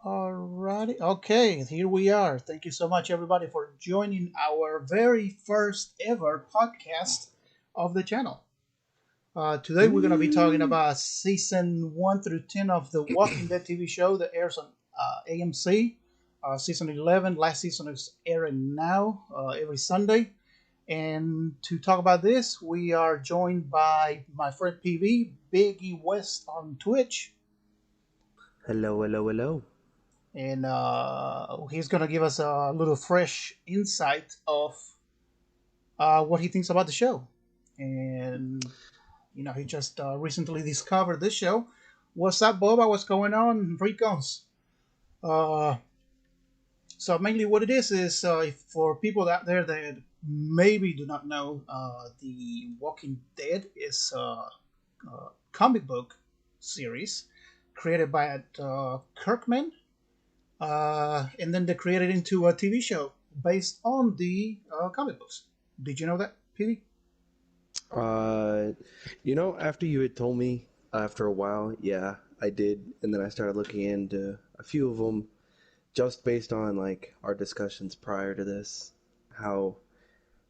Alrighty, okay, here we are. Thank you so much, everybody, for joining our very first ever podcast of the channel. Today, we're going to be talking Woo! about season 1 through 10 of the Walking Dead TV show that airs on AMC. Season 11, last season is airing now every Sunday. And to talk about this, we are joined by my friend PV, Biggie West on Twitch. Hello, hello, hello. And he's gonna give us a little fresh insight of what he thinks about the show. And he just recently discovered this show. What's up, Boba? What's going on, Ricos? Uh, so mainly, what it is for people out there that maybe do not know, the Walking Dead is a comic book series created by Kirkman, and then they created it into a TV show based on the comic books. Did you know that, Petey? Uh, after you had told me after a while, yeah, I did, and then I started looking into a few of them just based on like our discussions prior to this, how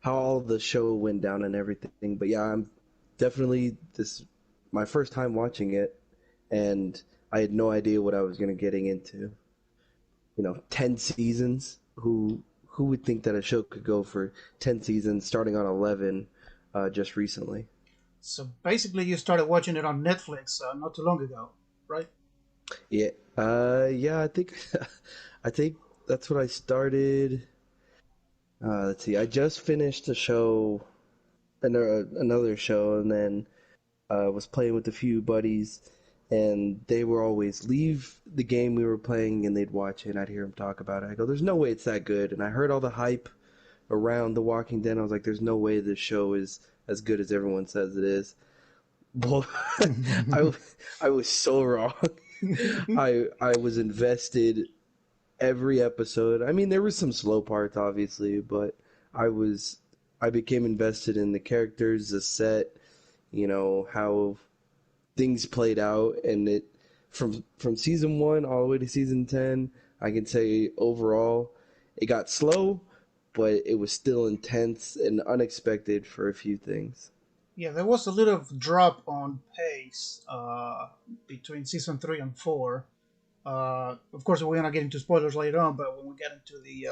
how all the show went down and everything. But yeah, I'm definitely this my first time watching it, and I had no idea what I was gonna getting into. 10 seasons. Who would think that a show could go for 10 seasons, starting on 11, just recently? So basically, you started watching it on Netflix not too long ago, right? Yeah, yeah. I think, I think that's what I started. Let's see. I just finished a show, another show, and then was playing with a few buddies, and they were always leave the game we were playing, and they'd watch it, and I'd hear them talk about it. I go, "There's no way it's that good," and I heard all the hype around The Walking Dead. I was like, "There's no way this show is as good as everyone says it is." Well, I I was so wrong. I was invested every episode. I mean, there were some slow parts, obviously, but I was I became invested in the characters, the set, how things played out, and it from season 1 all the way to season 10, I can say overall it got slow, but it was still intense and unexpected for a few things. Yeah, there was a little drop on pace between season 3 and 4. Of course, we're gonna get into spoilers later on, but when we get into the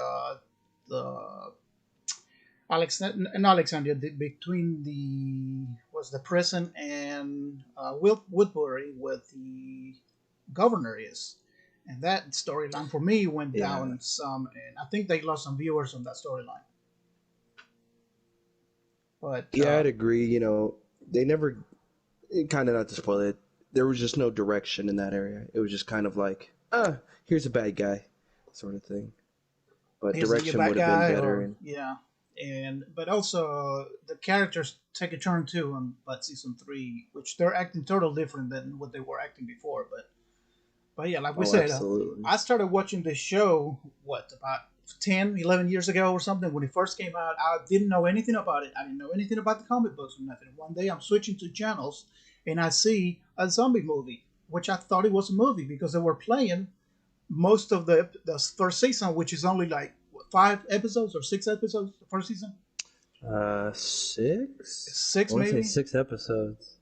Alexandria, between the was the prison and Woodbury, with the governor is, and that storyline for me went Yeah. down some, and I think they lost some viewers on that storyline. But Yeah, I'd agree. They never, kind of, not to spoil it, there was just no direction in that area. It was just kind of like, here's a bad guy, sort of thing. But is he a direction bad would have been guy better. or And yeah? And but also the characters take a turn too on but season 3, which they're acting totally different than what they were acting before. But yeah, like we oh, said, absolutely. I started watching this show what about 10, 11 years ago or something when it first came out. I didn't know anything about it. I didn't know anything about the comic books or nothing. One day I'm switching to channels and I see a zombie movie, which I thought it was a movie because they were playing most of the first season, which is only like what, 5 episodes or 6 episodes. The first season, Six? I six want to say maybe. 6 episodes.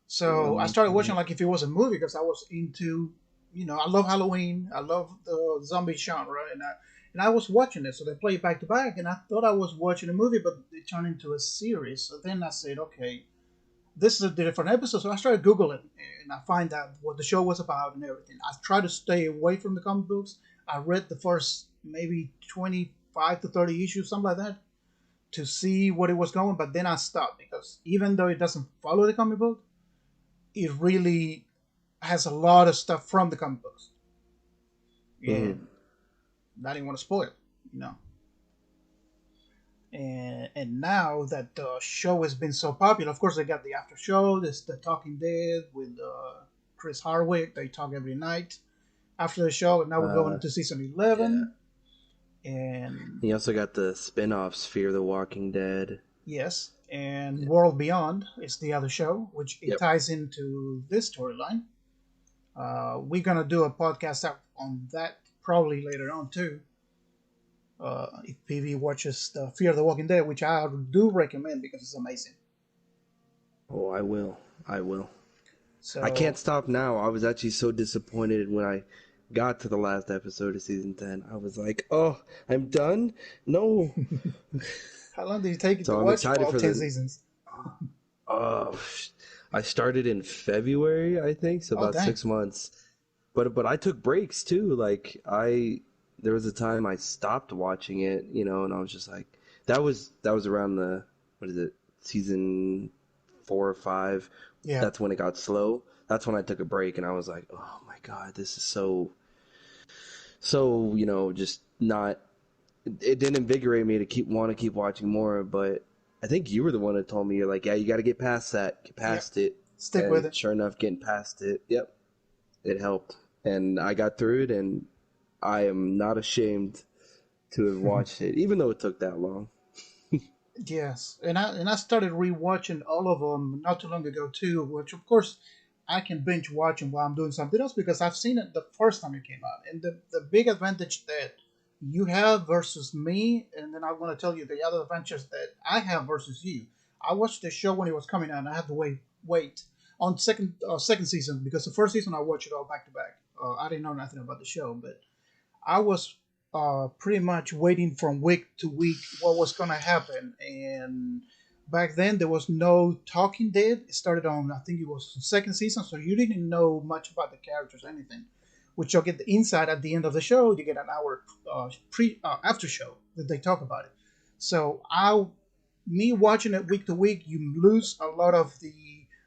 So I One, started watching two. like if it was a movie because I was into, I love Halloween, I love the zombie genre, and I was watching it. So they play it back to back, and I thought I was watching a movie, but it turned into a series. So then I said, okay, this is a different episode. So I started googling, and I find out what the show was about and everything. I tried to stay away from the comic books. I read the first maybe 25 to 30 issues, something like that, to see what it was going, but then I stopped because even though it doesn't follow the comic book, it really has a lot of stuff from the comic books, Hmm. and I didn't want to spoil, you know. And now that the show has been so popular, of course they got the after show. This the Talking Dead with Chris Hardwick. They talk every night after the show, and now we're going Uh, into season yeah. 11. And You also got the spin-offs, Fear the Walking Dead. yes, and Yeah. World Beyond is the other show, which it Yep. ties into this storyline. We're gonna do a podcast out on that probably later on too. If PV watches the Fear the Walking Dead, which I do recommend because it's amazing. Oh, I will. I will. I can't So stop now. I was actually so disappointed when I got to the last episode of season 10. I was like, "Oh, I'm done? No." how long did it take you to So I'm watch excited all for 10 the seasons? uh I started in February, I think, so Oh, about dang. 6 months. But I took breaks too. Like I there was a time I stopped watching it, and I was just like that was around the what is it? Season 4 or 5. Yeah. That's when it got slow. That's when I took a break and I was like, "Oh my God, this is so, just not it didn't invigorate me to keep watching more, but I think you were the one that told me you're like, "Yeah, you got to get past that. Get Yep. past it." Stick with And it. sure enough, getting past it. Yep, it helped. And I got through it and I am not ashamed to have watched it, even though it took that long. Yes, and I started rewatching all of them not too long ago too, which of course I can binge watch them while I'm doing something else because I've seen it the first time it came out. And the big advantage that you have versus me, and then I'm going to tell you the other advantages that I have versus you. I watched the show when it was coming out, and I had to wait on second season because the first season I watched it all back to back. I didn't know nothing about the show, but I was pretty much waiting from week to week what was going to happen. And back then, there was no Talking Dead. It started on, I think it was the second season, so you didn't know much about the characters, anything. Which you'll get the insight at the end of the show. You get an hour after show that they talk about it. So me watching it week to week, you lose a lot of the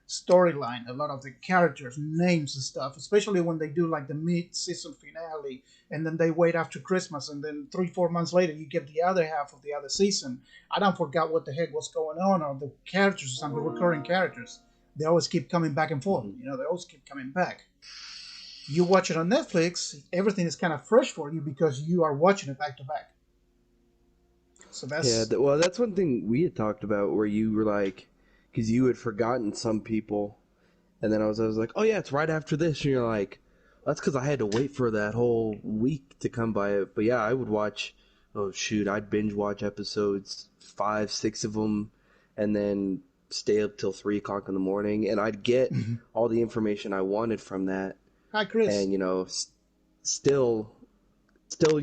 storyline, a lot of the characters, names and stuff, especially when they do like the mid-season finale and then they wait after Christmas and then 3 4 months later you get the other half of the other season. I don't forget what the heck was going on or the characters or some the recurring characters. They always keep coming back and forth. Mhm. They always keep coming back. You watch it on Netflix, everything is kind of fresh for you because you are watching it back to back. So Yeah, that's well, that's one thing we had talked about where you were like, because you had forgotten some people, and then I was like, "Oh yeah, it's right after this," and you're like, "That's because I had to wait for that whole week to come by it." But yeah, I would watch. Oh shoot, I'd binge watch episodes 5, 6 of them, and then stay up till 3 o'clock in the morning, and I'd get all the information I wanted from that, hi Chris. and still, still,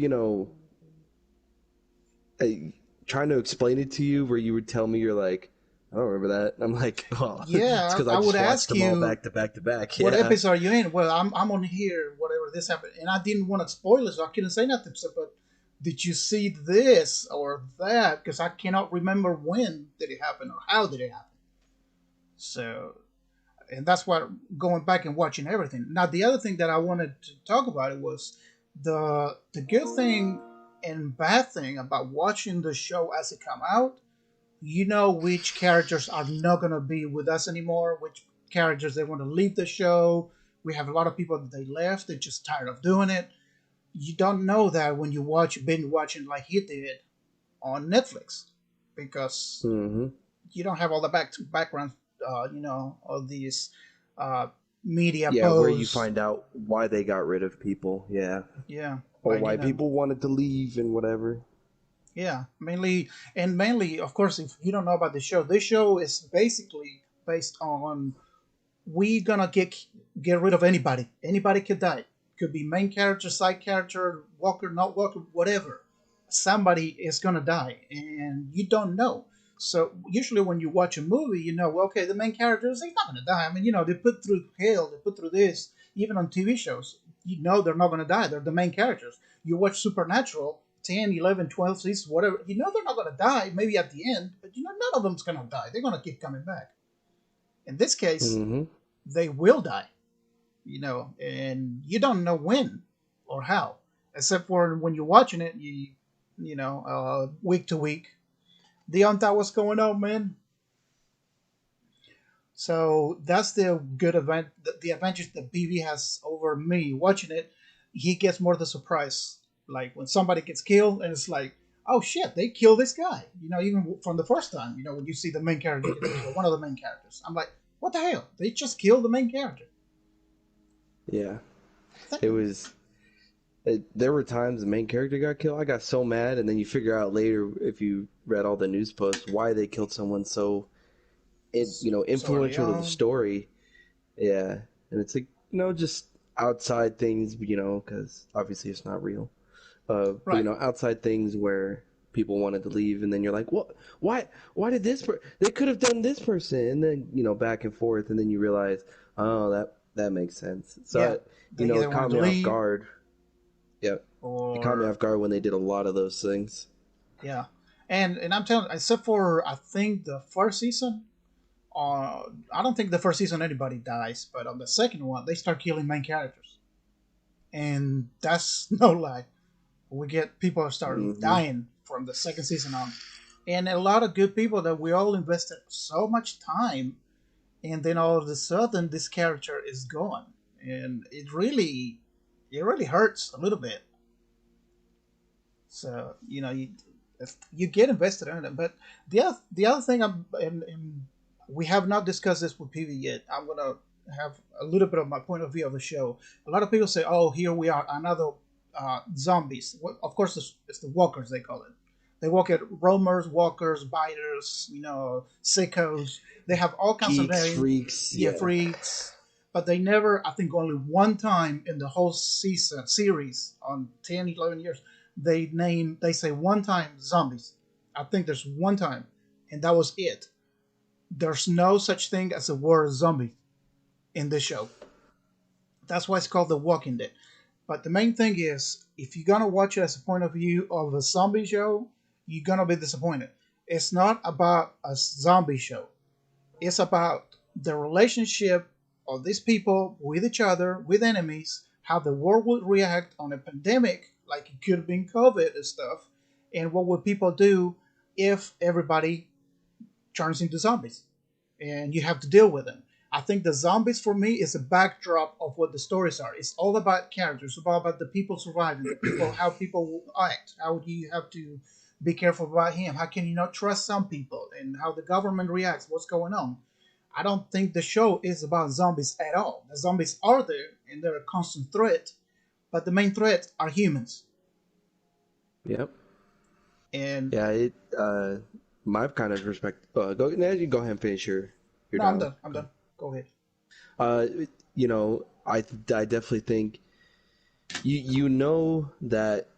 I, trying to explain it to you, where you would tell me you're like, "I don't remember that." I'm like, "Oh, it's Yeah, because I I would just watched ask them all you back to back to back." what Yeah. episode are you in? Well, I'm on here, whatever this happened, and I didn't want to spoil it, so I couldn't say nothing. So, but did you see this or that? Because I cannot remember when did it happen or how did it happen. So, and that's what going back and watching everything. Now, the other thing that I wanted to talk about it was the good thing and bad thing about watching the show as it come out. You know which characters are not going to be with us anymore, which characters they want to leave the show. We have a lot of people that they left, they're just tired of doing it. You don't know that when you watch binge watching like he did on Netflix because Hmm. you don't have all the background, all these uh, media Yeah, where you posts. find out why they got rid of people. Yeah. Yeah, Or like why people wanted to leave and whatever. yeah, mainly, of course, if you don't know about the show, this show is basically based on we gonna get rid of anybody. Anybody could die. Could be main character, side character, walker, not walker, whatever. Somebody is gonna die, and you don't know. So usually when you watch a movie, you know, well, okay, the main character is he's not gonna die. I mean, they put through hell, they put through this. Even on TV shows, you know they're not gonna die. They're the main characters. You watch Supernatural, 10, 11, 12 seasons, whatever, you know they're not going to die, maybe at the end, but you know none of them's going to die. They're going to keep coming back. In this case, Mm-hmm. they will die, and you don't know when or how, except for when you're watching it, week to week. Dion thought what's going on, man. So that's the good event, the advantage that BB has over me watching it. He gets more the surprise, like when somebody gets killed, and it's like, oh shit, they killed this guy. Even from the first time, when you see the main character getting killed, one of the main characters, I'm like, what the hell? They just killed the main character. Yeah, That- it was. There were times the main character got killed. I got so mad, and then you figure out later if you read all the news posts why they killed someone so so early influential to the on, story. Yeah, and it's like just outside things, because obviously it's not real. But right? outside things where people wanted to leave, and then you're like, what? Why did they could have done this person, and then back and forth, and then you realize, oh, that makes sense. Yeah, So they it either caught wanted to me off leave guard. Yeah, it caught me or off guard when they did a lot of those things. yeah, and I'm telling, except for I think the first season. I don't think the first season anybody dies, but on the second one they start killing main characters, and that's no lie. We get people start Hmm. dying from the second season on, and a lot of good people that we all invested so much time, and then all of a sudden this character is gone, and it really hurts a little bit. So you get invested in it. But the other thing, and we have not discussed this with PV yet. I'm gonna have a little bit of my point of view of the show. A lot of people say, "Oh, here we are, another zombies." Of course, it's the walkers they call it. They walk at roamers, walkers, biters, sickos. They have all kinds of Geeks, names. freaks, Yeah, yeah. freaks. But they never, I think, only one time in the whole series on 10, 11 years, they say one time zombies. I think there's one time, and that was it. There's no such thing as a word zombie in this show. That's why it's called The Walking Dead. But the main thing is, if you're gonna watch it as a point of view of a zombie show, you're gonna be disappointed. It's not about a zombie show. It's about the relationship of these people with each other, with enemies, how the world would react on a pandemic, like it could have been COVID and stuff, and what would people do if everybody turns into zombies and you have to deal with them. I think the zombies for me is a backdrop of what the stories are. It's all about characters, it's all about the people surviving, the people, how people will act, how do you have to be careful about him, how can you not trust some people, and how the government reacts, what's going on. I don't think the show is about zombies at all. The zombies are there and they're a constant threat, but the main threat are humans. Yep. And Yeah, my kind of respect. Go now. You go ahead and finish your no, I'm dialogue. done. I'm done. Go ahead. Uh, I definitely think you know that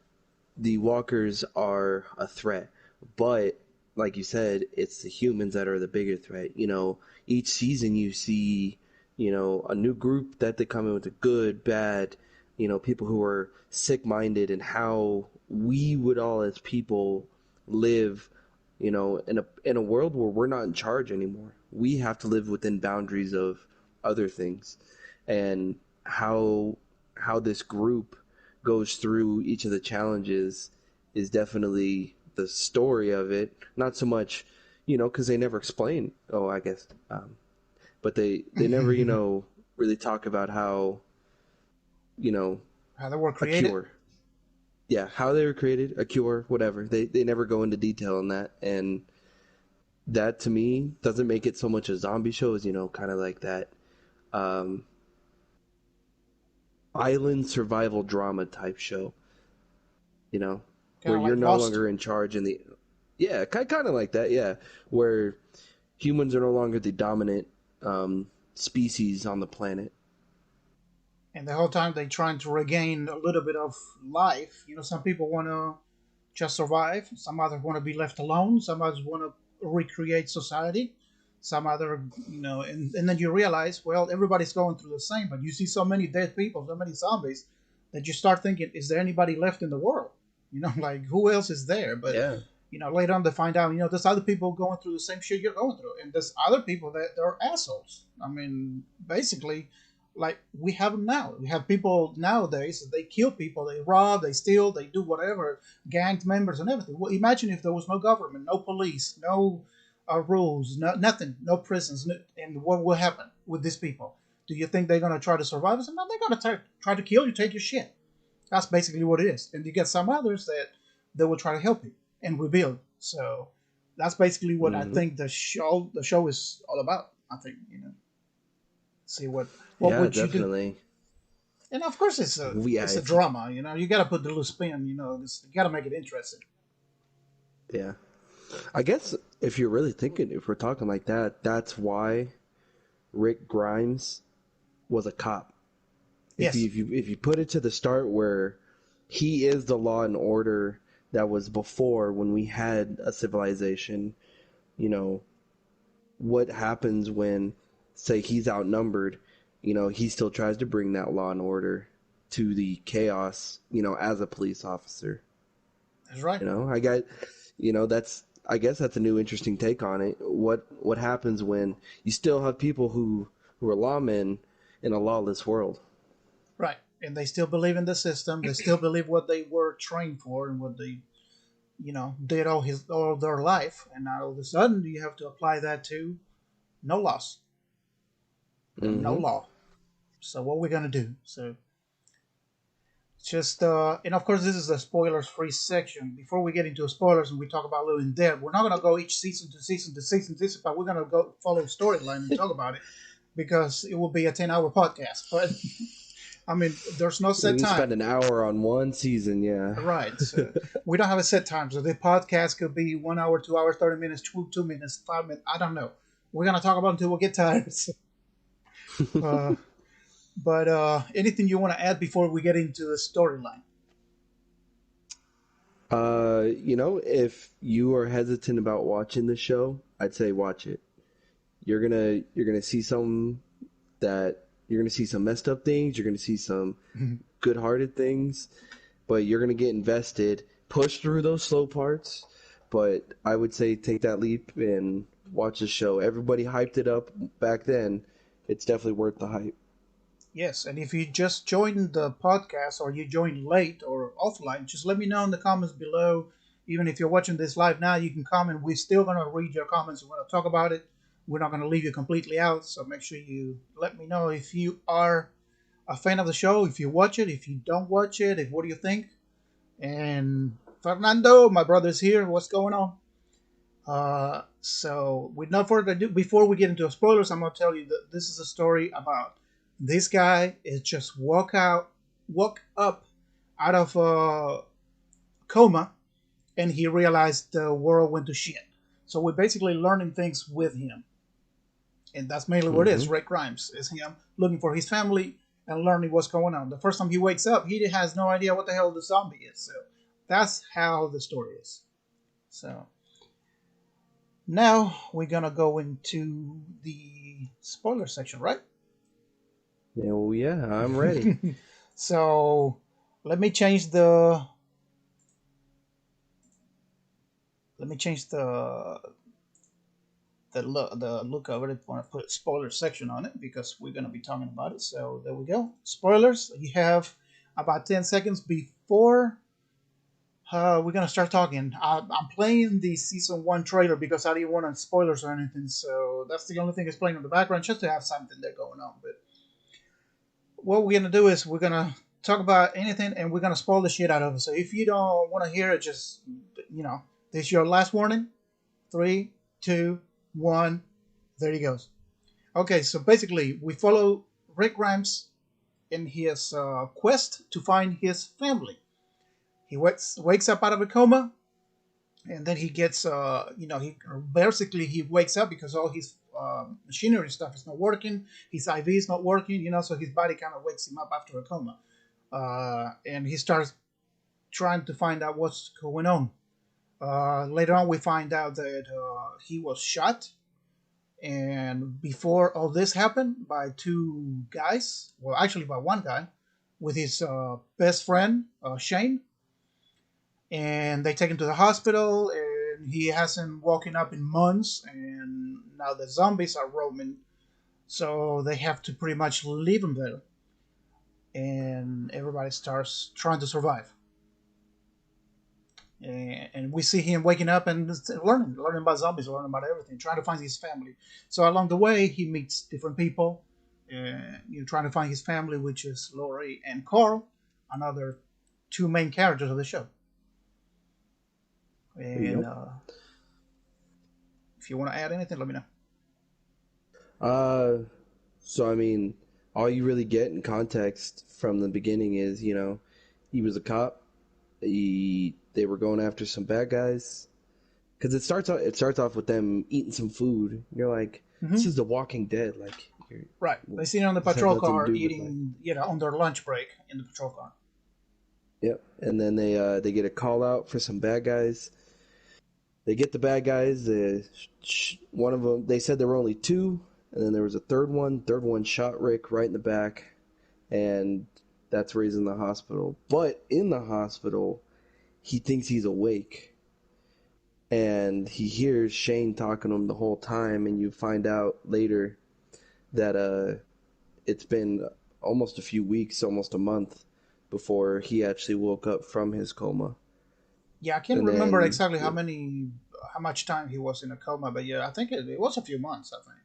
the walkers are a threat, but like you said, it's the humans that are the bigger threat. Each season you see, a new group that they come in with a good, bad, people who are sick-minded, and how we would all as people live, in a world where we're not in charge anymore. We have to live within boundaries of other things, and how this group goes through each of the challenges is definitely the story of it. Not so much, because they never explain. Oh, I guess, but they never, really talk about how, you know, How they were a created. cure. Yeah, how they were created, a cure, whatever. They never go into detail on that, and that to me doesn't make it so much a zombie show as kind of like that um, island survival drama type show. you know, Kind where of you're like no Lost. longer in charge in the yeah, kind of like that, yeah, where humans are no longer the dominant species on the planet. And the whole time they trying to regain a little bit of life. Some people want to just survive. Some others want to be left alone. Some others want to recreate society. Some other, and then you realize, well, everybody's going through the same. But you see so many dead people, so many zombies, that you start thinking, is there anybody left in the world? Like who else is there? But Yeah. later on they find out, there's other people going through the same shit you're going through, and there's other people that they're assholes. I mean, basically, like we have them now. We have people nowadays. They kill people, they rob, they steal, they do whatever, gang members and everything. Well, imagine if there was no government, no police, no rules, nothing, no prisons, and what will happen with these people? Do you think they're gonna try to survive? I said, no, they're gonna try to kill you, take your shit. That's basically what it is. And you get some others that they will try to help you and rebuild. So that's basically what I Hmm. think the show is all about. I think see what Yeah, would you do? definitely. And of course it's a Yeah, it's a if you, drama. You got to put the little spin. You got to make it interesting. yeah. I guess if you're really thinking, if we're talking like that, that's why Rick Grimes was a cop. Yes, If you put it to the start where he is the law and order that was before when we had a civilization, you know, what happens when, say, he's outnumbered, he still tries to bring that law and order to the chaos, as a police officer. that's right. I got, that's, I guess that's a new interesting take on it. What happens when you still have people who are lawmen in a lawless world? Right. And they still believe in the system. They still believe what they were trained for and what they did all their life. And now all of a sudden you have to apply that to no loss or no Mm-hmm. law. So what we're gonna do? So just and of course this is a spoilers free section. Before we get into spoilers and we talk about Living Dead, we're not gonna go each season to season to season to season, but we're gonna go follow storyline and talk about it because it will be a 10-hour podcast. But I mean, there's no We set can time, spend an hour on one season, yeah. right? So we don't have a set time. So the podcast could be 1 hour, 2 hours, 30 minutes, 2 minutes, 5 minutes. I don't know. We're gonna talk about it until we get tired. uh, but anything you want to add before we get into the storyline? If you are hesitant about watching the show, I'd say watch it. You're gonna see you're gonna see some messed up things. You're gonna see some good-hearted things, but you're gonna get invested. Push through those slow parts, but I would say take that leap and watch the show. Everybody hyped it up back then. It's definitely worth the hype. Yes, and if you just joined the podcast or you joined late or offline, just let me know in the comments below. Even if you're watching this live now, you can comment. We're still going to read your comments. We're going to talk about it. We're not going to leave you completely out. So make sure you let me know if you are a fan of the show, if you watch it, if you don't watch it, if what do you think? And Fernando, my brother's here. What's going on? So, with no further ado, before we get into spoilers, I'm gonna tell you that this is a story about this guy is just woke up out of a coma, and he realized the world went to shit. So we're basically learning things with him, and that's mainly what it is. Hmm. Rick Grimes is him looking for his family and learning what's going on. The first time he wakes up, he has no idea what the hell the zombie is. So that's how the story is. So now we're gonna go into the spoiler section, right? Yeah, well, yeah, I'm ready. So let me change the look of it. I want to put spoiler section on it because we're gonna be talking about it. So there we go. Spoilers. You have about 10 seconds before we're gonna start talking. I'm playing the season one trailer because I didn't want spoilers or anything. So that's the only thing that's playing in the background, just to have something there going on. But what we're gonna do is we're gonna talk about anything and we're gonna spoil the shit out of it. So if you don't want to hear it, just this is your last warning. Three, two, one. There he goes. Okay, so basically we follow Rick Grimes in his quest to find his family. He wakes up out of a coma, and then he gets he wakes up because all his machinery stuff is not working. His IV is not working, so his body kind of wakes him up after a coma, and he starts trying to find out what's going on. Later on, we find out that he was shot, and before all this happened, by two guys. Well, actually, by one guy with his best friend Shane, and they take him to the hospital, and he hasn't woken up in months, and now the zombies are roaming, so they have to pretty much leave him there, and everybody starts trying to survive. And we see him waking up and learning about zombies, learning about everything, trying to find his family. So along the way, he meets different people, trying to find his family, which is Laurie and Carl, another two main characters of the show. And Yep. if you want to add anything, let me know. Uh, so I mean, all you really get in context from the beginning is, he was a cop. They were going after some bad guys. Because it starts off with them eating some food. You're like, this Mm-hmm. is The Walking Dead. Like, Right. They see him on the this has patrol nothing to car do with like, eating, on their lunch break in the patrol car. yep. And then they get a call out for some bad guys. They get the bad guys. One of them, they said there were only two, and then there was a third one. Third one shot Rick right in the back, and that's where he's in the hospital. But in the hospital, he thinks he's awake, and he hears Shane talking to him the whole time, and you find out later that it's been almost a few weeks, almost a month, before he actually woke up from his coma. Yeah, I can't And remember then, exactly yeah, how much time he was in a coma, but yeah, I think it was a few months, I think,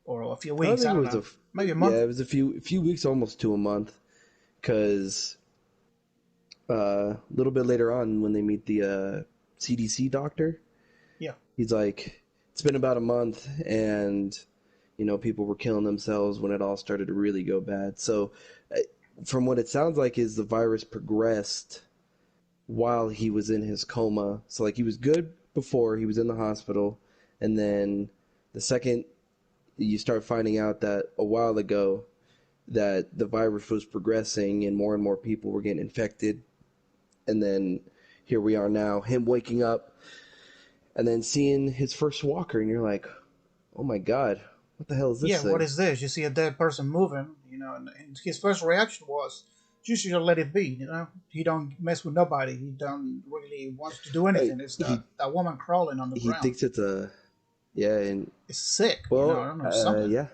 or a few I weeks. I think it don't was know, maybe a month. yeah, it was a few weeks, almost to a month, because a little bit later on when they meet the CDC doctor, Yeah, he's like, it's been about a month, and people were killing themselves when it all started to really go bad. So, uh, from what it sounds like, is the virus progressed while he was in his coma. So like he was good before he was in the hospital, and then the second you start finding out that a while ago that the virus was progressing and more people were getting infected, and then here we are now, him waking up and then seeing his first walker, and you're like, oh my god, what the hell is yeah. this What thing? is this? You see a dead person moving, and his first reaction was, "You should just let it be." He don't mess with nobody. He don't really wants to do anything. It's He that woman crawling on the he ground. thinks it's a yeah, and It's sick. well, I don't know something. yeah.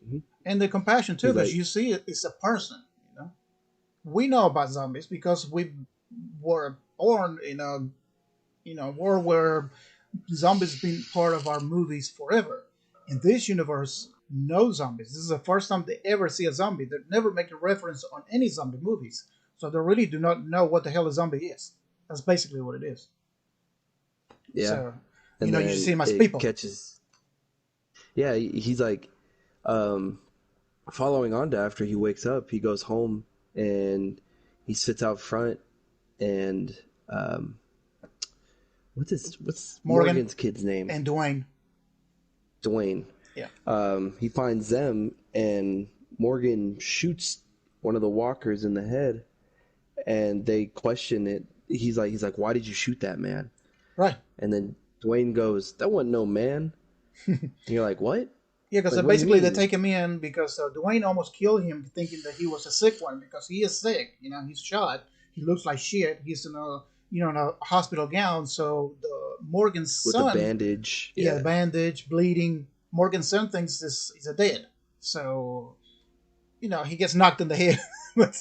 Mhm. And the compassion too, He's because like you see it's a person. We know about zombies because we were born in a world where zombies been part of our movies forever. In this universe, no zombies. This is the first time they ever see a zombie. They never make a reference on any zombie movies, so they really do not know what the hell a zombie is. That's basically what it is. yeah, So, and you see then them as it people. catches. Yeah, he's like, um, following on to after he wakes up, he goes home and he sits out front, and um, what's Morgan Morgan's kid's name? and Dwayne. Dwayne. Yeah, He finds them, and Morgan shoots one of the walkers in the head, and they question it. He's like, why did you shoot that man? right. And then Dwayne goes, that wasn't no man. And you're like, what? Yeah, because Like, what do you basically they mean? take him in because Dwayne almost killed him, thinking that he was a sick one because he is sick. He's shot. He looks like shit. He's in a in a hospital gown. So the Morgan's With a son, bandage. yeah, Yeah. bandage, bleeding. Morgan's son thinks this is a dead. So he gets knocked in the head, but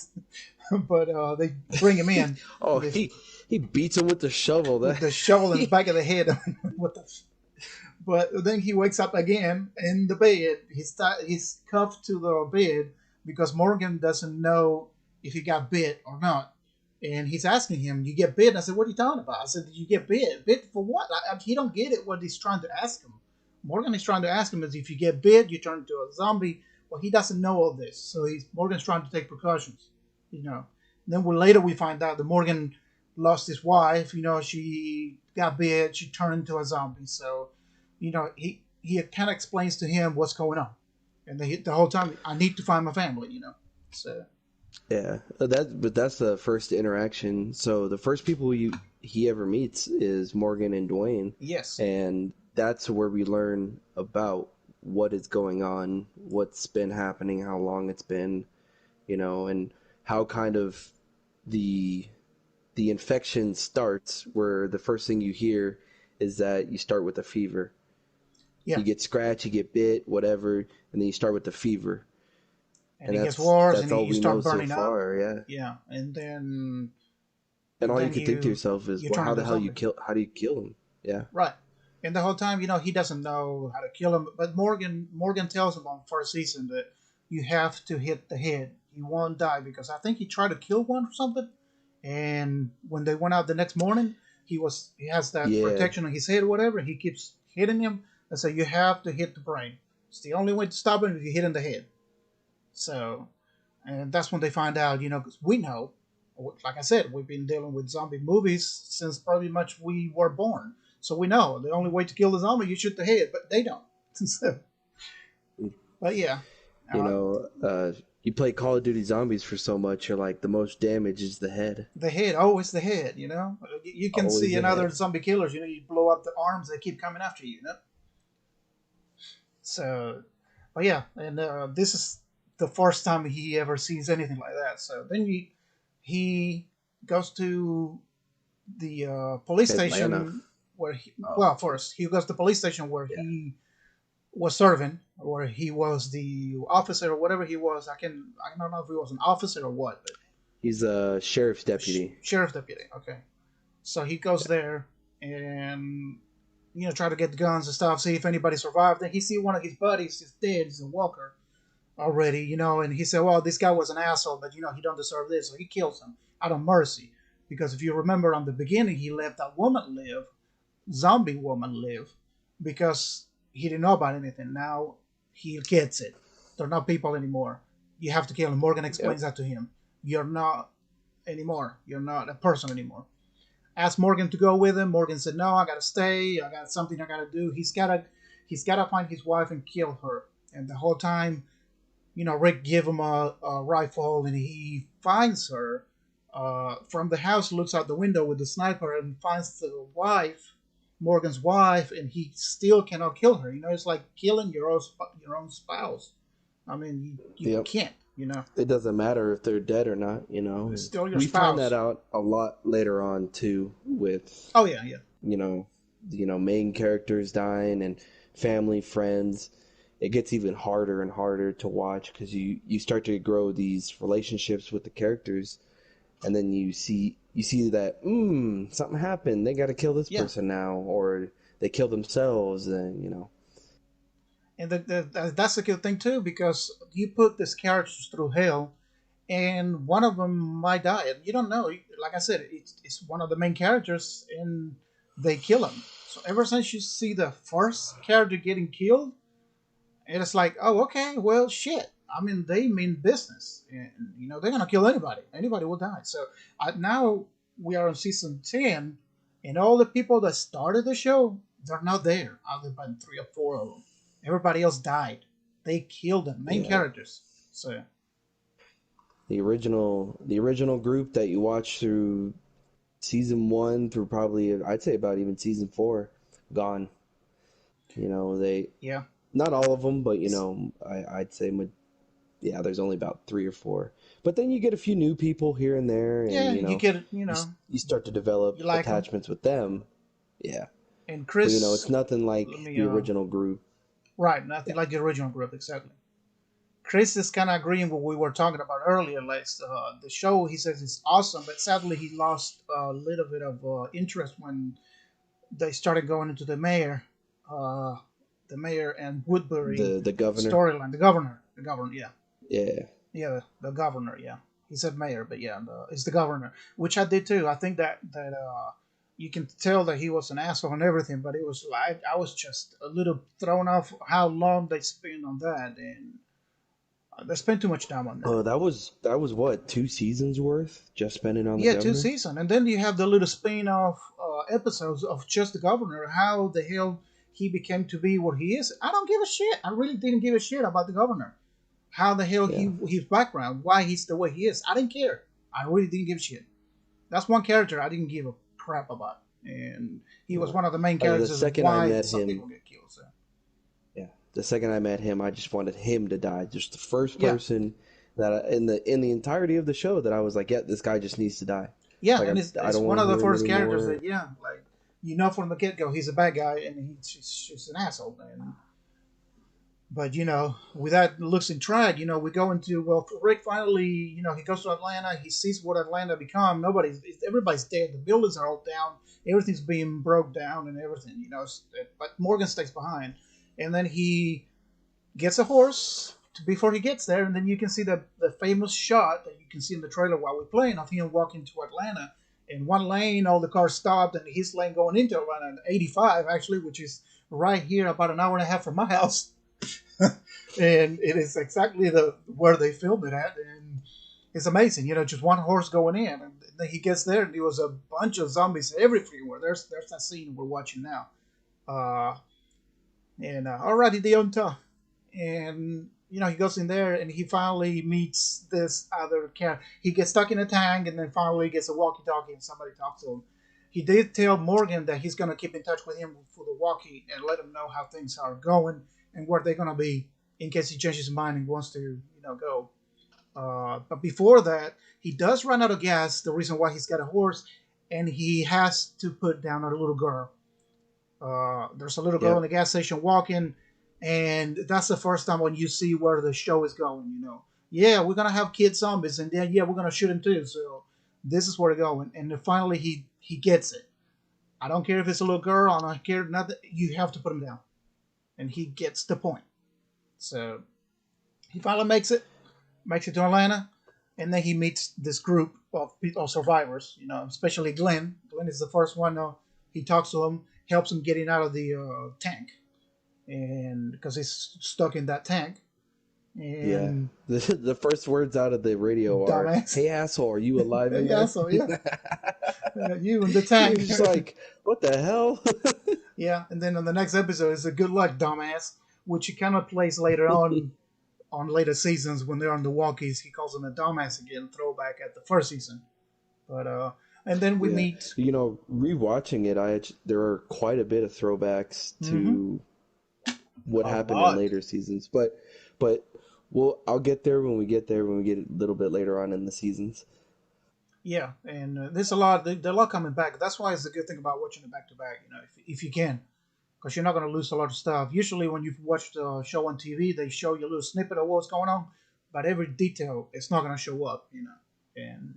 they bring him in Oh, with he beats him with the shovel. with That the shovel in the back of the head. What the But then he wakes up again in the bed. He's cuffed to the bed because Morgan doesn't know if he got bit or not. And he's asking him, "You get bit?" And I said, "What are you talking about?" I said, "Did you get bit? Bit for what?" He don't get it. What he's trying to ask him. Morgan is trying to ask him is if you get bit, you turn into a zombie. Well, he doesn't know all this, so Morgan's trying to take precautions. You know. Then later we find out that Morgan lost his wife. She got bit. She turned into a zombie. So he kind of explains to him what's going on, and the whole time I need to find my family. So yeah. But that's the first interaction. So the first people he ever meets is Morgan and Dwayne, yes, and that's where we learn about what is going on, what's been happening, how long it's been, and how kind of the the infection starts, where the first thing you hear is that you start with a fever. Yeah, You get scratched, you get bit, whatever, and then you start with the fever. and And it gets worse, and that's all you we start know so burning up. far, yeah. Yeah, And and all you then could think to yourself is, you well, turn how the into a hell you zombie. kill? How do you kill him? Yeah, Right. And the whole time, he doesn't know how to kill him. But Morgan tells him on first season that you have to hit the head. He won't die because I think he tried to kill one or something. And when they went out the next morning, he has that yeah, protection on his head or whatever. He keeps hitting him. And so you have to hit the brain. It's the only way to stop him if you hit in the head. So, and that's when they find out, because we know, like I said, we've been dealing with zombie movies since probably much we were born. So we know the only way to kill the zombie, you shoot the head, but they don't. So, but yeah, you uh, know, you play Call of Duty Zombies for so much, you're like, the most damage is the head, the head, oh, it's the head, You can always see the in other head. zombie killers, you blow up the arms, they keep coming after you, you know? So, but yeah, and this is the first time he ever sees anything like that. So then he goes to the police Atlanta. station where Oh, first he goes to the police station where yeah. he was serving, where he was the officer or whatever he was. I don't know if he was an officer or what, but He's a sheriff's deputy. sheriff deputy. Okay, so he goes there and try to get the guns and stuff, see if anybody survived. Then he see one of his buddies is dead. He's a walker already, and he said, "Well, this guy was an asshole, but he don't deserve this," so he kills him out of mercy. Because if you remember on the beginning, he let that woman live, zombie woman live, because he didn't know about anything. Now he gets it. They're not people anymore. You have to kill him. Morgan Yep. explains that to him. You're not anymore. You're not a person anymore. Asked Morgan to go with him. Morgan said, "No, I gotta stay. I got something I gotta do." He's gotta find his wife and kill her. And the whole time, Rick give him a rifle, and he finds her from the house. Looks out the window with the sniper and finds the wife, Morgan's wife, and he still cannot kill her. It's like killing your own spouse. I mean, you Yep. can't. It doesn't matter if they're dead or not, you know. It's still your We find that spouse. out a lot later on too, with Oh yeah, yeah, you know, main characters dying and family, friends. It gets even harder and harder to watch because you start to grow these relationships with the characters, and then you see that something happened. They got to kill this yeah. person now, or they kill themselves, and And that's the good thing too, because you put these characters through hell, and one of them might die. You don't know. Like I said, it's one of the main characters, and they kill him. So ever since you see the first character getting killed, it's like, oh, okay, well, shit. I mean, they mean business, and they're gonna kill anybody. Anybody will die. So now we are on season 10, and all the people that started the show, they're not there, other than three or four of them. Everybody else died. They killed them, main yeah, characters. So the original group that you watch through season one through probably I'd say about even season four, gone. They yeah, not all of them, but I'd say yeah, there's only about three or four. But then you get a few new people here and there, and yeah, you get it. you start to develop You like them. attachments with them. Yeah, And but Chris, it's nothing let like me the original group. right, nothing Yeah, like the original group exactly. Chris is kind of agreeing with what we were talking about earlier. Like the show, he says it's awesome, but sadly he lost a little bit of interest when they started going into uh, the mayor and Woodbury the governor. storyline. The governor, yeah, Yeah, yeah, the governor, yeah. He said mayor, but yeah, it's the governor, which I did too. I think that you can tell that he was an asshole and everything, but it was like I was just a little thrown off how long they spent on that, and they spent too much time on that. that was what, 2 seasons worth just spending on the Yeah, two governor. seasons, and then you have the little spin-off episodes of just the governor, how the hell he became to be what he is. I don't give a shit. I really didn't give a shit about the governor. How the hell Yeah, his background, why he's the way he is. I didn't care. I really didn't give a shit. That's one character I didn't give a crap about, and he was no. one of the main The characters of second I why met some him, people get killed. So yeah, the second I met him, I just wanted him to die. Just the first yeah, person that in the entirety of the show that I was like, yeah, this guy just needs to die. Yeah, Like and I it's don't one want to of the hear him first characters anymore. that like from the get go he's a bad guy and he's just an asshole. And but with that looks in track, we go into Rick finally, he goes to Atlanta, he sees what Atlanta become. Everybody's dead, the buildings are all down, everything's being broke down and everything, but Morgan stays behind, and then he gets a horse before he gets there, and then you can see the famous shot that you can see in the trailer while we're playing of him walking to Atlanta. In one lane, all the cars stopped, and his lane going into Atlanta, 85 actually, which is right here, about an hour and a half from my house. And it is exactly the where they filmed it at, and it's amazing. Just one horse going in, and then he gets there, and there was a bunch of zombies everywhere. There's that scene we're watching now. Uh, and alrighty, the on top, and he goes in there, and he finally meets this other character. He gets stuck in a tank, and then finally gets a walkie-talkie, and somebody talks to him. He did tell Morgan that he's gonna keep in touch with him for the walkie and let him know how things are going and where they're gonna be in case he changes his mind and wants to, go. But before that, he does run out of gas. The reason why he's got a horse, and he has to put down a little girl. There's a little girl in Yep. the gas station walking, and that's the first time when you see where the show is going. Yeah, we're gonna have kid zombies, and then yeah, we're gonna shoot him too. So this is where they're going, and then finally he gets it. I don't care if it's a little girl. I don't care nothing. You have to put him down, and he gets the point. So he finally makes it to Atlanta, and then he meets this group of people, of survivors. Especially Glenn. Glenn is the first one. He talks to him, helps him getting out of the tank, and because he's stuck in that tank. Yeah. And The first words out of the radio are, dumbass, "Hey asshole, are you alive in yeah, there?" so yeah, you in the You're tank. just like, "What the hell?" Yeah, and then on the next episode is a good luck, dumbass, which he kind of plays later on later seasons when they're on the walkies. He calls him a dumbass again, throwback at the first season. But and then we Yeah. meet. Rewatching it, there are quite a bit of throwbacks Mm-hmm, to what a happened in lot. later seasons, but I'll get there when we get there when we get a little bit later on in the seasons. Yeah, and there's a lot. There's a lot coming back. That's why it's a good thing about watching it back to back. If you can, because you're not going to lose a lot of stuff. Usually, when you've watched a show on TV, they show you a little snippet of what's going on, but every detail it's not going to show up. And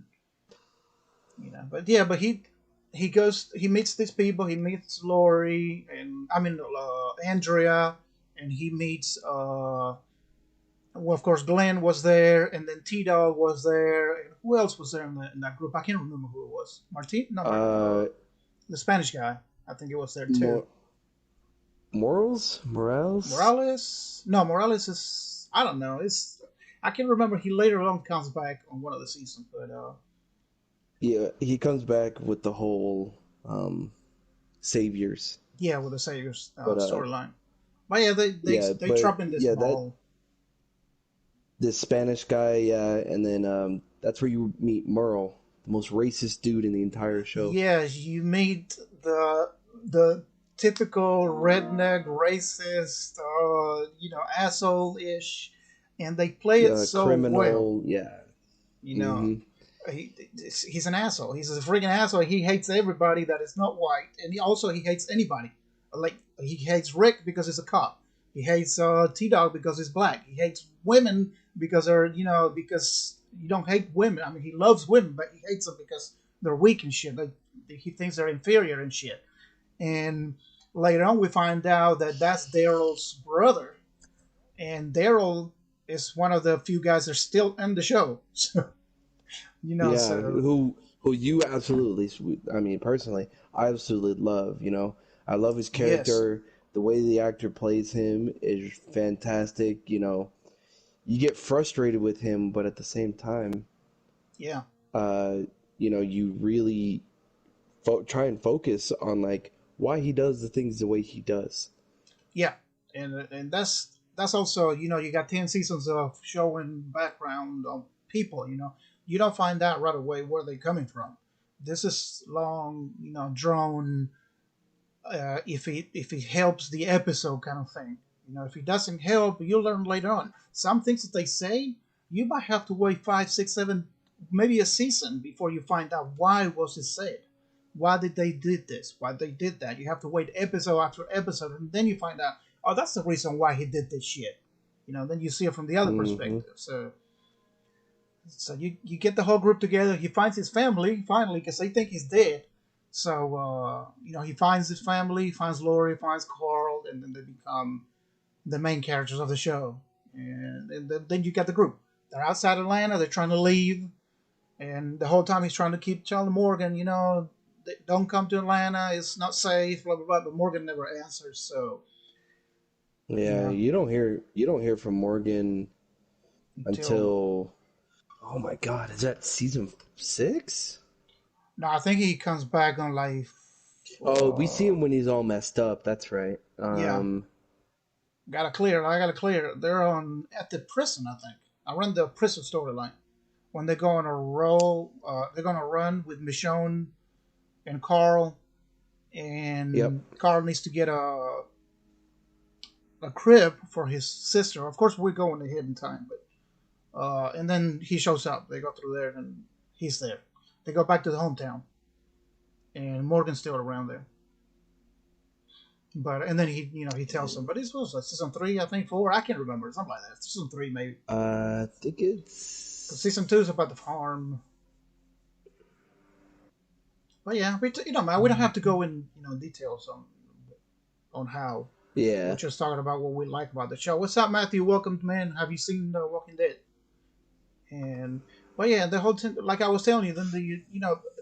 but yeah, but he goes, he meets these people. He meets Lori, and I mean Andrea, and he meets well, of course, Glenn was there, and then T Dog was there, and who else was there in that group? I can't remember who it was. Martin? No, Uh, the Spanish guy. I think it was there too. Mor- Morales? Morales? No, Morales is. I don't know. It's. I can remember he later on comes back on one of the seasons, but Yeah, he comes back with the whole saviors. yeah, with the Saviors But storyline. But yeah, yeah, they but drop in this yeah, that mall. this Spanish guy, yeah, and then that's where you meet Merle, the most racist dude in the entire show. Yeah, you meet the typical redneck racist, asshole ish, and they play it so well. Criminal, yeah. You know, Hmm. he's an asshole. He's a freaking asshole. He hates everybody that is not white, and he hates anybody. Like he hates Rick because he's a cop. He hates T Dog because he's black. He hates women because because you don't hate women. I mean, he loves women, but he hates them because they're weak and shit. Like he thinks they're inferior and shit. And later on, we find out that that's Daryl's brother, and Daryl is one of the few guys that are still in the show. Yeah, So who you absolutely, I mean, personally, I absolutely love, I love his yes, character. The way the actor plays him is fantastic, You get frustrated with him, but at the same time, yeah, uh, you really try and focus on like why he does the things the way he does. yeah, and that's also you got 10 seasons of showing background of people. You don't find out right away where they're coming from. This is long, drawn. If it helps the episode kind of thing. If it doesn't help, you'll learn later on. Some things that they say, you might have to wait 5, 6, 7. maybe a season before you find out why was it said. Why did they did this? Why they did that? You have to wait episode after episode, and then you find out, oh, that's the reason why he did this shit. Then you see it from the other Mm-hmm. perspective. So you get the whole group together. He finds his family finally because they think he's dead. So he finds his family, finds Lori, finds Carl, and then they become the main characters of the show. And then you get the group. They're outside Atlanta. They're trying to leave, and the whole time he's trying to keep telling Morgan, don't come to Atlanta. It's not safe. Blah blah blah. But Morgan never answers. So you Yeah, know you don't hear from Morgan until until, oh my God, is that season 6? no, I think he comes back on like Oh, we see uh, him when he's all messed up. That's right. yeah. Gotta clear. I gotta clear. They're on at the prison. I think I run the prison storyline when they go on a roll. They're gonna run with Michonne and Carl, Yep. and Carl needs to get a crib for his sister. Of course, we're going ahead in time, but and then he shows up. They go through there, and he's there. They go back to the hometown, and Morgan's still around there. But and then he tells them, but this was like season 3, I think 4. I can't remember, something like that. Season 3 maybe. I think Because it's, season 2 is about the farm. But yeah, man, we don't have to go in details on how. We're yeah. just talking about what we like about the show. What's up, Matthew? Welcome, man. Have you seen The Walking Dead? And but yeah, the whole thing, like I was telling you, then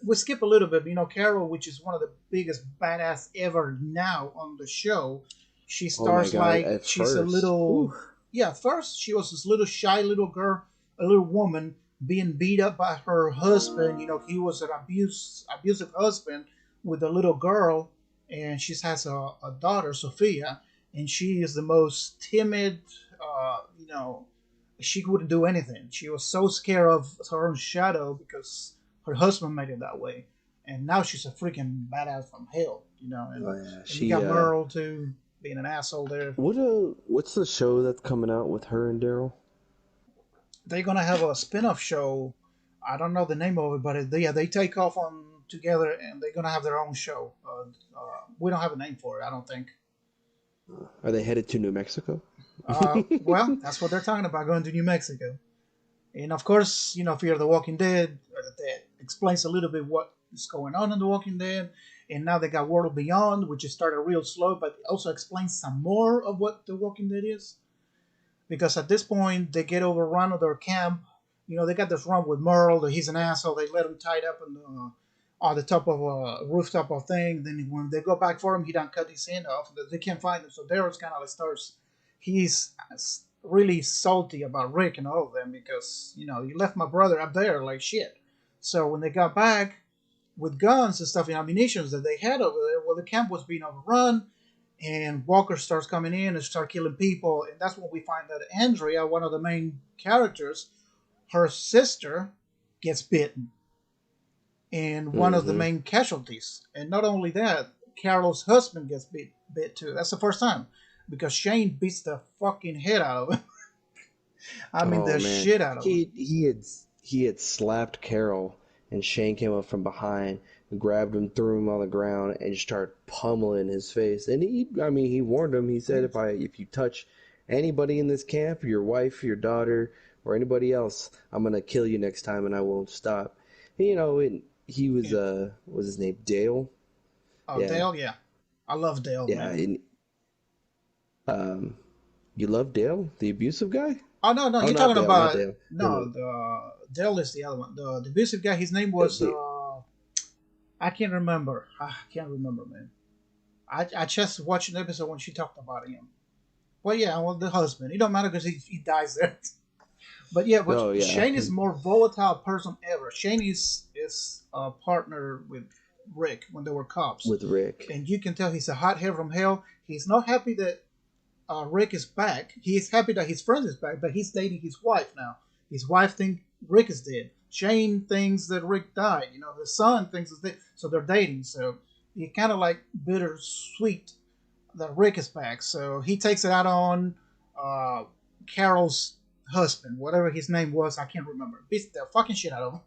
we skip a little bit. Carol, which is one of the biggest badass ever now on the show, she Oh my starts God, like at she's a first. Whew. little yeah. First, she was this little shy little girl, a little woman being beat up by her husband. He was an abusive husband with a little girl, and she has a daughter, Sophia, and she is the most timid. She wouldn't do anything. She was so scared of her own shadow because her husband made it that way. And now she's a freaking badass from hell. Oh yeah, And you she got Merle too being an asshole there. what's the show that's coming out with her and Daryl? They're gonna have a spin-off show. I don't know the name of it, but yeah, they take off on together and they're gonna have their own show. We don't have a name for it, I don't think. Are they headed to New Mexico? Well, that's what they're talking about, going to New Mexico. And of course, Fear the Walking Dead that explains a little bit what is going on in The Walking Dead. And now they got World Beyond, which is started real slow, but also explains some more of what The Walking Dead is. Because at this point, they get overrun of their camp. They got this run with Merle, that he's an asshole. They let him tied up on the top of a rooftop of thing. Then when they go back for him, he done cut his hand off. They can't find him. So Daryl's kind of like starts. He's really salty about Rick and all of them because you left my brother up there like shit. So when they got back with guns and stuff and ammunition that they had over there, well, the camp was being overrun, and Walker starts coming in and start killing people, and that's when we find that Andrea, one of the main characters, her sister gets bitten, and one of the Mm-hmm. main casualties. And not only that, Carol's husband gets bit too. That's the first time because Shane beats the fucking head out of him. I mean, Oh the man, shit out of him. he had slapped Carol, and Shane came up from behind, and grabbed him, threw him on the ground, and just started pummeling his face. And I mean, he warned him. He said, if you touch anybody in this camp, your wife, your daughter, or anybody else, I'm gonna kill you next time, and I won't stop. And, he was Yeah. what was his name, Dale? Oh, Yeah, Dale, yeah. I love Dale, yeah. man. And um, you love Dale, the abusive guy? Oh no, no, Oh, you're not talking Dale, not about Dale. no. The Dale is the other one. The abusive guy. His name was The I can't remember. I can't remember, man. I just watched an episode when she talked about him. Well, yeah, well, the husband. It don't matter because he dies there. But yeah, but Oh yeah, Shane is more volatile person ever. Shane is a partner with Rick when they were cops, with Rick. and you can tell he's a hothead from hell. He's not happy that Rick is back. He's happy that his friend is back, but he's dating his wife now. His wife thinks Rick is dead. Shane thinks that Rick died. His son thinks he's dead. So they're dating. So he kind of like bittersweet that Rick is back. So he takes it out on uh, Carol's husband, whatever his name was, I can't remember. Beats the fucking shit out of him.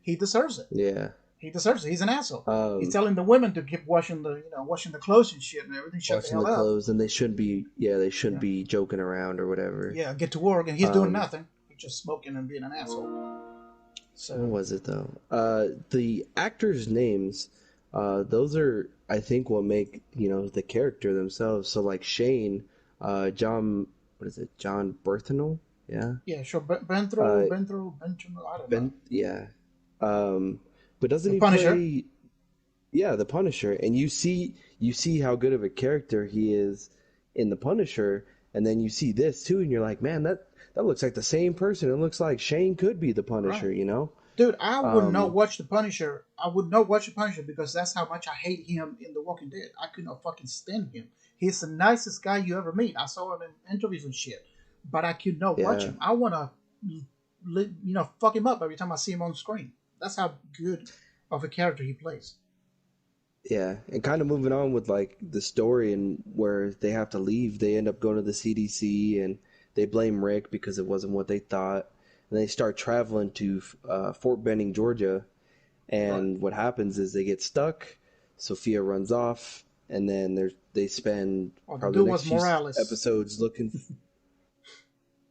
He deserves it. Yeah. He deserves it. He's an asshole. He's Um, telling the women to keep washing washing the clothes and shit and everything. Shut the Washing the hell up. clothes, and they should be, yeah, they should Yeah, be joking around or whatever. yeah. Get to work, and he's doing Um, nothing. He's just smoking and being an asshole. what So was it though? The actors' names, those are, I think, what make the character themselves. So like Shane, John, what is it? John Berthenol? Yeah. yeah, sure. Uh, Benthro. I don't know. Ben, yeah. Um, but doesn't The he Punisher. play? Yeah, the Punisher, and you see how good of a character he is in the Punisher, and then you see this too, and you're like, man, that looks like the same person. It looks like Shane could be the Right. Punisher, you know? Dude, I would not Um, watch The Punisher. I would not watch The Punisher because that's how much I hate him in The Walking Dead. I could not fucking stand him. He's the nicest guy you ever meet. I saw him in interviews and shit, but I could not watch yeah, him. I want to, fuck him up every time I see him on screen. That's how good of a character he plays. yeah, and kind of moving on with like the story and where they have to leave, they end up going to the CDC and they blame Rick because it wasn't what they thought, and they start traveling to Fort Benning, Georgia. Right. And what happens is they get stuck. Sophia runs off, and then they spend Oh, the probably dude the next was few Morales. episodes looking.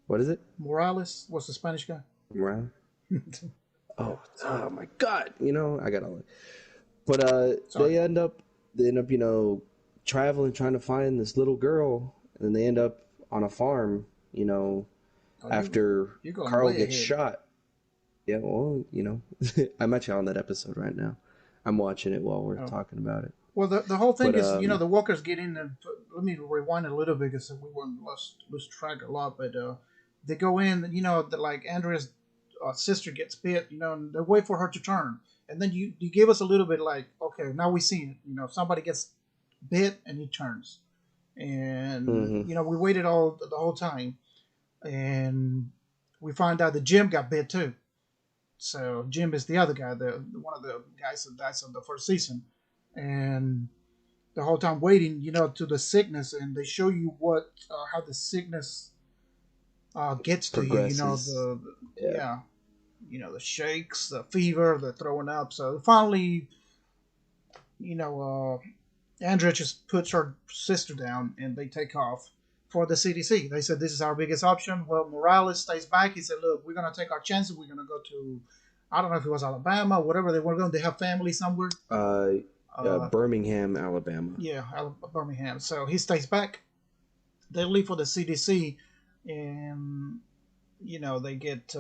What is it? Morales was the Spanish guy. Around? Oh my God! I got all it. But Sorry. they end up traveling trying to find this little girl, and then they end up on a farm. Oh, After you're going Carl way gets ahead. shot. Yeah, well, I'm actually on that episode right now. I'm watching it while we're Oh. talking about it. Well, the whole thing But is, the walkers get in and let me rewind a little bit because we were lost track a lot. But they go in, like Andrea's sister gets bit, and they wait for her to turn, and then you give us a little bit like, okay, now we see it, somebody gets bit and he turns, and hmm we waited all the whole time, and we find out that Jim got bit too. So Jim is the other guy, the one of the guys that dies on the first season, and the whole time waiting, to the sickness, and they show you what how the sickness gets to you. progresses. Yeah. Yeah, the shakes, the fever, the throwing up. So finally, you know, Andrea just puts her sister down, and they take off for the CDC. They said this is our biggest option. Well, Morales stays back. He said, "Look, we're gonna take our chances. We're gonna go to, I don't know if it was Alabama, whatever they were going. They have family somewhere. Uh, Uh, Birmingham, Alabama. yeah, Birmingham. So he stays back. They leave for the CDC, and they get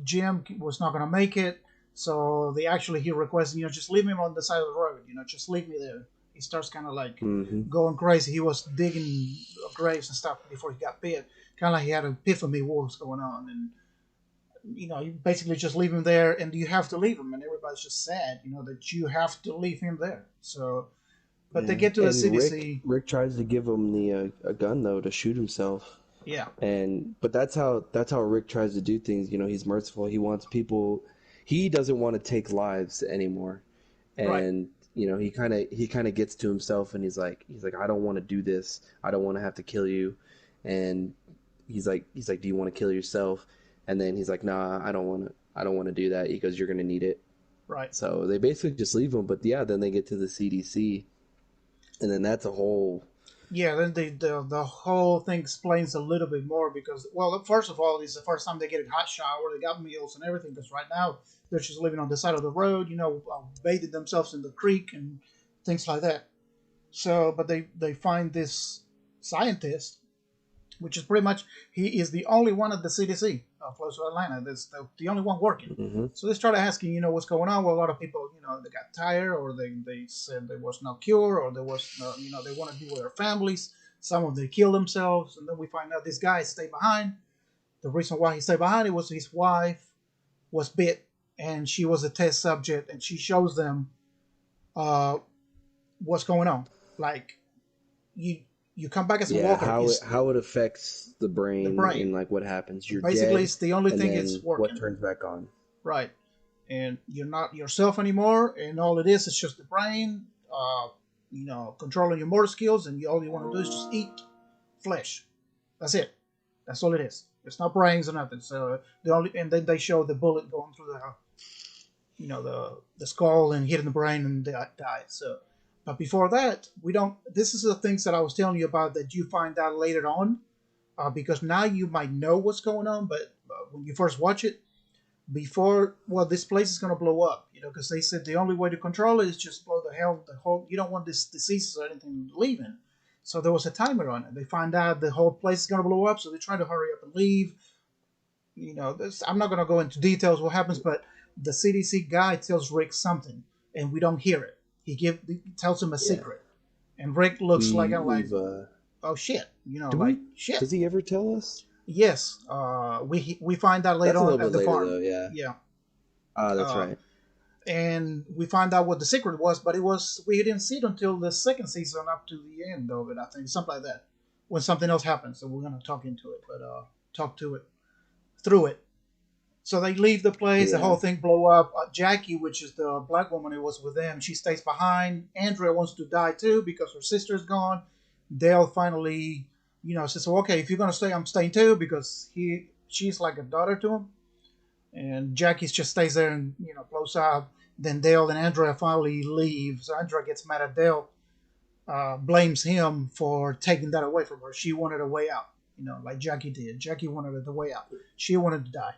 Jim was not going to make it, so he requests, just leave him on the side of the road, just leave me there. He starts kind of like hmm going crazy. He was digging graves and stuff before he got bit. Kind of like he had an epiphany what was going on, and you basically just leave him there, and you have to leave him, and everybody's just sad, that you have to leave him there. So, but they Yeah, get to the and Rick CDC. Rick tries to give him the a gun though to shoot himself, Yeah, and but that's how Rick tries to do things. He's merciful. He wants people. He doesn't want to take lives anymore, right. and he kind of gets to himself, and he's like I don't want to do this. I don't want to have to kill you, and he's like do you want to kill yourself? And then he's like nah, I don't want to do that. He goes you're gonna need it. Right. So they basically just leave him. But yeah, then they get to the CDC, and then that's a whole. Yeah, then the whole thing explains a little bit more because, well, first of all, it's the first time they get a hot shower, they got meals and everything. Because right now they're just living on the side of the road, bathing themselves in the creek and things like that. So, but they find this scientist, which is pretty much he is the only one at the CDC close to Atlanta. That's the only one working. hmm So they started asking, what's going on. Well, a lot of people, they got tired, or they said there was no cure, or there was no, they want to be with their families. Some of them killed themselves, and then we find out this guy stayed behind. The reason why he stayed behind it was his wife was bit, and she was a test subject, and she shows them uh, what's going on. Like you, you come back as a Yeah, walker, how it is how it affects the the brain brain. and like what happens. You're Basically, dead, it's the only and thing it's then what working. turns back on? Right. And you're not yourself anymore, and all it is just the brain, controlling your motor skills, and all you want to do is just eat flesh. That's it. That's all it is. It's not brains or nothing. So the only and then they show the bullet going through the the skull and hitting the brain and they die. So, but before that, we don't. This is the things that I was telling you about that you find out later on, because now you might know what's going on, but when you first watch it, before well, this place is gonna blow up, because they said the only way to control it is just blow the whole. You don't want this diseases or anything leaving. So there was a timer on it. They find out the whole place is gonna blow up, so they try to hurry up and leave. I'm not going to go into details what happens, but the CDC guy tells Rick something, and we don't hear it. He tells him a Yeah. secret, and Rick looks like We've oh shit, do like we shit. does he ever tell us? Yes, we find out later That's a on little at bit the later farm. though, yeah. Yeah, Ah, that's uh, right. and we find out what the secret was, but we didn't see it until the second season up to the end of it. I think something like that, when something else happens. So we're gonna talk into it, but talk to it through it. So they leave the place. The Yeah. whole thing blow up. Jackie, which is the black woman who was with them, she stays behind. Andrea wants to die too because her sister's gone. Dale finally, says, "So okay, if you're gonna stay, I'm staying too," because she's like a daughter to him. And Jackie just stays there and blows up. Then Dale and Andrea finally leave. So Andrea gets mad at Dale, blames him for taking that away from her. She wanted a way out, like Jackie did. Jackie wanted the way out. She wanted to die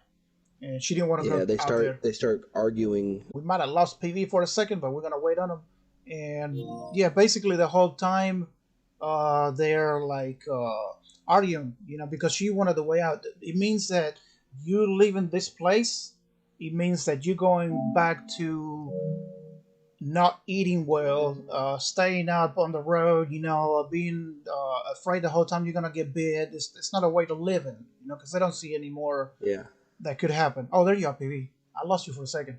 and she didn't want to Yeah, go out there. they start arguing. We might have lost PV for a second, but we're gonna wait on him. And yeah, basically the whole time, they're like arguing, because she wanted the way out. It means that you leaving this place. It means that you're going back to not eating well, staying out on the road, being afraid the whole time you're gonna get bit. It's not a way to live in, because they don't see any more Yeah. that could happen. Oh, there you are, PV. I lost you for a second.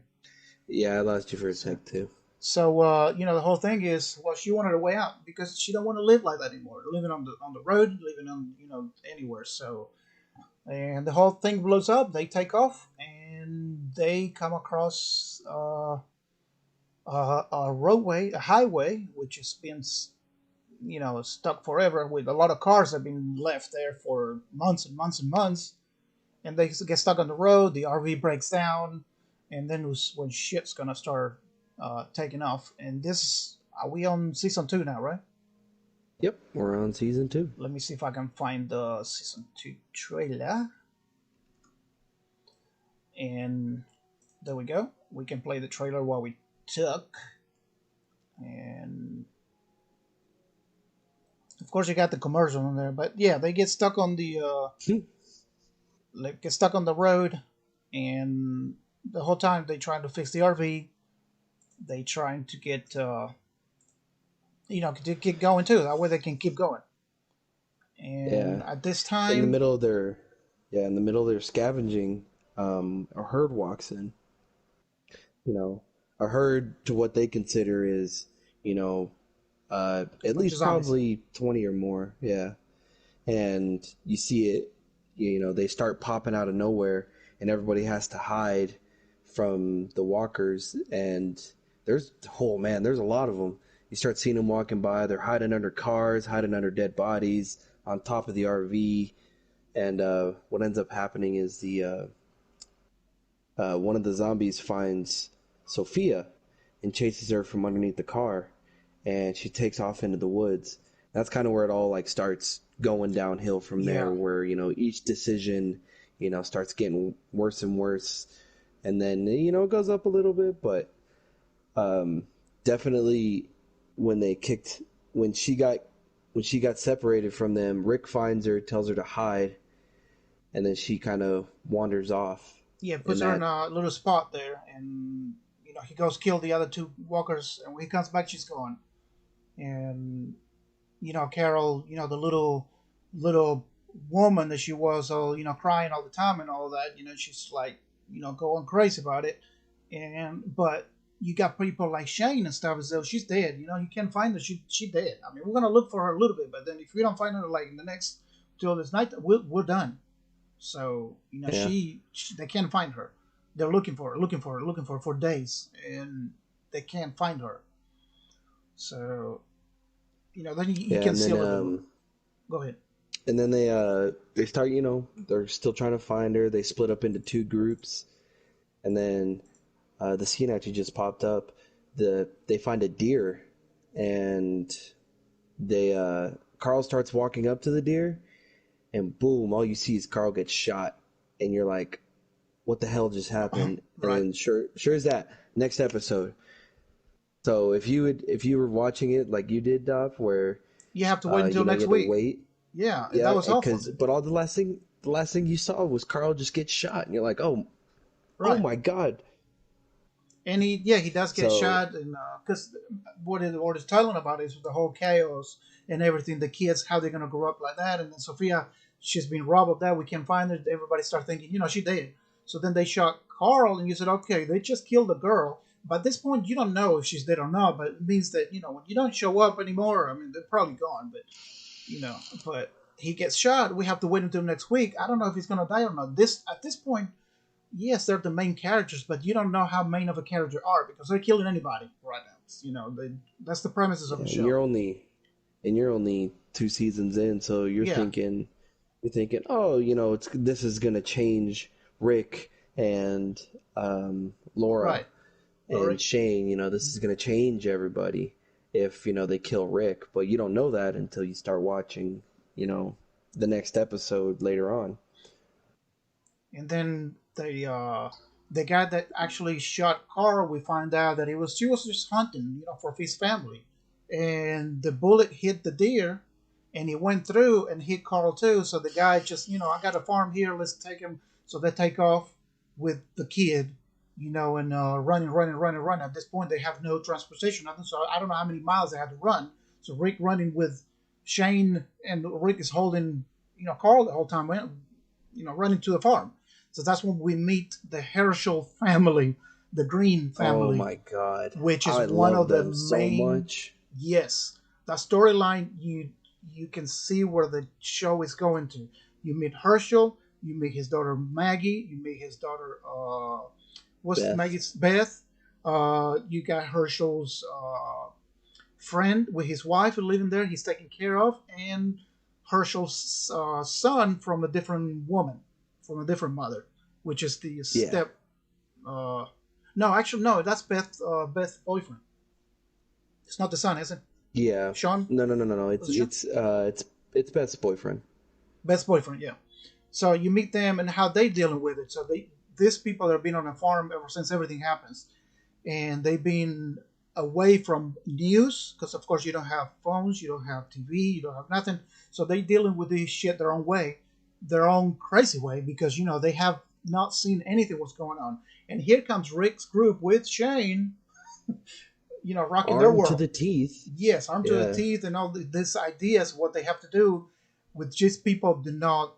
Yeah, I lost you for a So, sec too. the whole thing is, well, she wanted a way out because she don't want to live like that anymore. Living on the road, living on anywhere. So, and the whole thing blows up. They take off and they come across a highway, which has been stuck forever with a lot of cars that have been left there for months and months and months, and they get stuck on the road. The RV breaks down, and then was when shit's gonna start taking off. And this, are we on season 2 now, right? Yep, we're on season 2. Let me see if I can find the season 2 trailer. And there we go. We can play the trailer while we talk. And of course, you got the commercial in there. But yeah, they get stuck on the get stuck on the road, and the whole time they trying to fix the RV. They trying to get to get going too. That way they can keep going. And Yeah. at this In the time, middle of their in the middle of their scavenging, a herd walks in. You know, a herd to what they consider is, you know, a at bunch of least zombies. probably 20 or more. Yeah. And you see it, they start popping out of nowhere and everybody has to hide from the walkers. And oh man, there's a lot of them. You start seeing them walking by. They're hiding under cars, hiding under dead bodies, on top of the RV. And what ends up happening is the one of the zombies finds Sophia and chases her from underneath the car, and she takes off into the woods. That's kind of where it all like starts going downhill from there, Yeah, where each decision starts getting worse and worse, and then it goes up a little bit, but definitely when they kicked when she got separated from them, Rick finds her, tells her to hide, and then she kind of wanders off, yeah. and Puts her in that a little spot there, and he goes kill the other two walkers. And when he comes back, she's gone. And Carol, the little woman that she was, all crying all the time and all that. She's like going crazy about it. And but you got people like Shane and stuff as though she's dead. You can't find her. She dead. I mean, we're gonna look for her a little bit, but then if we don't find her like in the next till this night, we're done. So yeah. they can't find her. They're looking for her, looking for her, looking for her for days, and they can't find her. So then you Yeah, can and then seal it. Go ahead. And then they start, they're still trying to find her. They split up into two groups, and then the scene actually just popped up. They find a deer, and they Carl starts walking up to the deer, and boom, all you see is Carl get shot, and you're like, what the hell just happened? And Right. then sure as that, next episode. So if you were watching it like you did, Dov, where You have to wait until you next had to week. wait, Yeah, that yeah, was awful. because but all the last thing you saw was Carl just get shot, and you're like, oh Right. my god. And he does get So shot, and because what it's telling about is the whole chaos and everything. The kids, how they're gonna grow up like that, and then Sophia, she's been robbed of that. We can't find her. Everybody start thinking, she dead. So then they shot Carl, and you said, okay, they just killed the girl. But at this point, you don't know if she's dead or not. But it means that when you don't show up anymore, I mean, they're probably gone. But but he gets shot. We have to wait until next week. I don't know if he's gonna die or not. This At this point, yes, they're the main characters, but you don't know how main of a character are because they're killing anybody right now. That's the premises of yeah, the and show. you're only two seasons in, so Yeah, you're thinking, oh, it's this is gonna change Rick and Laura right. and Or Shane. This is gonna change everybody if they kill Rick, but you don't know that until you start watching, you know, the next episode later on. and then the guy that actually shot Carl, we find out that she was just hunting, for his family, and the bullet hit the deer, and he went through and hit Carl too. So the guy just, I got a farm here, let's take him. So they take off with the kid, and running, running, running, running. At this point, they have no transportation, nothing. So I don't know how many miles they had to run. So Rick running with Shane, and Rick is holding, Carl the whole time, running to the farm. So that's when we meet the Herschel family, the Green Oh family, my God. which is I one love of the them so main. much. Yes, that storyline, you can see where the show is going to. You meet Herschel, you meet his daughter Maggie, you meet his daughter what's Beth. Maggie's Beth. You got Herschel's friend with his wife living there. He's taken care of, and Herschel's son from a different woman, from a different mother, which is the Yeah. step. Uh, no, actually, no, that's Beth's boyfriend. It's not the son, is it? Yeah. Sean? No. Was it Sean? It's Beth's boyfriend. Beth's boyfriend, yeah. So you meet them and how they dealing with it. So these people have been on a farm ever since everything happens, and they've been away from news because of course you don't have phones, you don't have TV, you don't have nothing. So they dealing with this shit their own way, their own crazy way, because they have not seen anything what's going on. And here comes Rick's group with Shane, rocking their Armed to world. the teeth. Yes, armed to the Yeah. teeth, and all these ideas what they have to do, with just people do not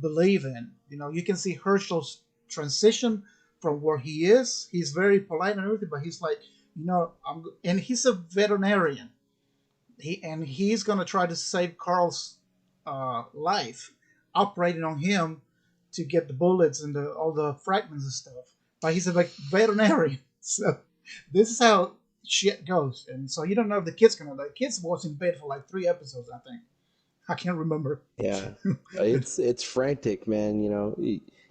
believe in. You can see Herschel's transition from where he is. He's very polite and everything, but he's like, and he's a veterinarian. He's gonna try to save Carl's life, operating on him to get the bullets and all the fragments and stuff. But he's a veterinarian, so this is how shit goes. And so you don't know if the kid's gonna die. The kids was in bed for like 3 episodes, I think. I can't remember. Yeah. It's frantic, man.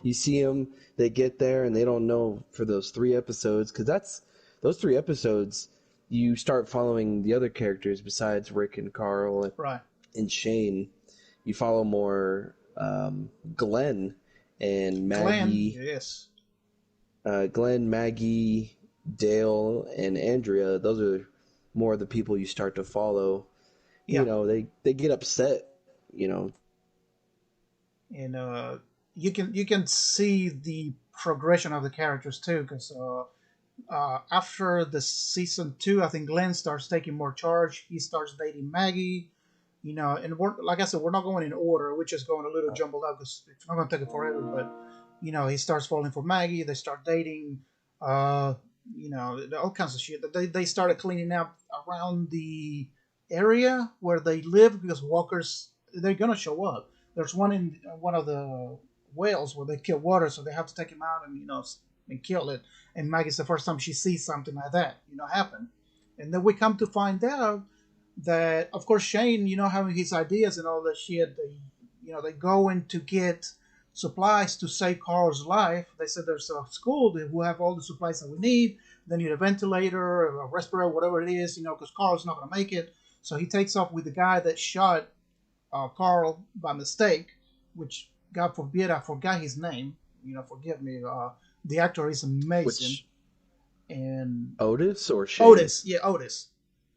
You see them, they get there, and they don't know for those 3 episodes, because those 3 episodes. You start following the other characters besides Rick and Carl Right. and Shane. You follow more Glenn and Glenn, Maggie, yes. Glenn, Maggie, Dale, and Andrea. Those are more of the people you start to follow. Yeah. They get upset. You know, And you can see the progression of the characters too, because after the season two, I think Glenn starts taking more charge. He starts dating Maggie, and like I said, we're not going in order. We're just going a little jumbled up because it's not going to take it forever. But he starts falling for Maggie. They start dating. Uh, all kinds of shit. They started cleaning up around the area where they live because walkers they're gonna show up. There's one in one of the whales where they kill water, so they have to take him out and and kill it. And Maggie's the first time she sees something like that, happen. And then we come to find out that, of course, Shane, having his ideas and all that shit, they go in to get supplies to save Carl's life. They said there's a school that will have all the supplies that we need. They need a ventilator, a respirator, whatever it is, because Carl's not going to make it. So he takes off with the guy that shot Carl by mistake, which God forbid I forgot his name. Forgive me. The actor is amazing, Which and Otis or Shane? Otis, yeah, Otis.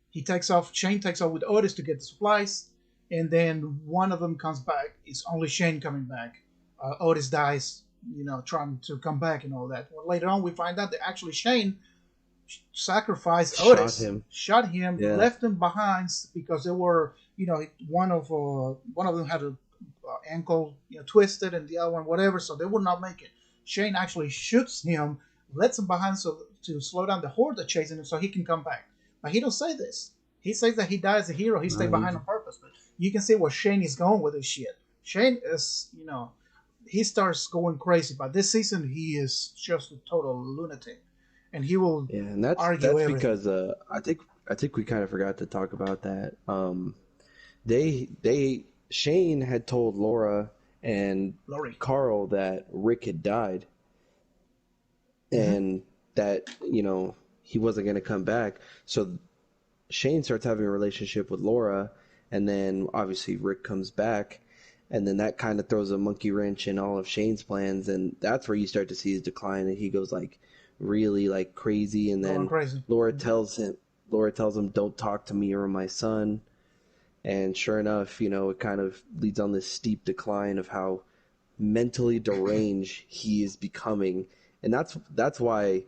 He takes off. Shane takes off with Otis to get the supplies, and then one of them comes back. It's only Shane coming back. Otis dies, trying to come back and all that. Well, later on, we find out that actually Shane sacrificed Shot Otis, him. shot him, Yeah. left him behind because they were, one of them had a ankle twisted, and the other one whatever, so they would not make it. Shane actually shoots him, lets him behind so to slow down the horde that's chasing him, so he can come back. But he don't say this. He says that he died as a hero. He stayed behind on purpose. But you can see where Shane is going with this shit. Shane is, he starts going crazy. But this season, he is just a total lunatic, and he will Yeah, and that's argue that's everything. because I think we kind of forgot to talk about that. They Shane had told Laura and Lori. Carl that Rick had died Mm-hmm. and that he wasn't going to come back. So Shane starts having a relationship with Laura, and then obviously Rick comes back, and then that kind of throws a monkey wrench in all of Shane's plans, and that's where you start to see his decline, and he goes like really like crazy, and Going then crazy. Laura tells him Laura tells him, "Don't talk to me or my son." And sure enough, it kind of leads on this steep decline of how mentally deranged he is becoming, and that's why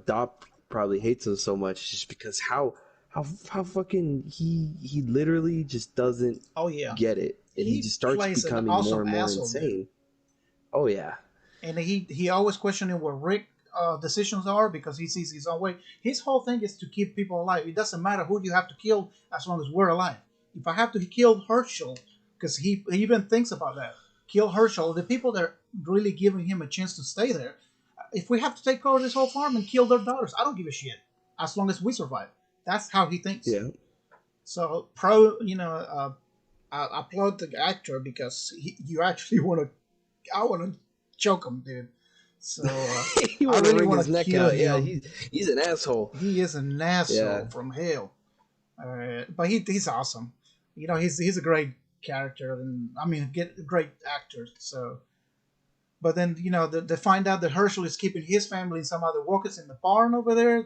Dop probably hates him so much, just because how fucking he literally just doesn't Oh yeah, get it, and he he just starts plays an becoming more awesome and more asshole, dude. insane. Oh yeah, And he always questioning what Rick decisions are because he sees his own way. His whole thing is to keep people alive. It doesn't matter who you have to kill as long as we're alive. If I have to kill Herschel, because he even thinks about that, kill Herschel, the people that are really giving him a chance to stay there. If we have to take over this whole farm and kill their daughters, I don't give a shit as long as we survive. That's how he thinks. yeah. So I applaud the actor because you actually want to. I want to choke him, dude. So You I want to really wring want his to neck kill out? Yeah, him. he's an asshole. He is an Yeah, asshole from hell. But he's awesome. He's a great character, and I mean, get a great actor. So, but then they find out that Herschel is keeping his family and some other workers in the barn over there.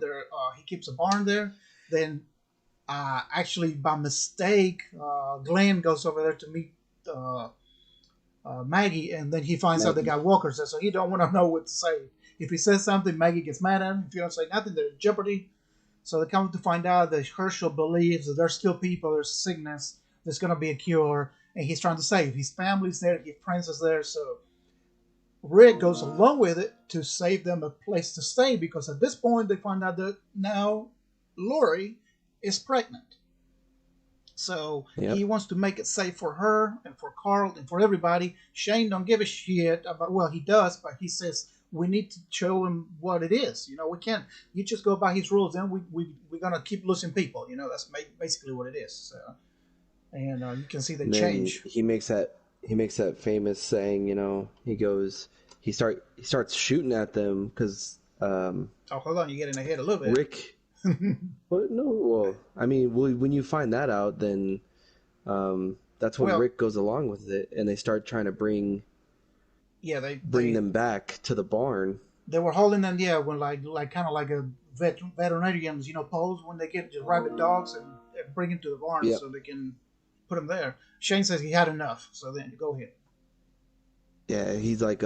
He keeps a barn there. Then, actually by mistake, Glenn goes over there to meet. Maggie, and then he finds out the Maggie. guy Walker's there, so he don't want to know what to say. If he says something, Maggie gets mad at him. If you don't say nothing, they're in jeopardy. So they come to find out that Herschel believes that there's still people, there's sickness, there's going to be a cure, and he's trying to save. His family's there, his friends is there, so Rick goes along with it to save them a place to stay because at this point they find out that now Lori is pregnant. So he Yep. wants to make it safe for her and for Carl and for everybody. Shane don't give a shit about. Well, he does, but he says we need to show him what it is. We can't. You just go by his rules, then we're gonna keep losing people. That's basically what it is. So, and you can see the And then change. he makes that famous saying, he starts shooting at them because Oh, hold on, you're getting ahead a little bit. Rick. What? No, well, I mean, when you find that out, then that's when Well, Rick goes along with it, and they start trying to bring yeah, they bring they them back to the barn. they were holding them, yeah, when like kind of like a veterinarians, pose when they get the rabid dogs and bring them to the barn Yep. so they can put them there. Shane says he had enough, so then go ahead. Yeah, he's like,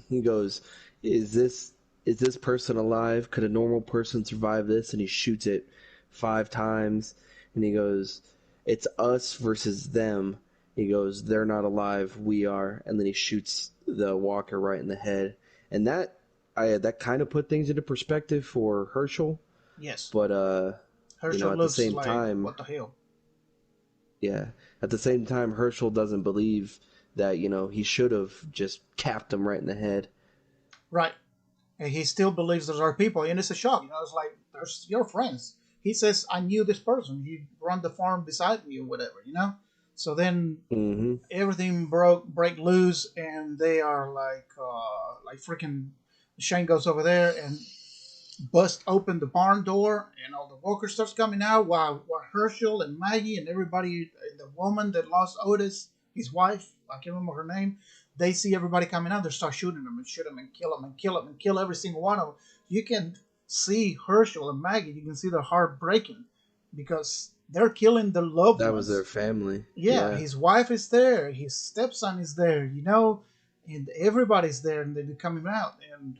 he goes, "Is this person alive? Could a normal person survive this?" And he shoots it 5 times, and he goes, "It's us versus them." He goes, "They're not alive, we are." And then he shoots the walker right in the head, and that kind of put things into perspective for Herschel, Yes, but Herschel at the looks same like time, what the hell, yeah, at the same time, Herschel doesn't believe that he should have just capped him right in the head. right? And he still believes there are people, and it's a shock. It's like there's your friends. He says, "I knew this person. He run the farm beside me, or whatever." So then Mm-hmm. everything break loose, and they are like freaking. Shane goes over there and bust open the barn door, and all the walkers starts coming out while Herschel and Maggie and everybody, the woman that lost Otis, his wife, I can't remember her name, they see everybody coming out. They start shooting them and shoot them and kill them and kill them and kill every single one of them. You can see Herschel and Maggie. You can see their heart breaking because they're killing the loved That was their ones. family. Yeah, Yeah. his wife is there, his stepson is there, and everybody's there, and they're coming out, and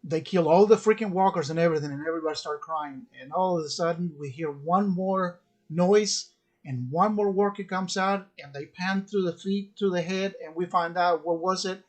they kill all the freaking walkers and everything, and everybody start crying. And all of a sudden, we hear one more noise, and one more worker comes out, and they pan through the feet, through the head, and we find out what was it.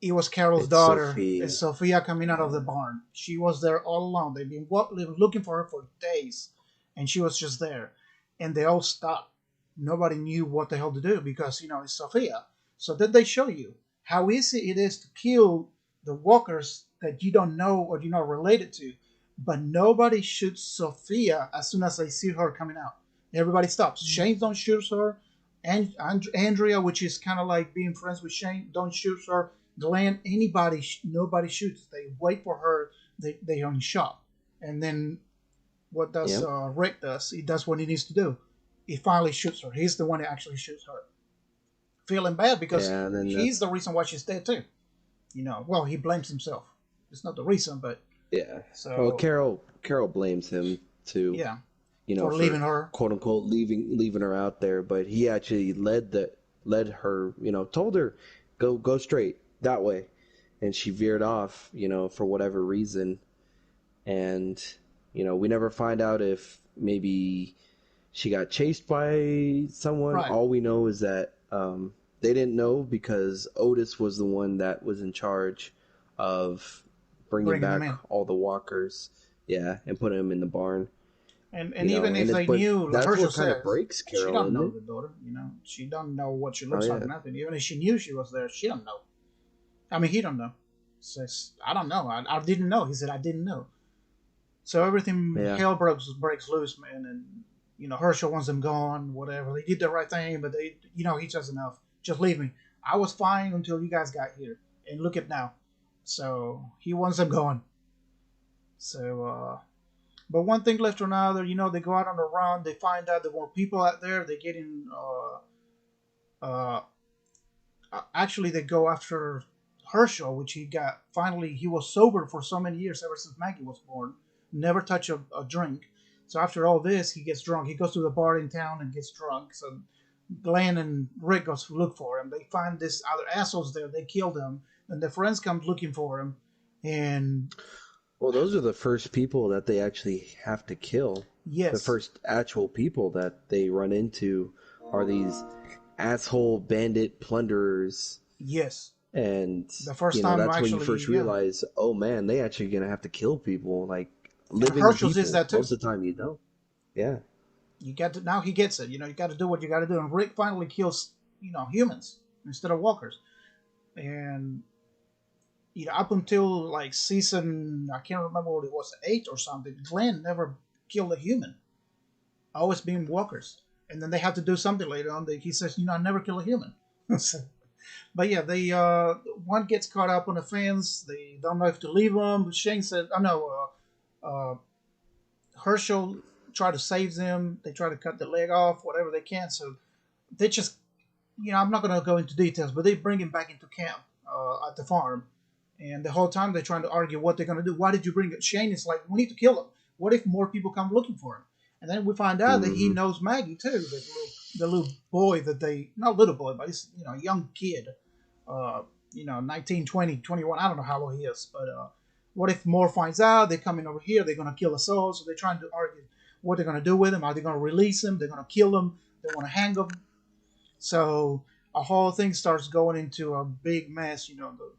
It was Carol's It's daughter. It's Sophia. Sophia coming out of the barn. She was there all along. They've been looking for her for days, and she was just there. And they all stopped. Nobody knew what the hell to do because it's Sophia. So then they show you how easy it is to kill the walkers that you don't know or you're not related to. But nobody shoots Sophia as soon as they see her coming out. Everybody stops. Shane don't shoot her. And Andrea, which is kind of like being friends with Shane, don't shoot her. Glenn, nobody shoots. They wait for her. They only shot. And then what does Yep. Rick does? He does what he needs to do. He finally shoots her. He's the one that actually shoots her. Feeling bad because Yeah, and then he's the that's reason why she's dead too. Well, he blames himself. It's not the reason, but yeah. Well, so Carol blames him too, yeah, for for leaving her. quote unquote leaving her out there, but he actually led her, told her go straight that way, and she veered off, for whatever reason, and we never find out if maybe she got chased by someone. Right, All we know is that they didn't know because Otis was the one that was in charge of bringing bringing them back in. all the walkers, yeah, and putting them in the barn. And even if And they but knew, like that's Herschel what kind of says, breaks she Carol, don't isn't know it? the daughter. She don't know what she Oh looks like. yeah, Nothing. Even if she knew she was there, she don't know. I mean, he don't know. Says I don't know. I didn't know. He said I didn't know. So everything yeah, hell breaks loose, man, and Herschel wants them gone. Whatever they did the right thing, but he just enough. Just leave me. I was fine until you guys got here, and look at now. So he wants them gone. So, but one thing left to another. They go out on a run. They find out there were people out there. They get in. Uh, Actually, they go after Herschel, which he got finally. He was sober for so many years, ever since Maggie was born. Never touch a drink. So after all this, he gets drunk. He goes to the bar in town and gets drunk. So Glenn and Rick goes to look for him. They find this other assholes there. They kill them. And their friends come looking for him. And well, those are the first people that they actually have to kill. The yes, first actual people that they run into are these asshole bandit plunderers, yes. and The first time that's when you actually, first yeah. realize, oh man, they actually gonna have to kill people, like And living Herschel's is people. that too. Most of the time, you don't. Yeah, You got to now he gets it. You got to do what you got to do. And Rick finally kills humans instead of walkers. And up until like season, I can't remember what it was, 8 or something. Glenn never killed a human. Always being walkers. And then they have to do something later on. He says, I never kill a human. But yeah, they one gets caught up on the fence. They don't know if to leave him. Shane said, "Oh no." Herschel try to save them. They try to cut the leg off, whatever they can. So they just, I'm not going to go into details, but they bring him back into camp at the farm. And the whole time they're trying to argue what they're going to do. Why did you bring it? Shane is like, we need to kill him. What if more people come looking for him? And then we find out that he hmm knows Maggie too, the little boy that not little boy, but he's, a young kid, 19, 20, 21. I don't know how old he is, but what if more finds out? They're coming over here. They're going to kill us all. So they're trying to argue what they're going to do with him. Are they going to release him? They're going to kill him. They want to hang him. So a whole thing starts going into a big mess.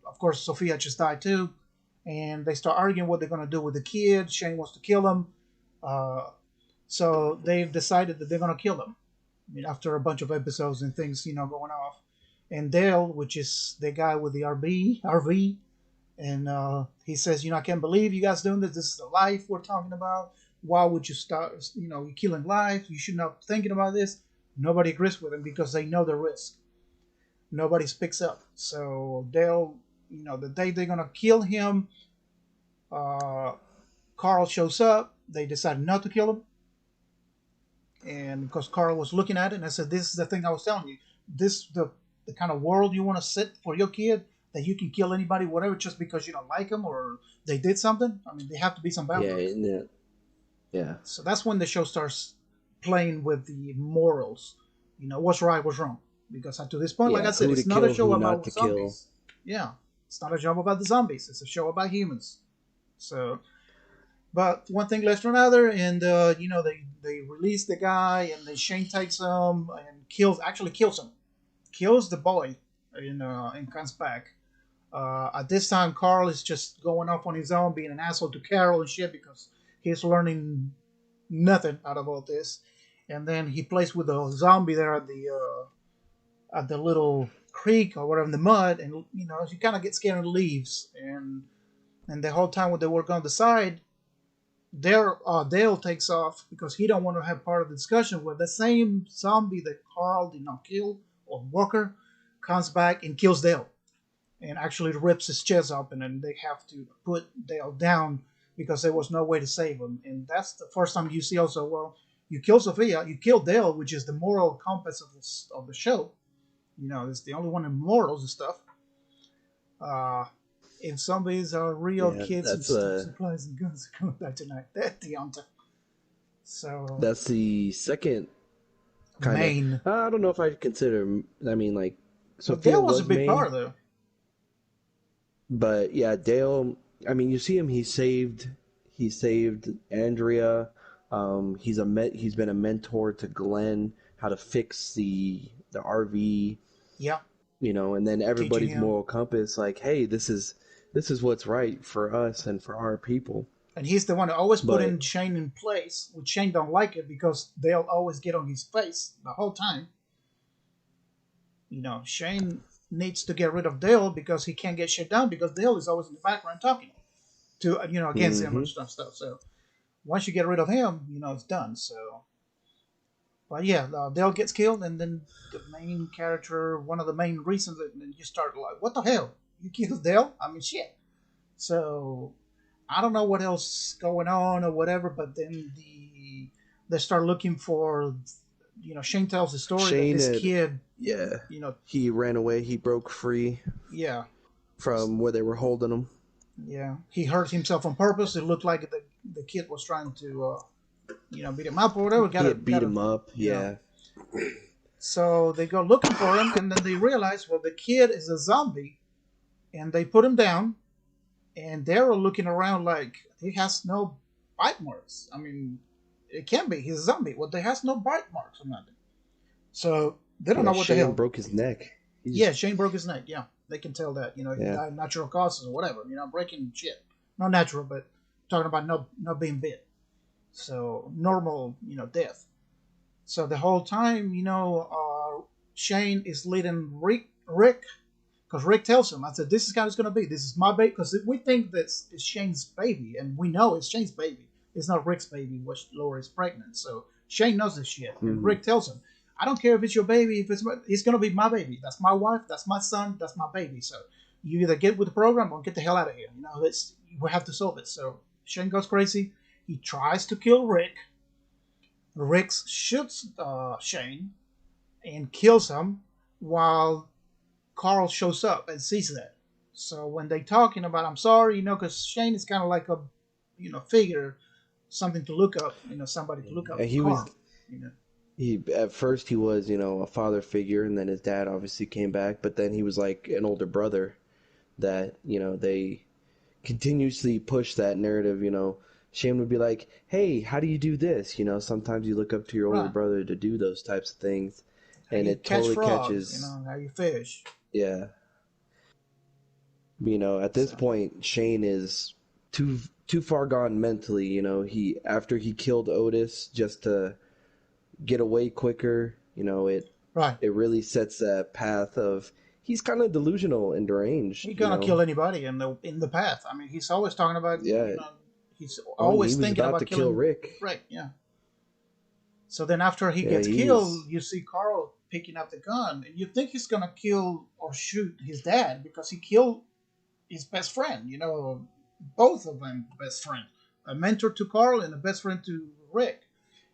Of course, Sophia just died too. And they start arguing what they're going to do with the kid. Shane wants to kill him. Uh, so they've decided that they're going to kill him. I mean, after a bunch of episodes and things, going off. And Dale, which is the guy with the RV, and he says, I can't believe you guys doing this. This is the life we're talking about. Why would you start, you're killing life. You should not be thinking about this. Nobody agrees with him because they know the risk. Nobody speaks up. So they'll, the day they're gonna kill him, uh, Carl shows up. They decide not to kill him, and because Carl was looking at it, and I said, "This is the thing I was telling you. This the kind of world you want to set for your kid, that you can kill anybody, whatever, just because you don't like them or they did something. I mean, there have to be some Yeah, boundaries." yeah, yeah, So that's when the show starts playing with the morals. What's right, what's wrong. Because up to this point, like I yeah. said, Who to it's not a kill, show who not about to kill. zombies. Yeah, it's not a show about the zombies. It's a show about humans. So, but one thing leads to another, and they release the guy, and then Shane takes him and kills him, kills the boy, and comes back. At this time, Carl is just going off on his own, being an asshole to Carol and shit because he's learning nothing out of all this. And then he plays with the zombie there at the little creek or whatever in the mud, and he kind of gets scared and leaves. And the whole time when they work on the side, Dale takes off because he don't want to have part of the discussion where the same zombie that Carl did not kill or Walker comes back and kills Dale and actually rips his chest open, and they have to put Dale down because there was no way to save him. And that's the first time you see also, well, you kill Sophia, you kill Dale, which is the moral compass of the show. It's the only one in morals and stuff. Uh, if zombies are real Yeah, kids and stuff, supplies and guns are coming back tonight. That's the answer. So, that's the second kind of. main. I don't know if I consider. I mean, like But Sophia Dale was a was big main, part, though. but yeah, Dale. I mean, you see him. He saved Andrea. He's been a mentor to Glenn how to fix the RV. Yeah, And then teaching everybody's him. moral compass, like, hey, this is what's right for us and for our people. And he's the one who always But putting Shane in place, which Shane don't like it because they'll always get on his face the whole time. Shane needs to get rid of Dale because he can't get shit done because Dale is always in the background talking to against him and hmm stuff. So once you get rid of him, it's done. So, but yeah, Dale gets killed, and then the main character, one of the main reasons that you start like, what the hell? You killed Dale? I mean, shit. So I don't know what else going on or whatever, but then they start looking for, Shane tells the story that Shane this had, kid, yeah, you know, he ran away. He broke free yeah, from where they were holding him. yeah, he hurt himself on purpose. It looked like the kid was trying to, beat him up or whatever. He Got had beat to, him up. yeah. Yeah, So they go looking for him, and then they realize, well, the kid is a zombie, and they put him down, and they're looking around like he has no bite marks. I mean, it can be he's a zombie. Well, they has no bite marks or nothing. So they don't yeah. know what the Shane hell. broke his neck. He Yeah, just, Shane broke his neck. Yeah, they can tell that. He yeah, died of natural causes or whatever. Breaking shit. Not natural, but talking about not being bit. So normal, death. So the whole time, Shane is leading Rick, because Rick tells him, I said, this is how it's going to be. This is my baby. Because we think that it's Shane's baby, and we know it's Shane's baby. It's not Rick's baby, which Laura is pregnant. So Shane knows this shit. And hmm Rick tells him, I don't care if it's your baby, it's going to be my baby. That's my wife, that's my son, that's my baby. So you either get with the program or get the hell out of here. We have to solve it. So Shane goes crazy. He tries to kill Rick. Rick shoots Shane and kills him while Carl shows up and sees that. So when they talking about, I'm sorry, because Shane is kind of like a, figure, something to look up, somebody to look up and to he was Carl, you know. he at first he was a father figure, and then his dad obviously came back, but then he was like an older brother that they continuously push that narrative. Shane would be like, hey, how do you do this? Sometimes you look up to your older Right. brother to do those types of things, How and you it catch totally frogs, catches. how you fish. Yeah, at this So, point, Shane is too far gone mentally. He after he killed Otis just to get away quicker. right. It really sets that path of he's kind of delusional and deranged. He gonna kill anybody in the path. I mean, he's always talking about, Yeah. he's Oh, and he always was thinking about about to kill killing Rick. Rick, yeah. So then after he Yeah, gets killed, he's you see Carl picking up the gun, and you think he's gonna kill or shoot his dad because he killed his best friend. Both of them best friend, a mentor to Carl and a best friend to Rick.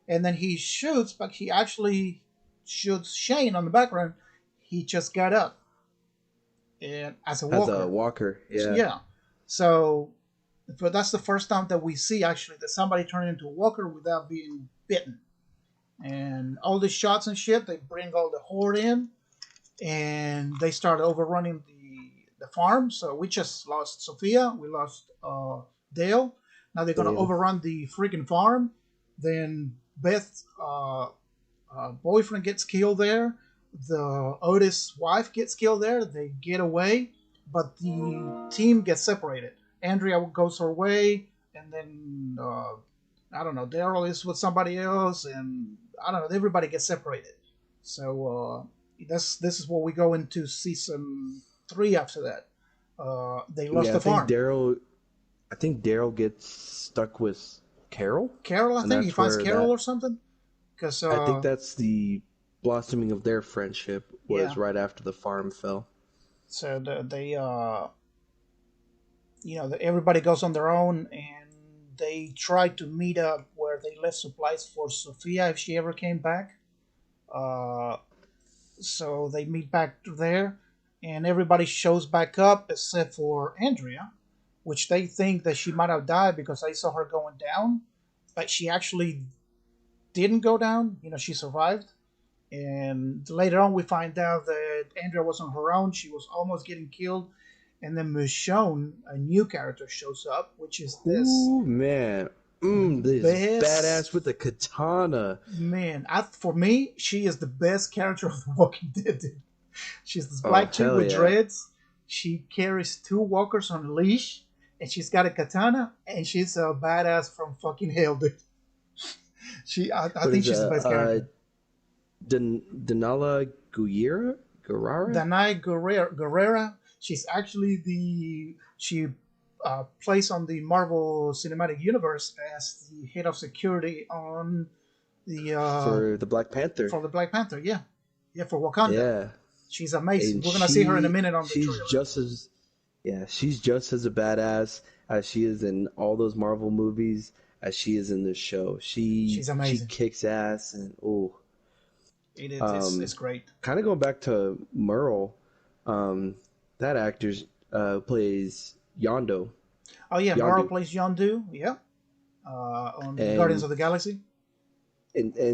And then he shoots, but he actually shoots Shane on the background. He just got up and as a as a walker. walker. Yeah, Yeah. So, but that's the first time that we see actually that somebody turned into a walker without being bitten. And all the shots and shit, they bring all the horde in, and they start overrunning the farm. So we just lost Sophia, we lost Dale. Now they're gonna Dale. overrun the freaking farm. Then Beth boyfriend gets killed there. The Otis wife gets killed there. They get away, but the team gets separated. Andrea goes her way, and then I don't know. Daryl is with somebody else, and I don't know. Everybody gets separated. So this is what we go into season 3 after that. They lost Yeah, the farm. I think Daryl gets stuck with Carol, Carol, I and think he that's finds where Carol that or something. Because I think that's the blossoming of their friendship yeah, was right after the farm fell. so they everybody goes on their own, and they try to meet up where they left supplies for Sophia if she ever came back. Uh, so they meet back there, and everybody shows back up except for Andrea, which they think that she might have died because I saw her going down, but she actually didn't go down. She survived. And later on, we find out that Andrea was on her own. She was almost getting killed. And then Michonne, a new character, shows up, which is this Ooh man, this badass best. with the katana. Man, for me, she is the best character of The Walking Dead. Dude. She's this Oh black chick hell with yeah! dreads. She carries two walkers on a leash, and she's got a katana, and she's a badass from fucking hell, dude. I What think is she's the best character. Denala Guerrera? Danai Guerrera. She's actually she plays on the Marvel Cinematic Universe as the head of security on the For the Black Panther. for the Black Panther. Yeah, yeah, for Wakanda. Yeah, She's amazing. and We're gonna see her in a minute on the she's trailer. just as she's just as a badass as she is in all those Marvel movies as she is in this show. She's She amazing. kicks ass and oh, It is. It's um, great. kind of going back to Merle, um, that actor plays Oh yeah, Mara Yondu, plays Yondu. Yeah, on the Guardians and of the Galaxy.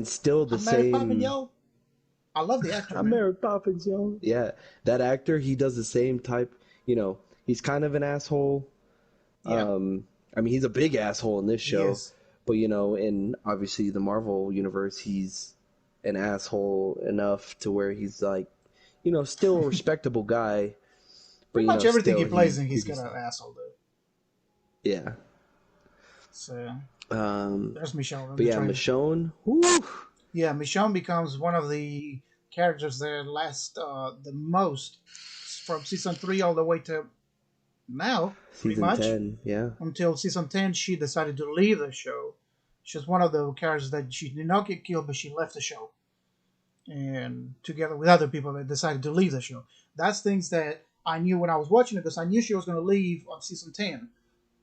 still the I'm Mary Poppins, same. yo. I love the actor, I'm man. Mary Poppins, yo. Yeah, that actor, he does the same type. He's kind of an asshole. Yeah, I mean, he's a big asshole in this he show, is. but in obviously the Marvel universe, he's an asshole enough to where he's like, still a respectable guy, but Pretty much everything still he plays in, he he's got just an asshole, dude. yeah. So Um, there's Michelle in but the yeah, trailer. Michonne, whew, Yeah, Michonne becomes one of the characters that last the most from season 3 all the way to now, pretty season much. 10, yeah, Until season 10, she decided to leave the show. She's one of the characters that she did not get killed, but she left the show. And together with other people that decided to leave the show. That's things that I knew when I was watching it because I knew she was going to leave on season 10.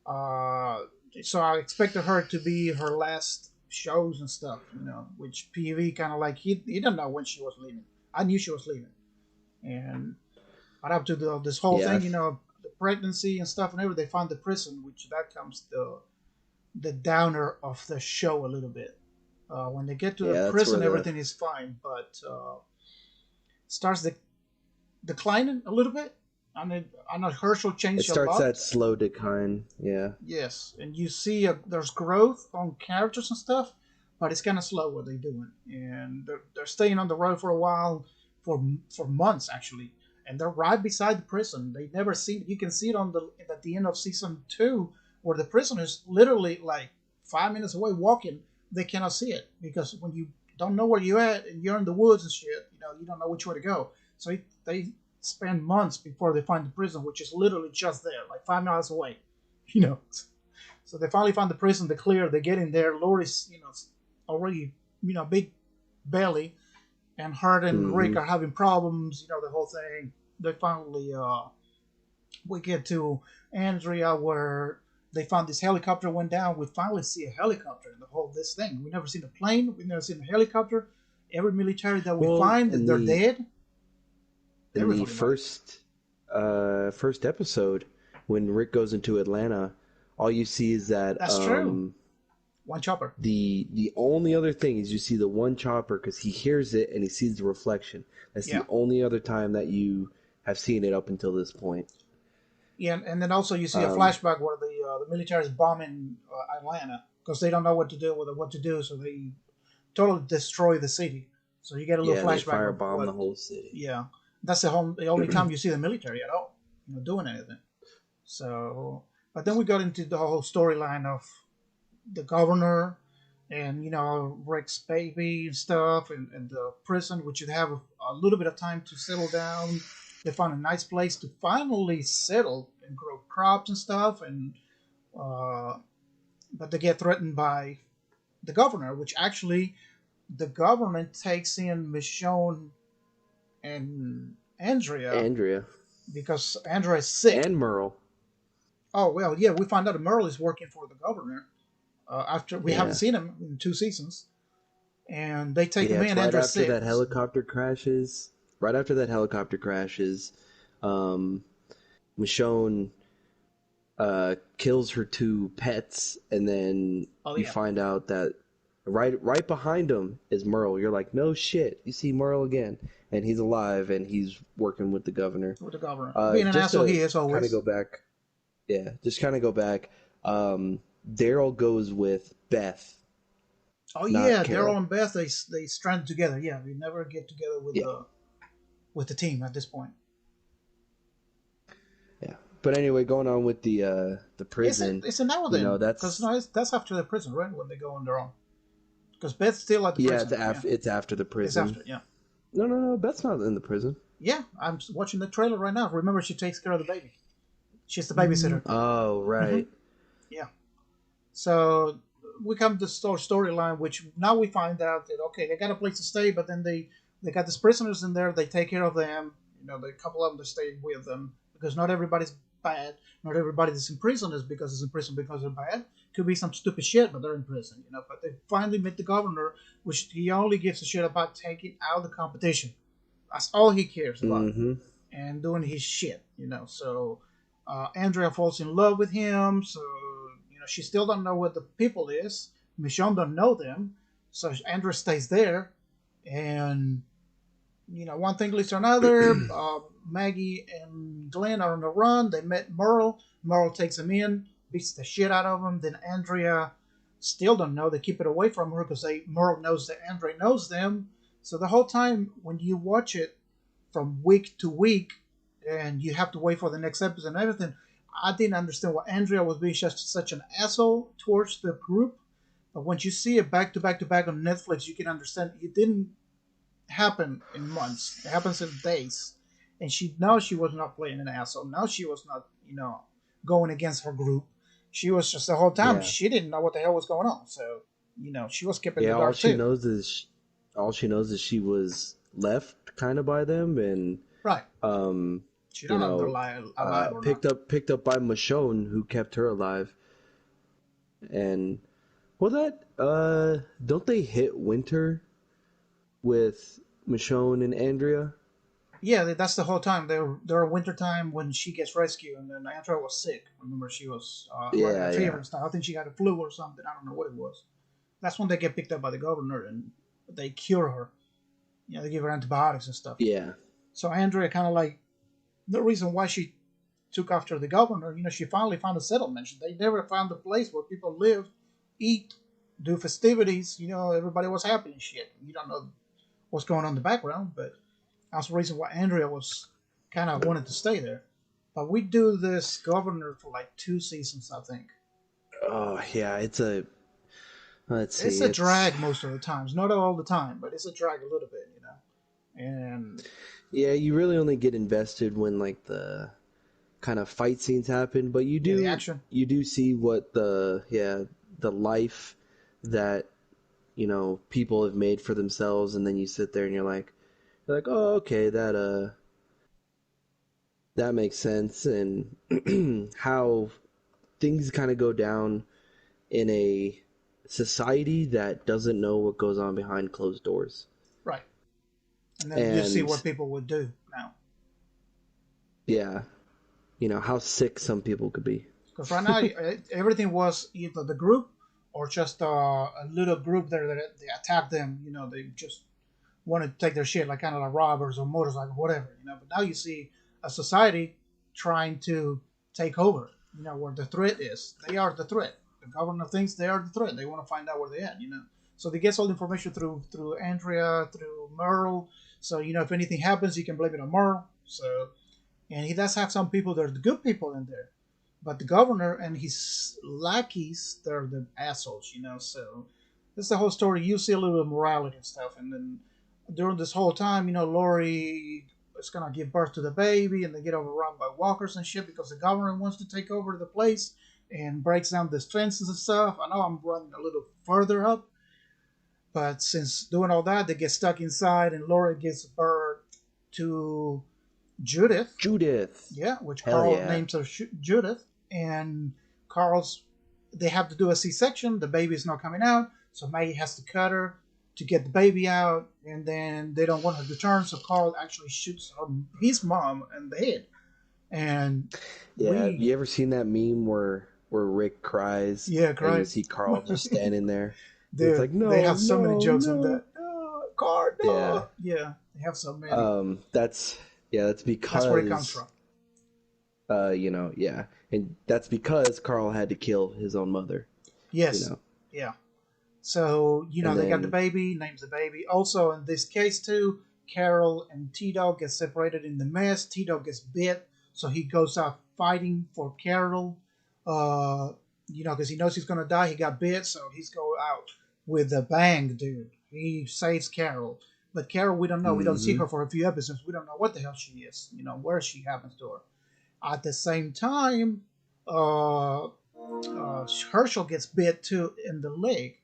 Uh, so I expected her to be her last shows and stuff, which PV kind of like he didn't know when she was leaving. I knew she was leaving, and right up to this whole yeah, thing, the pregnancy and stuff, and everything, they found the prison, which that comes the downer of the show a little bit. When they get to the yeah. That's where prison, the everything is fine, but starts declining a little bit. I know Herschel it changed a starts that lot. slow decline. Yeah, Yes, and you see there's growth on characters and stuff, but it's kind of slow what they're doing, and they're staying on the road for a while, for months actually, and they're right beside the prison. They never see you can see it at the end of season 2 where the prison is literally like 5 minutes away walking. They cannot see it because when you don't know where you're at and you're in the woods and shit, you don't know which way to go. So they spend months before they find the prison, which is literally just there, like 5 miles away. you know. So they finally find the prison. They clear. They get in there. Lori's, already big belly, and her and Rick Mm-hmm. are having problems. The whole thing. They finally we get to Andrea where they found this helicopter went down. We finally see a helicopter in the whole this thing. We never seen a plane. We never seen a helicopter. Every military that we Well, find, they're dead. in the Everybody died. first episode, when Rick goes into Atlanta, all you see is that That's true. One chopper. the only other thing is you see the one chopper because he hears it and he sees the reflection. That's the Yeah. only other time that you have seen it up until this point. Yeah, and then also you see a Um, flashback where the military is bombing Atlanta because they don't know what to do with it, what to do, so they totally destroy the city. So you get a little yeah, they flashback of firebomb the what. whole city. Yeah, that's the only time you see the military at all, doing anything. So, but then we got into the whole storyline of the governor and Rick's baby and stuff, and the prison, which would have a little bit of time to settle down. They found a nice place to finally settle and grow crops and stuff, and uh, but they get threatened by the governor, which actually the government takes in Michonne and Andrea Andrea because Andrea is sick. and Merle. Oh well, yeah, we find out that Merle is working for the governor. After we haven't Yeah, seen him in 2 seasons, and they take him yeah, it's in. right Andrew's after sick. that helicopter crashes. Right after that helicopter crashes, um, Michonne kills her two pets, and then Oh you yeah, find out that right behind him is Merle. You're like, no shit. You see Merle again, and he's alive, and he's working with the governor. with the governor being an Just asshole, to he is kind of always. go back, yeah, just kind of go back. Daryl goes with Beth, Oh not yeah, Daryl Carol. and Beth they strand together. Yeah, they never get together Yeah, with the team at this point. yeah. But anyway, going on with the prison, It's a now then because that's no, that's after the prison, right? When they go on their own. Because Beth's still at the yeah, prison. Yeah, it's after the it's prison. after. Yeah, No, no, no, Beth's not in the prison. yeah. I'm watching the trailer right now. Remember, she takes care of the baby. She's the babysitter. Oh, Mm-hmm. right. Yeah. So we come to the storyline, which now we find out that okay, they got a place to stay, but then they got these prisoners in there. They take care of them. The couple of them they stay with them because not everybody's bad. Not everybody that's in prison is because it's in prison because they're bad. Could be some stupid shit, but they're in prison. But they finally met the governor, which he only gives a shit about taking out the competition. That's all he cares about, Mm-hmm. and doing his shit. So Andrea falls in love with him. So she still don't know what the people is. Michonne don't know them. So Andrea stays there, and one thing leads to another. Maggie and Glenn are on the run. They met Merle. Merle takes them in, beats the shit out of them. Then Andrea still don't know. They keep it away from her because Merle knows that Andrea knows them. So the whole time when you watch it from week to week, and you have to wait for the next episode and everything, I didn't understand why Andrea was being such an asshole towards the group. But once you see it back to back to back on Netflix, you can understand it didn't happen in months. It happens in days. And she was not playing an asshole. Now she was not, going against her group. She was just the whole time Yeah. she didn't know what the hell was going on. So, she was kept in Yeah, the dark too. all she knows is she was left kind of by them and Right. um She you don't know if they're know alive or not. picked up by Michonne who kept her alive. And well that don't they hit winter with Michonne and Andrea? Yeah, that's the whole time. They're winter time when she gets rescued, and then Andrea was sick. Remember, she was running a Yeah, fever yeah. and stuff. I think she got a flu or something. I don't know what it was. That's when they get picked up by the governor and they cure her. They give her antibiotics and stuff. Yeah. So Andrea kind of like the reason why she took after the governor. She finally found a settlement. They never found a place where people live, eat, do festivities. Everybody was happy and shit. You don't know what's going on in the background, but that's the reason why Andrea was kind of wanted to stay there. But we do this governor for like 2 seasons, I think. Oh, yeah, it's a let's It's see. a It's drag most of the times, not all the time, but it's a drag a little bit. And yeah, you really only get invested when like the kind of fight scenes happen, but the action. you do see what the life that people have made for themselves, and then you sit there and you're like, oh, okay, that makes sense, and how things kind of go down in a society that doesn't know what goes on behind closed doors. Right. And then you see what And people would do now. yeah, how sick some people could be. Because right now, everything was either the group or just a little group there that they attacked them. They just wanted to take their shit, like kind of like robbers or motorcycle, whatever. But now you see a society trying to take over. Where the threat is. They are the threat. The government thinks they are the threat. They want to find out where they're at. So they get all the information through Andrea, through Merle. So if anything happens, you can blame it on Merle. So and he does have some people that are the good people in there, but the governor and his lackeys, they're the assholes. So this is the whole story. You see a little bit of morality and stuff, and then during this whole time, Lori is gonna give birth to the baby, and they get overrun by walkers and shit because the governor wants to take over the place and breaks down the fences and stuff. I know I'm running a little further up, but since doing all that, they get stuck inside, and Lori gives birth to Judith. Judith. Yeah, which Hell Carl yeah. names her Judith, and Carl's they have to do a C-section. The baby's not coming out, so Maggie has to cut her to get the baby out, and then they don't want her to turn, so Carl actually shoots his mom in the head. And Yeah, have you ever seen that meme where Rick cries yeah, and you cries. see Carl just standing there? It's Dude, like, they no, have so many no, jokes in no. that. No, Carl, Yeah. no. Yeah, they have so many. That's That's where it comes because from. yeah. And that's because Carl had to kill his own mother, you Yes, know. yeah. So, And they got the then baby, names the baby. Also, in this case, too, Carol and T Dog get separated in the mess. T Dog gets bit, so he goes out fighting for Carol. Uh, because he knows he's going to die. He got bit, so he's going out with a bang, dude. He saves Carol. But Carol, we don't know. We don't see mm-hmm. her for a few episodes. We don't know what the hell she is, where she happens to her. At the same time, uh, Herschel gets bit, too, in the leg,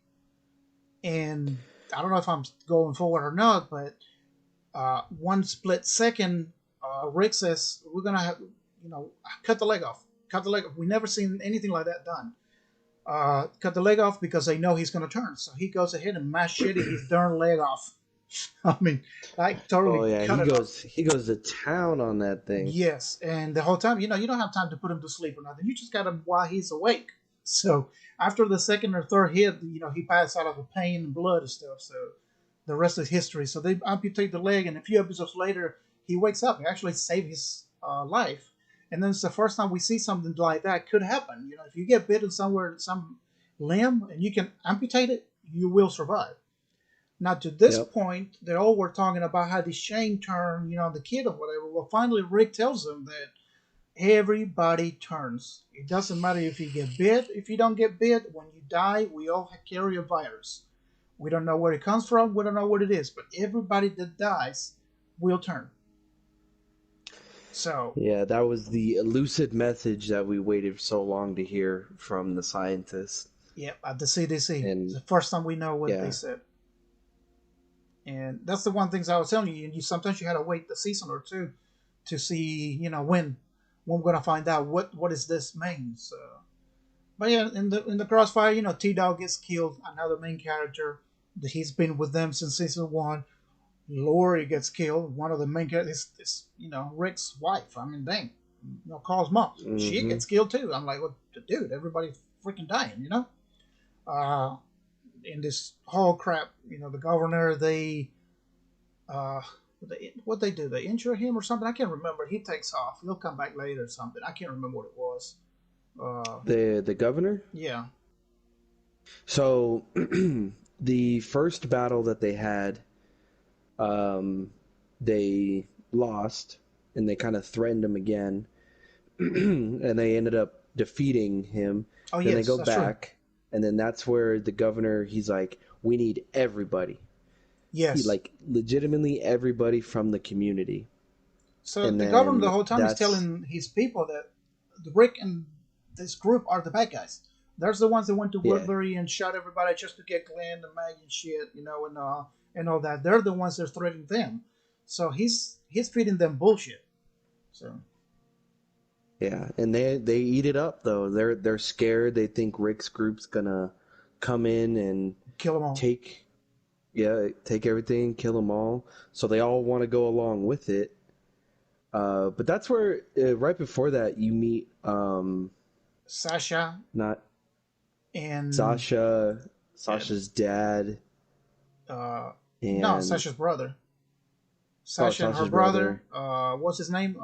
and I don't know if I'm going forward or not, but one split second, Rick says we're gonna have, cut the leg off. Cut the leg off. We never seen anything like that done. Cut the leg off because they know he's gonna turn. So he goes ahead and mash shitty his darn leg off. I mean, like Oh totally yeah, cut it off. he goes to town on that thing. Yes, and the whole time, you don't have time to put him to sleep or nothing. You just got him while he's awake. So after the second or third hit, he passed out of the pain and blood and stuff. So the rest is history. So they amputate the leg, and a few episodes later, he wakes up. He actually saved his life. And then it's the first time we see something like that could happen. If you get bitten somewhere, some limb, and you can amputate it, you will survive. Now, to this Yep. point, they all were talking about how the Shane turned, the kid or whatever. Well, finally, Rick tells them that everybody turns. It doesn't matter if you get bit, if you don't get bit. When you die, we all carry a virus. We don't know where it comes from. We don't know what it is, but everybody that dies will turn. So, Yeah, that was the elusive message that we waited so long to hear from the scientists. yeah, at the CDC, it's And the first time we know what they yeah, said. And that's the one things I was telling you. You sometimes you had to wait a season or two to see, when we're gonna find out what is this mean. So, but yeah, in the crossfire, T Dog gets killed, another main character. He's been with them since season one. Lori gets killed, one of the main characters. Is Rick's wife. I mean, dang, Carl's mom. She mm-hmm. gets killed too. I'm like, what, dude? Everybody freaking dying. Uh, in this whole crap, the governor, uh, what they do? They injure him or something? I can't remember. He takes off. He'll come back later or something. I can't remember what it was. The governor. Yeah. So the first battle that they had, they lost, and they kind of threatened him again, and they ended up defeating him. Oh Then they yes, go that's true. back, and then that's where the governor, he's like, we need everybody. He Yes. like legitimately everybody from the community. So And the governor the then whole time is that's telling his people that the Rick and this group are the bad guys. There's the ones that went to Yeah, Woodbury and shot everybody just to get Glenn and Maggie and shit, and all that. They're the ones that are threatening them. So he's feeding them bullshit. So yeah, and they eat it up though. They're scared. They think Rick's group's gonna come in and kill them all. take take everything, kill them all. So they all want to go along with it. But that's where right before that you meet Sasha not and Sasha, uh, Sasha's dad, uh, no, and Sasha's brother. oh, Sasha and her Sasha's brother. brother. What's his name?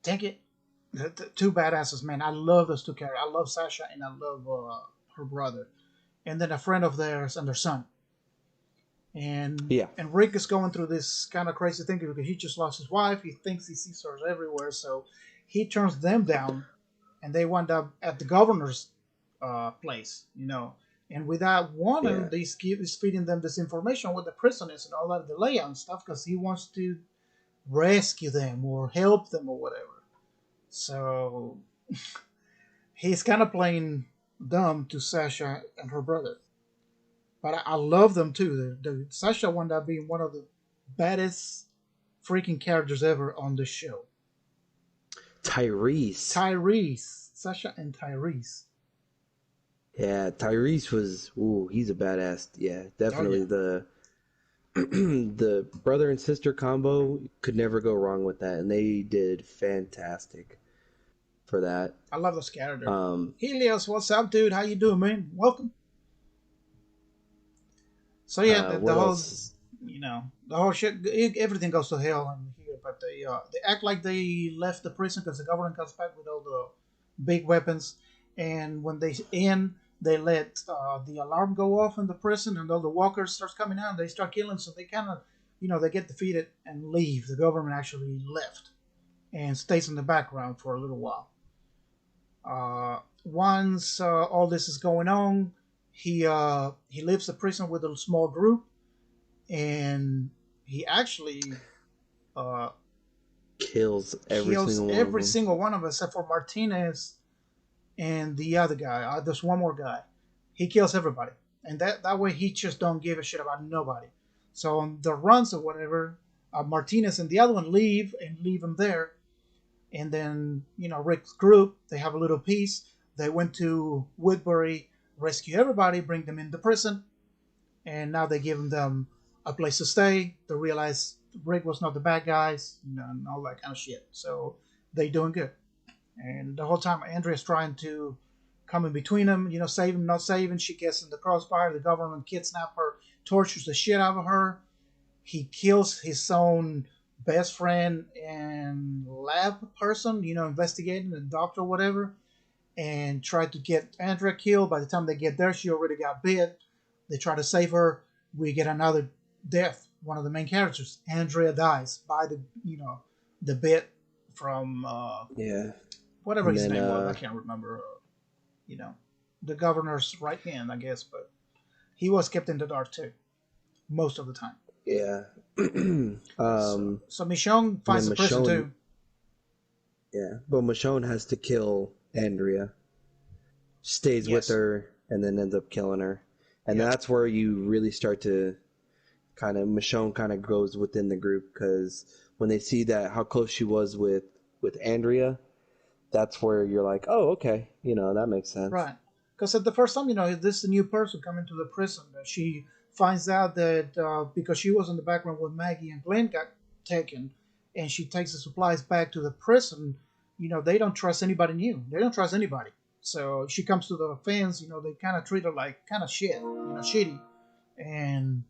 Dang it. Two badasses, man. I love those two characters. I love Sasha and I love her brother. And then a friend of theirs and their son. And Yeah, and Rick is going through this kind of crazy thing because he just lost his wife. He thinks he sees her everywhere, so he turns them down, and they wind up at the governor's place. And without warning, yeah. he's feeding them this information with the prisoners and all that, the layout and stuff, because he wants to rescue them or help them or whatever. So he's kind of playing dumb to Sasha and her brother. But I love them too. Sasha wound up being one of the baddest freaking characters ever on the show. Tyrese. Tyrese, Sasha and Tyrese. Yeah, Tyrese was. Ooh, he's a badass. Yeah, Oh definitely yeah, the the brother and sister combo could never go wrong with that, and they did fantastic for that. I love this character. Um, Helios, what's up, dude? How you doing, man? Welcome. So yeah, the what whole, else? the whole shit, everything goes to hell in here. But they act like they left the prison because the government comes back with all the big weapons, and when they end, they let the alarm go off in the prison, and all the walkers starts coming out. And they start killing, so they kind of, they get defeated and leave. The government actually left and stays in the background for a little while. Once all this is going on, he leaves the prison with a small group, and he actually uh, Kills every kills single one of every them. single one of us except for Martinez and the other guy. There's one more guy. He kills everybody, and that way he just don't give a shit about nobody. So on the runs or whatever, Martinez and the other one leave him there, and then Rick's group, they have a little piece. They went to Woodbury, rescue everybody, bring them into prison, and now they give them a place to stay. They realize Rick was not the bad guys, and all that kind of shit. So they doing good. And the whole time, Andrea's trying to come in between them, save him, not save him. She gets in the crossfire. The government kidnaps her, tortures the shit out of her. He kills his own best friend and lab person, investigating the doctor, or whatever, and try to get Andrea killed. By the time they get there, she already got bit. They try to save her. We get another death. One of the main characters, Andrea, dies by the bit from Yeah, whatever and his then name was. I can't remember. You know, the governor's right hand, I guess, but he was kept in the dark too most of the time. yeah, So Michonne and finds then the prison Michonne. too. Yeah, but Michonne has to kill Andrea. Stays with Yes. her, and then ends up killing her, and Yep. that's where you really start to kind of Michonne kind of grows within the group because when they see that how close she was with Andrea, that's where you're like, oh, okay, that makes sense. Right. Because at the first time, this is a new person coming to the prison. That she finds out that because she was in the background with Maggie and Glenn got taken, and she takes the supplies back to the prison. They don't trust anybody new. They don't trust anybody. So she comes to the fans. They kind of treat her like kind of shit. Shitty. And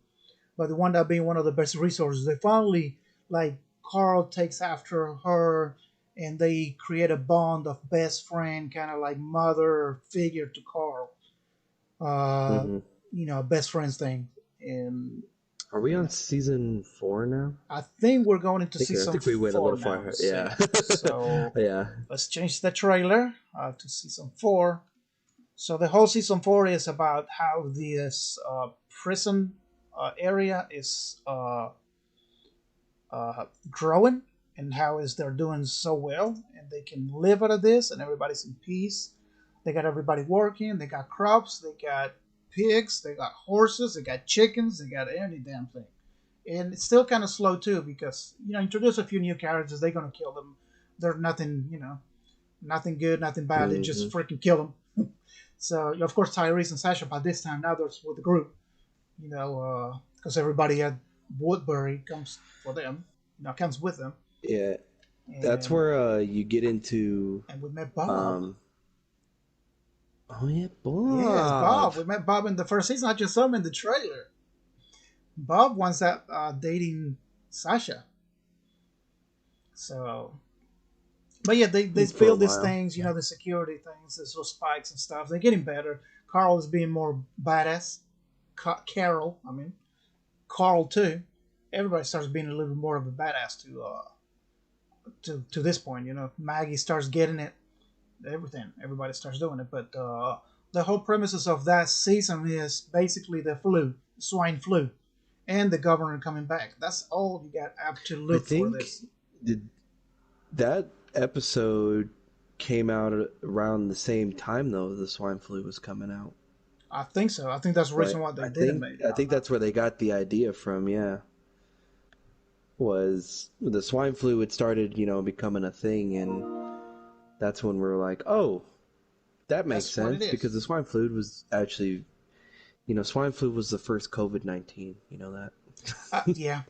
but the one that being one of the best resources. They finally, like, Carl takes after her, and they create a bond of best friend, kind of like mother figure to Carl. Uh, Hmm. Best friends thing, and Are we you on know, season 4 now? I think we're going into I season think we went a four little now. far. So, Yeah, so yeah, let's change the trailer to season four. So the whole season four is about how this prison area is growing, and how is they're doing so well and they can live out of this and everybody's in peace. They got everybody working. They got crops. They got pigs. They got horses. They got chickens. They got any damn thing. And it's still kind of slow too because introduce a few new characters. They're gonna kill them. They're nothing, nothing good, nothing bad. They Hmm. just freaking kill them. So of course Tyrese and Sasha by this time now they're with the group. Because everybody at Woodbury comes for them. Comes with them. Yeah, that's And where you get into. and we met Bob. Um, oh yeah, Yes, Bob. Bob. We met Bob in the first season. I just saw him in the trailer. Bob wants that dating Sasha. So, but yeah, they For a build these while. things. Yeah. The security things, these little spikes and stuff. They're getting better. Carl is being more badass. Carol, I mean, Carl too. Everybody starts being a little bit more of a badass to this point. Maggie starts getting it. Everything, everybody starts doing it. But the whole premises of that season is basically the flu, swine flu, and the governor coming back. That's all you got up to I look for think this. did that episode came out around the same time though the swine flu was coming out, I think so. I think that's the right? reason why they I didn't think make it. I think that's where they got the idea from. Yeah, was the swine flu had started, becoming a thing, and that's when we were like, oh, that makes That's what it sense is. because the swine flu was actually, swine flu was the first COVID-19. You know Yeah.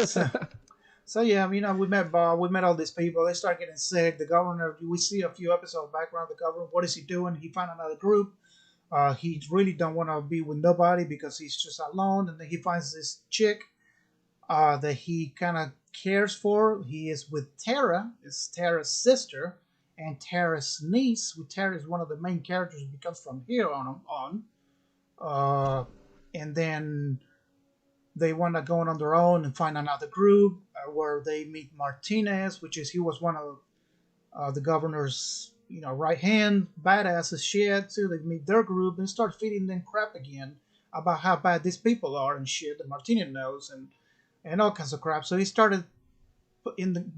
so, that. so yeah, we met Bob. We met all these people. They start getting sick. The governor. We see a few episodes background. The governor. What is he doing? He find another group. He really don't want to be with nobody because he's just alone. And then he finds this chick that he kind of cares for. He is with Tara. It's Tara's sister and Tara's niece. With Tara is one of the main characters who becomes from here on. Uh, and then they want to go on their own and find another group where they meet Martinez, which is he was one of the governor's right hand badasses shit. So they meet their group and start feeding them crap again about how bad these people are and shit that Martinez knows and all kinds of crap. So he started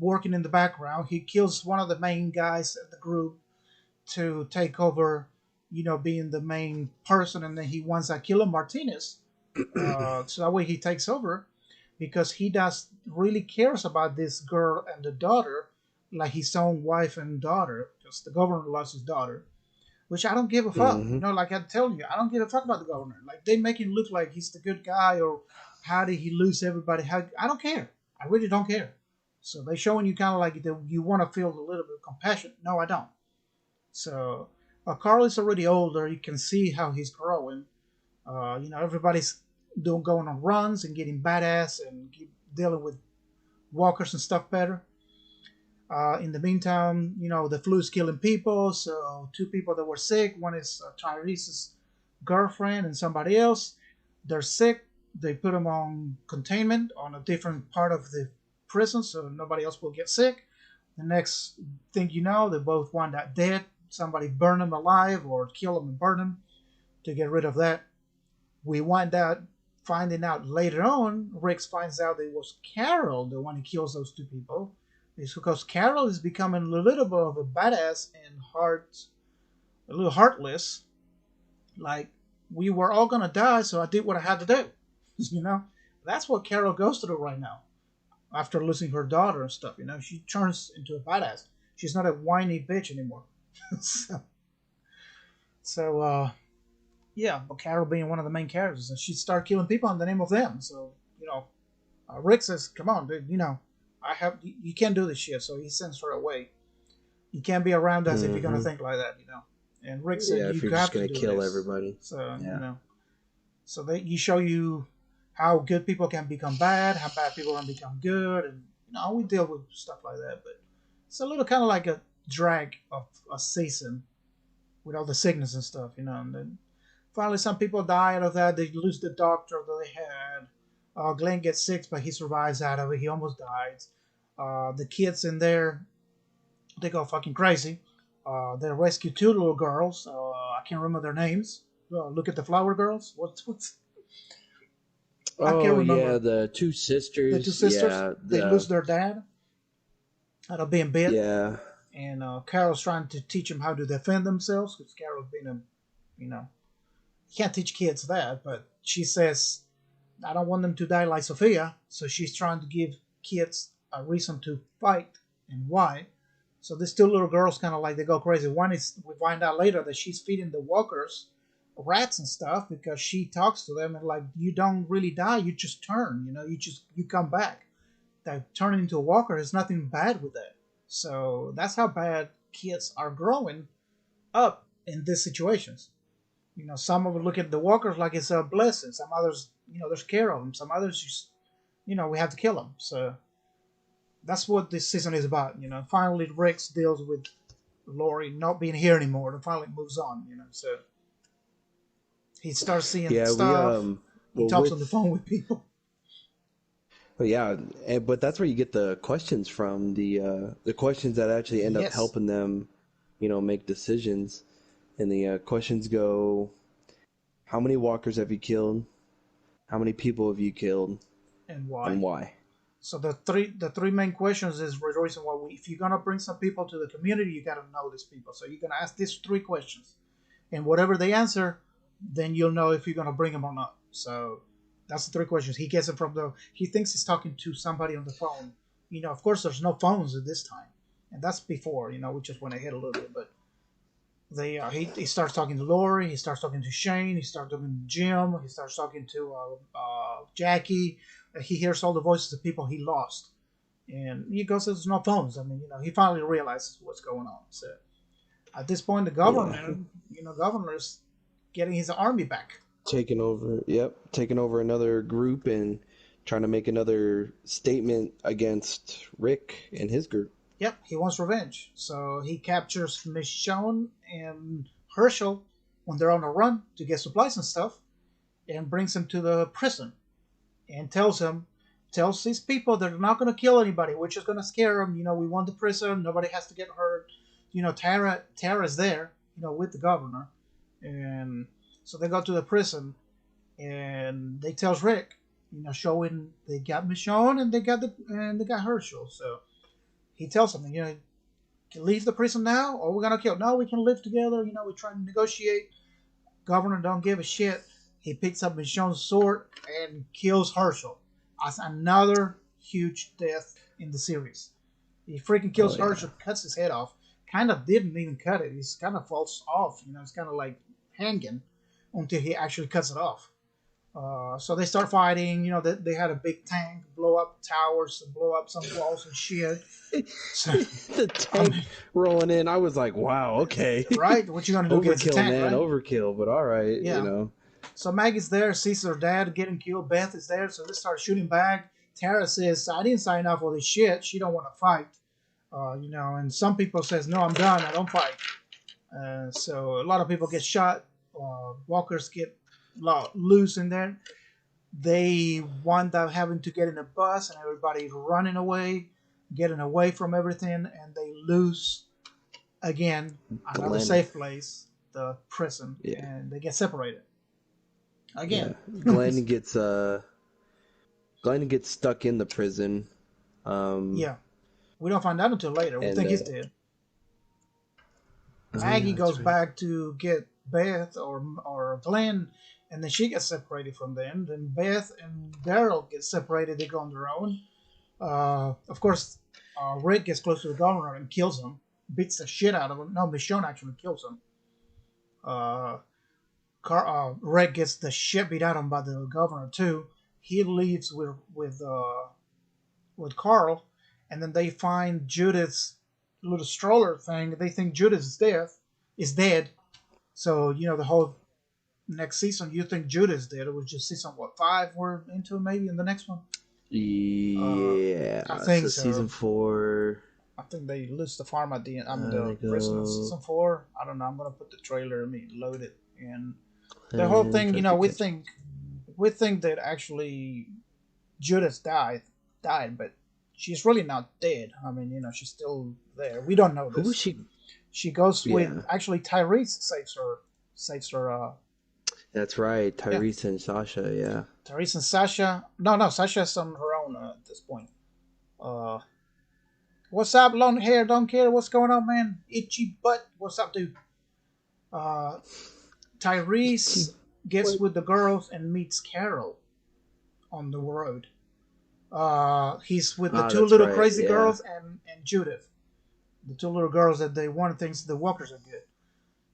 working in the background. He kills one of the main guys at the group to take over, being the main person, and then he wants Aquila Martinez, so that way he takes over because he does really cares about this girl and the daughter like his own wife and daughter because the governor loves his daughter, which I don't give a fuck. Hmm. Like I tell you, I don't give a fuck about the governor. Like they make him look like he's the good guy or how did he lose everybody? How I don't care. I really don't care. So they showing you kind of like that you want to feel a little bit of compassion. No, I don't. So Carl is already older. You can see how he's growing. Everybody's doing going on runs and getting badass and dealing with walkers and stuff better. In the meantime, the flu is killing people. So two people that were sick. One is Tyrese's girlfriend and somebody else. They're sick. They put them on containment on a different part of the prison, so nobody else will get sick. The next thing you know, they both wind up dead. Somebody burn them alive or kill them and burn them to get rid of that. We wind out finding out later on. Rex finds out it was Carol the one who kills those two people. It's because Carol is becoming a little bit of a badass and a little heartless. Like we were all gonna die, so I did what I had to do. you know, that's what Carol goes through right now after losing her daughter and stuff. She turns into a badass. She's not a whiny bitch anymore. so, so yeah, but Carol being one of the main characters, and she'd start killing people in the name of them. So Rick says, "Come on, dude. You can't do this shit." So he sends her away. You can't be around us if you're gonna Hmm. think like that. And Rick said, Yeah, if "You you're just have to gonna do kill this." everybody. So Yeah. so they you show you how good people can become bad, how bad people can become good, and we deal with stuff like that. But it's a little kind of like a drag of a season with all the sickness and stuff. And then finally, some people die out of that. They lose the doctor that they had. Glenn gets sick, but he survives out of it. He almost dies. The kids in there, they go fucking crazy. They rescue two little girls. I can't remember their names. Look at the flower girls. What's I can't Oh yeah, remember. the two The two sisters. sisters. Yeah, They lose their dad out of being bit, yeah. and Carol's trying to teach them how to defend themselves because Carol's been a, you know, you can't teach kids that, but she says, I don't want them to die like Sophia, so she's trying to give kids a reason to fight and why. So these two little girls kind of like they go crazy. One is we find out later that she's feeding the walkers rats and stuff because she talks to them and like you don't really die, you just turn, you come back. That turning into a walker is nothing bad with that. So that's how bad kids are growing up in these situations. Some of them look at the walkers like it's a blessing. Some others, there's care of them. Some others just, we have to kill them. So that's what this season is about. Finally Rex deals with Lori not being here anymore and finally moves on. So he starts seeing Yeah, we stuff. He well talks on the with phone with people. but yeah, but that's where you get the questions from, the questions that actually end up Yes. helping them, make decisions. And the questions go, how many walkers have you killed? How many people have you killed? And And why? why? So the three main questions is the reason why if you're gonna bring some people to the community, you gotta know these people. So you're gonna ask these three questions, and whatever they answer, then you'll know if you're gonna bring them or not. So that's the three questions. He gets it from the. He thinks he's talking to somebody on the phone. Of course, there's no phones at this time, and that's before. We just went ahead a little bit, but he starts talking to Lori. He starts talking to Shane. He starts talking to Jim. He starts talking to Jackie. He hears all the voices of people he lost, and he goes, "There's no phones." I mean, he finally realizes what's going on. So at this point, the Yeah. governor's getting his army back. Taking over, yep, taking over another group and trying to make another statement against Rick and his group. Yep, he wants revenge. So he captures Michonne and Herschel when they're on a run to get supplies and stuff, and brings them to the prison and tells these people they're not going to kill anybody. We're just going to scare them. We want the prison. Nobody has to get hurt. Tara's there, with the governor. And so they go to the prison and they tells Rick, showing they got Michonne and they got Herschel. So he tells them, can leave the prison now or we're going to kill. No, we can live together. We're trying to negotiate. Governor don't give a shit. He picks up Michonne's sword and kills Herschel. As another huge death in the series. He freaking Oh kills yeah. Herschel, cuts his head off. Kind of didn't even cut it. He's kind of falls off. It's kind of like hanging until he actually cuts it off. So they start fighting. They had a big tank blow up towers and blow up some walls and shit. So, The I tank mean, rolling in, I was like, wow, okay. right? What you gonna do against a Overkill, tank, man, right? overkill, but all right, Yeah. So Maggie's there, sees her dad getting killed. Beth is there, so they start shooting back. Tara says, "I didn't sign up for this shit." She don't want to fight, And some people says, "No, I'm done. I don't fight." So a lot of people get shot. Walkers get loose in there. They wind up having to get in a bus, and everybody's running away, getting away from everything, and they lose again another Glenn. safe place, the prison, Yeah, and they get separated yeah. again. Glenn gets stuck in the prison, um, Yeah, we don't find out until later. We and think he's dead. oh yeah, Maggie that's goes right. back to get Beth or Glenn, and then she gets separated from them. Then Beth and Daryl get separated. They go on their own. Of course, Rick gets close to the governor and kills him, beats the shit out of him. No, Michonne actually kills him. Uh, Rick gets the shit beat out of him by the governor too. He leaves with Carl, and then they find Judith's little stroller thing. They think Judith is dead. So the whole next season, you think Judith is dead. It was just season what 5 we're into maybe in the next one. I Yeah, think so season so. 4, I think they lose the farm at the end. I mean they the prison in go season 4. I don't know. I'm gonna put the trailer. I mean load it and the whole and thing. tries to We catch. think that actually Judith died, but she's really not dead. I mean, she's still there. We don't know Who was this. she? She goes with Yeah, actually Tyrese saves her. that's right, Yeah, Tyrese and Sasha. Yeah, Tyrese and Sasha. No, Sasha's on her own at this point. Uh, What's up, long hair? Don't care. What's going on, man? Itchy butt. What's up, dude? Uh, Tyrese Itchy gets butt. with the girls and meets Carol on the road. He's with the Ah, two that's little right. crazy Yeah. girls and Judith, the two little girls that they one thinks the walkers are good.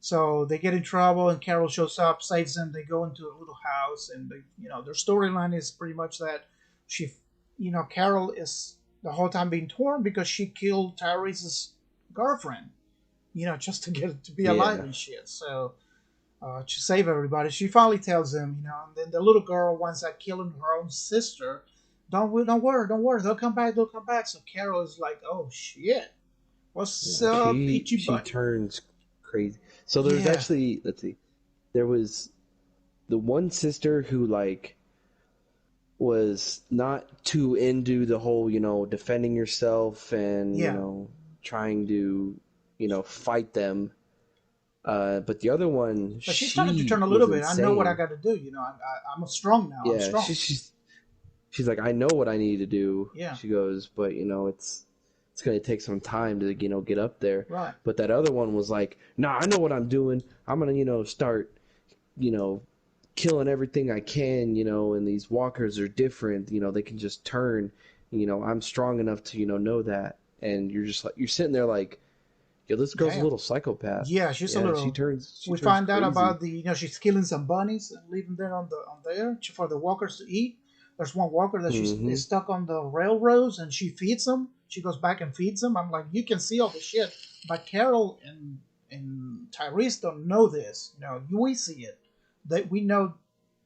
So they get in trouble, and Carol shows up, saves them. They go into a little house, and their storyline is pretty much that she, Carol is the whole time being torn because she killed Tyrese's girlfriend, just to get to be alive Yeah. and shit. So to save everybody, she finally tells him, and then the little girl winds up killing her own sister. Don't worry, they'll come back, they'll come back. So Carol is like, oh shit, what's Yeah. up, itchy She butt? turns crazy. So there's Yeah, actually, let's see, there was the one sister who like was not too into the whole, defending yourself and, yeah. trying to, fight them. But the other one, But she's starting to she turn a was little bit. I know what I insane. got to do. I'm strong now. I'm Yeah, strong. she's like, I know what I need to do. Yeah, She goes, but it's gonna take some time to get up there. right. But that other one was like, nah, I know what I'm doing. I'm gonna start you know killing everything I can. And these walkers are different. They can just turn. I'm strong enough to know that. And you're just like you're sitting there like, yo, this girl's a Damn. little psychopath. Yeah, she's a Yeah, she little. turns she We turns find out crazy. about she's killing some bunnies and leaving them on there for the walkers to eat. There's one walker that she's Mm-hmm. is stuck on the railroads and she feeds them. She goes back and feeds them. I'm like, you can see all the shit, but Carol and Tyrese don't know this. We see it. We know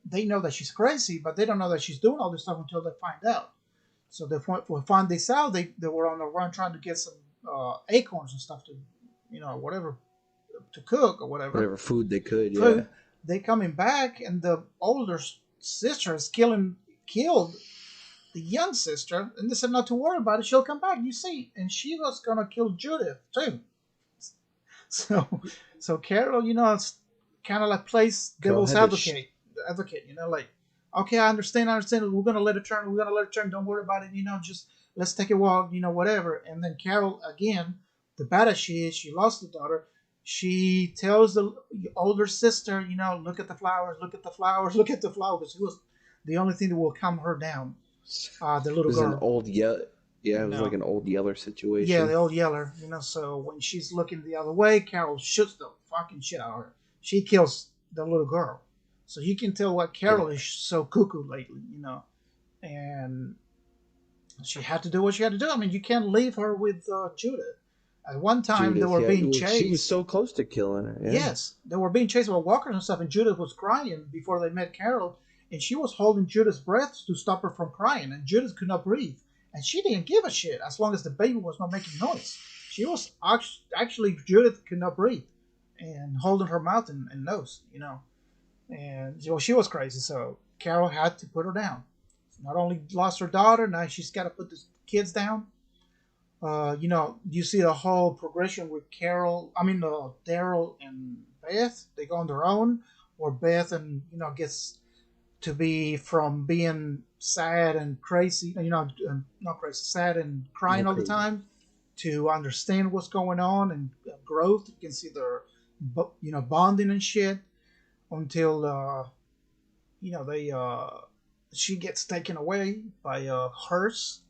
they know that she's crazy, but they don't know that she's doing all this stuff until they find out. So they find this out. They were on the run trying to get some acorns and stuff to, whatever to cook or whatever Whatever food they could. Yeah. food. They coming back, and the older sister is killed the young sister, and they said not to worry about it. She'll come back. You see, and she was gonna kill Judith too. So, so Carol, it's kind of like plays Carol devil's had to. advocate. Like, okay, I understand, We're gonna let it turn. We're gonna let it turn. Don't worry about it. Just let's take a walk. Whatever. And then Carol again, the badass she is, she lost the daughter. She tells the older sister, look at the flowers, look at the flowers, look at the flowers. It was the only thing that will calm her down. The It little was an girl, old yell. Yeah, you it was like know. an old Yeller Yeah, situation. the old yeller, So when she's looking the other way, Carol shoots the fucking shit out of her. She kills the little girl. So you can tell what Carol Yeah, is so cuckoo lately. And she had to do what she had to do. I mean, you can't leave her with Judith. At one time, they Judith. were Yeah, being well, she was chased. so close to killing her. Yeah, Yes, they were being chased by walkers and stuff, and Judith was crying before they met Carol, and she was holding Judith's breath to stop her from crying, and Judith could not breathe, and she didn't give a shit as long as the baby was not making noise. She was actually Judith could not breathe, and holding her mouth and nose. And she was crazy, so Carol had to put her down. Not only lost her daughter, now she's got to put the kids down. You see the whole progression with Daryl and Beth. They go on their own, or Beth and gets to be from being sad and crazy, not crazy, sad and crying not all the crazy. time, to understand what's going on and growth. You can see their, bonding and shit until they she gets taken away by a hearse.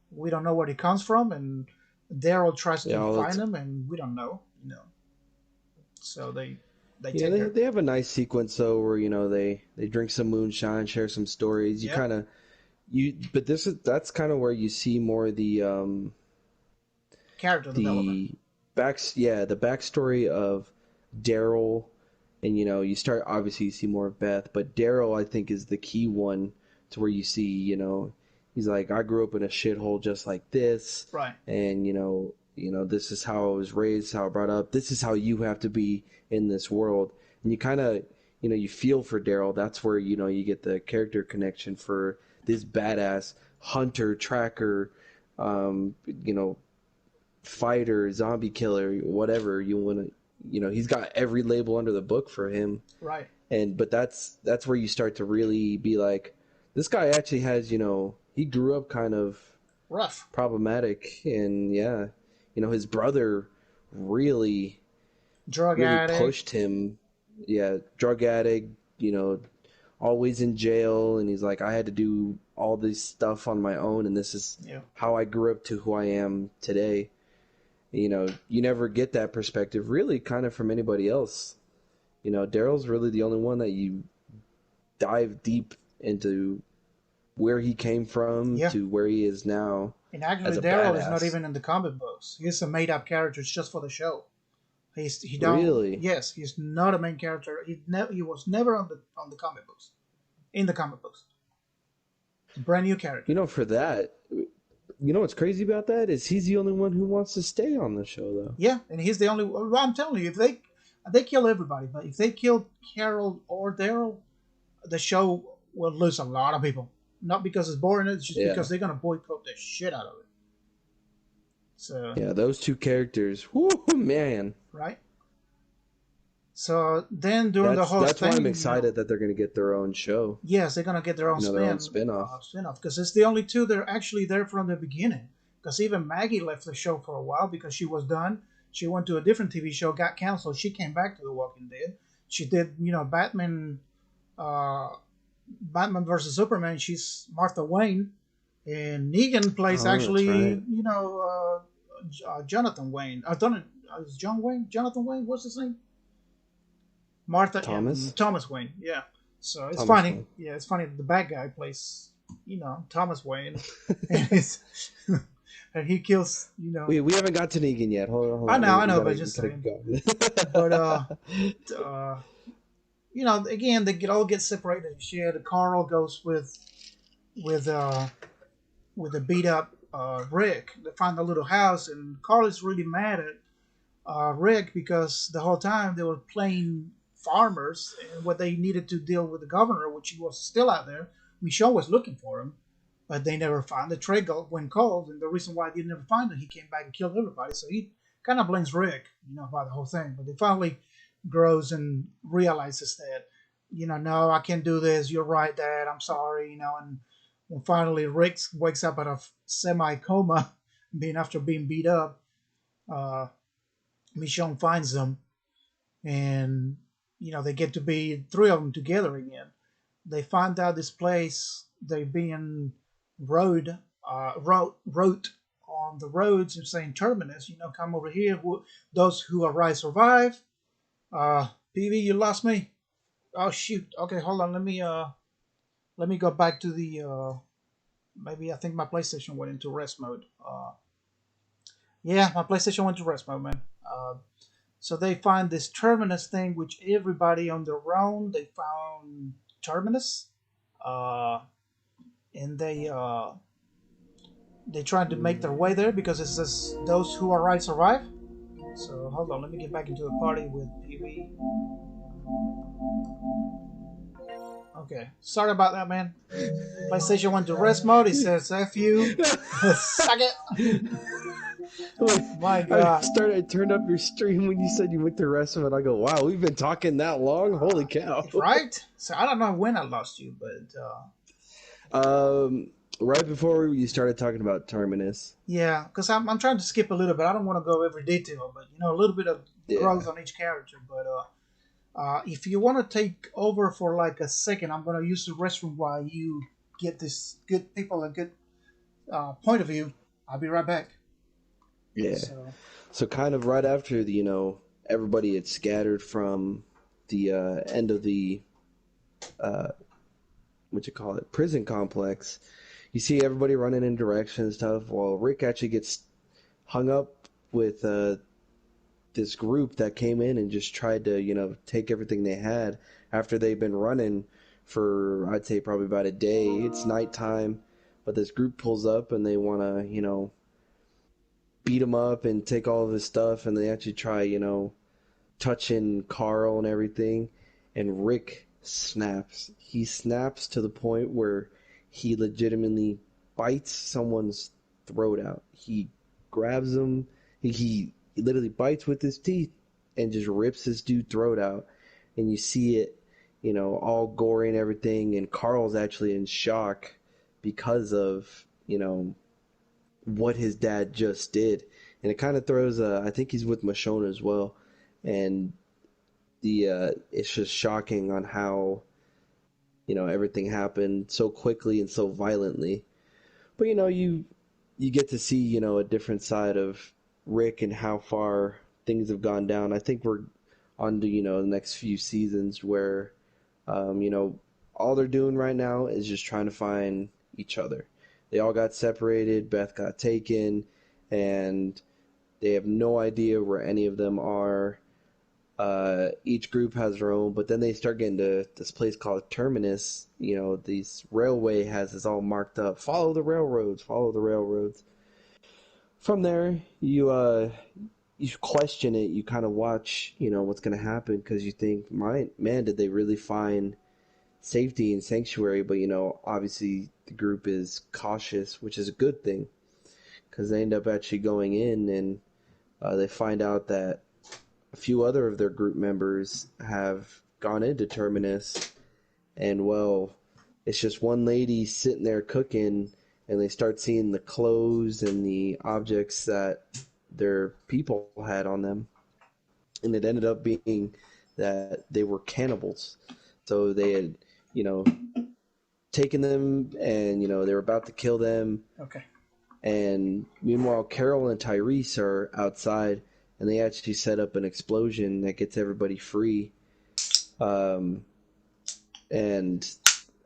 We don't know where it comes from, and Daryl tries Yeah, to all find that's him, and we don't know. So they yeah. take They her. they have a nice sequence though, where they drink some moonshine, share some stories. You Yep. kind of but that's kind of where you see more Character development. the the backstory of Daryl, and you start obviously you see more of Beth, but Daryl I think is the key one to where you see he's like, I grew up in a shithole just like this, Right. and this is how I was raised, how I brought up, this is how you have to be in this world, and you kind of you feel for Daryl. That's where you get the character connection for this badass hunter tracker, you know fighter, zombie killer, whatever you want to. He's got every label under the book for him, Right. but that's where you start to really be like, this guy actually has. He grew up kind of. Rough. problematic. And yeah, his brother really, Drug really addict. pushed him. Yeah, drug addict, you know, always in jail. And he's like, I had to do all this stuff on my own, and this is Yeah. how I grew up to who I am today. You never get that perspective really kind of from anybody else. Daryl's really the only one that you dive deep into where he came from Yeah. to where he is now And as actually, a Daryl is not badass. even in the comic books. He's a made up character just for the show. He don't. Really? Yes, he's not a main character. He was never on the comic books. In the comic books, brand new character. For that, what's crazy about that is he's the only one who wants to stay on the show, though. Yeah, and he's the only. Well, I'm telling you, if they kill everybody, but if they kill Carol or Daryl, the show will lose a lot of people. Not because it's boring, it's just Yeah. because they're gonna boycott the shit out of it. So Yeah, those two characters. Whoo, man. right. So then during the That's whole that's why I'm thing, excited that they're going to get their own show, yes, they're gonna get their own their own spin-off. spin-off because it's the only two that are actually there from the beginning. Because even Maggie left the show for a while because she was done. She went to a different TV show, got canceled. She came back to The Walking Dead. She did, uh, Batman versus Superman. She's Martha Wayne, and Negan plays Oh, that's actually, right. Jonathan Wayne. I don't know, is John Wayne? Jonathan Wayne? What's his name? Martha, yeah, Thomas? Thomas Wayne, yeah. So it's Thomas funny, Wayne. yeah, it's funny that the bad guy plays, Thomas Wayne, and he's, and he kills, We haven't got to Negan yet. Hold on. I We know, gotta, but we just gotta saying, go. but uh, again, all get separated. Shit, Carl goes with uh with a beat up Rick. They find a little house, and Carl is really mad at Rick because the whole time they were playing farmers and what they needed to deal with the governor, which he was still out there. Michonne was looking for him, but they never found the trade when called, and the reason why they never find him, he came back and killed everybody. So he kind of blames Rick, about the whole thing. But they finally grows and realizes that, no, I can't do this. You're right, Dad. I'm sorry, and when finally Rick wakes up out of semi coma, being beat up, uh, Michonne finds them, and they get to be three of them together again. They find out this place they're being wrote on the roads and saying terminus. Come over here. Those who arrive survive. PV, you lost me. Oh shoot. Okay, hold on. Let me go back to the. Maybe I think my PlayStation went into rest mode. Yeah, my PlayStation went to rest mode, man. So they find this terminus thing, which everybody on their own they found terminus, uh, and they tried to make their way there because it says those who arrive survive. So hold on, let me get back into the party with PV. Okay, sorry about that, man. PlayStation went to rest mode. It says "F you, suck it." Wait, My God, I turned up your stream when you said you went to rest of it. I go, wow, we've been talking that long. Holy cow! right? So I don't know when I lost you, but Right before you started talking about Terminus. yeah, because I'm trying to skip a little bit. I don't want to go every detail, but a little bit of growth Yeah. on each character. But if you want to take over for like a second, I'm going to use the restroom while you get this good people a good point of view. I'll be right back. Yeah. So So kind of right after everybody had scattered from the end of the uh, what you call it, prison complex. You see everybody running in directions and stuff. While Rick actually gets hung up with this group that came in and just tried to take everything they had after they've been running for, I'd say, probably about a day. It's nighttime, but this group pulls up and they want to beat him up and take all of his stuff, and they actually try touching Carl and everything, and Rick snaps. He snaps to the point where he legitimately bites someone's throat out. He grabs him. He literally bites with his teeth and just rips this dude's throat out. And you see it, all gory and everything. And Carl's actually in shock because of, what his dad just did, and it kind of throws. I think he's with Michonne as well, and the it's just shocking on how everything happened so quickly and so violently. But you get to see a different side of Rick and how far things have gone down. I think we're on to the next few seasons where you know all they're doing right now is just trying to find each other. They all got separated. Beth got taken, and they have no idea where any of them are. Each group has their own, but then they start getting to this place called Terminus. These railway has this all marked up. Follow the railroads. Follow the railroads. From there, you question it. You kind of watch, what's going to happen because you think, man, did they really find safety and sanctuary? But obviously the group is cautious, which is a good thing because they end up actually going in and they find out that a few other of their group members have gone into Terminus, and well, it's just one lady sitting there cooking, and they start seeing the clothes and the objects that their people had on them, and it ended up being that they were cannibals. So they had, you know, taken them, and they were about to kill them. Okay. And meanwhile, Carol and Tyrese are outside, and they actually set up an explosion that gets everybody free. And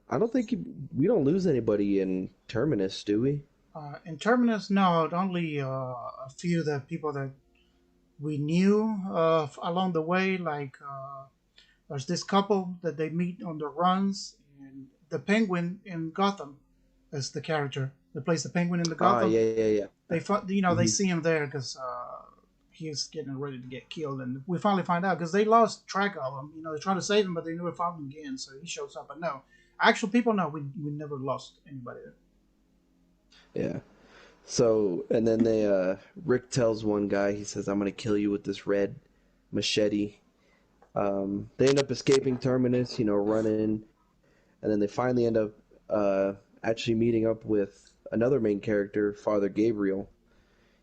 I don't think we don't lose anybody in Terminus, do we? In Terminus, no, only a few of the people that we knew along the way. Like there's this couple that they meet on the runs, and the Penguin in Gotham is the character that plays the Penguin in the Ah, Gotham. yeah, yeah, yeah. They Hmm. see him there because he's getting ready to get killed, and we finally find out because they lost track of him. They're trying to save him, but they never found him again. So he shows up, but no, actual people, no, we never lost anybody there. Yeah. So, and then Rick tells one guy, he says, "I'm gonna kill you with this red machete." They end up escaping Terminus, running, and then they finally end up uh, actually meeting up with another main character, Father Gabriel.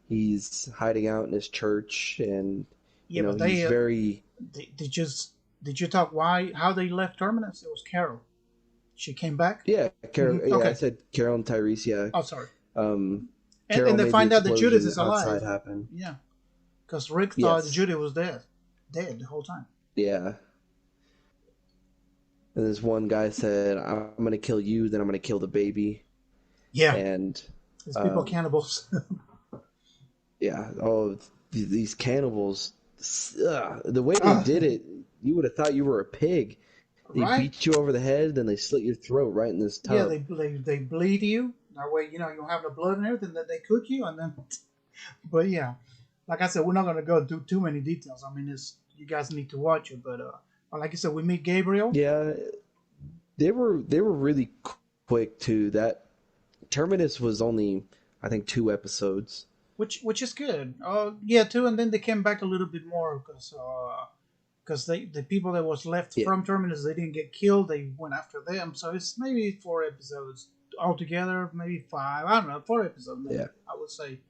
He's hiding out in his church, and Yeah, but he's they very did you talk why how they left Terminus? It was Carol. She came back. yeah, yeah. I Okay. said Carol and Tyrese. Yeah, Oh, sorry. Carol And they made the find out that Judith explosion is outside alive. happen. Yeah, because Rick thought Yes, Judith was dead the whole time. yeah. And this one guy said, "I'm gonna kill you, then I'm gonna kill the baby." Yeah, And these people um, cannibals. yeah, oh, these cannibals, the way they Ugh, did it, you would have thought you were a pig. They right? beat you over the head, then they slit your throat right in this Yeah, tub. they bleed you. That way, you don't have the blood and everything. That they cook you, and then. But yeah, like I said, we're not gonna go into too many details. I mean, it's you guys need to watch it. But like I said, we meet Gabriel. Yeah, they were really quick too. That Terminus was only, I think, 2 episodes. Which is good. Yeah, too. And then they came back a little bit more because the people that was left Yeah, from Terminus they didn't get killed. They went after them. So it's maybe 4 episodes altogether, maybe five. I don't know, 4 episodes maybe. yeah, I would say,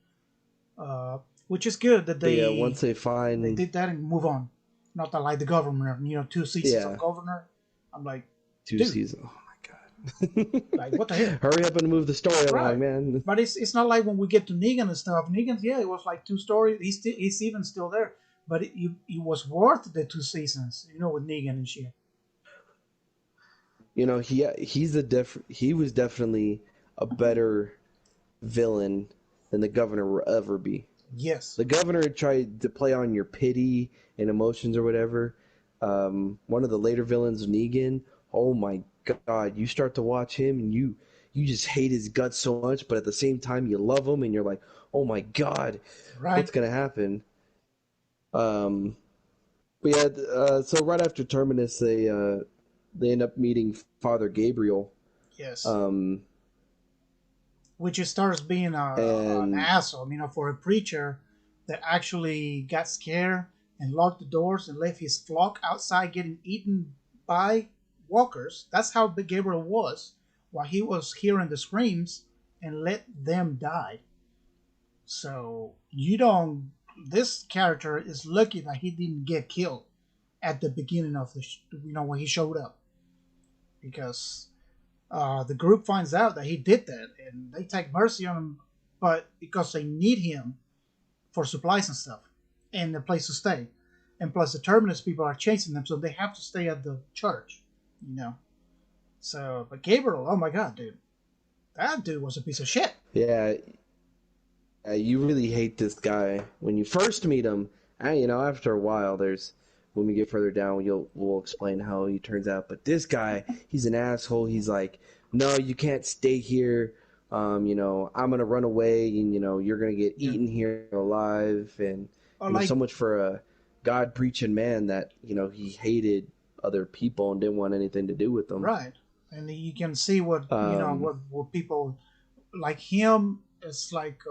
which is good that but yeah. Once they they find, did that and move on. Not that like the governor, 2 seasons of yeah, governor. I'm like, two dude, seasons. Oh my god! like what the hell? Hurry up and move the story along, Right. man. But it's not like when we get to Negan and stuff. Negan's yeah, it was like 2 stories. He's even still there, but it was worth the 2 seasons, with Negan and shit. He was definitely a better villain than the governor will ever be. Yes, The governor tried to play on your pity and emotions or whatever. One of the later villains, Negan. Oh my God! You start to watch him, and you just hate his guts so much, but at the same time you love him, and you're like, oh my God, right. what's gonna happen? Um, but yeah, so right after Terminus, they end up meeting Father Gabriel. Yes, Um, which just starts being an and asshole, for a preacher that actually got scared and locked the doors and left his flock outside getting eaten by walkers. That's how big Gabriel was, while he was hearing the screams and let them die. So you don't. This character is lucky that he didn't get killed at the beginning of when he showed up, because the group finds out that he did that, and they take mercy on him, but because they need him for supplies and stuff, and a place to stay, and plus the Terminus people are chasing them, so they have to stay at the church, you know. So, but Gabriel, oh my god, dude, that dude was a piece of shit. Yeah, you really hate this guy when you first meet him. And, after a while, when we get further down, we'll explain how he turns out. But this guy, he's an asshole. He's like, no, you can't stay here. I'm gonna run away, and you're gonna get Yeah. eaten here alive. And Or so like, much for a God preaching man that he hated other people and didn't want anything to do with them. right, and you can see what Um, what people like him. It's like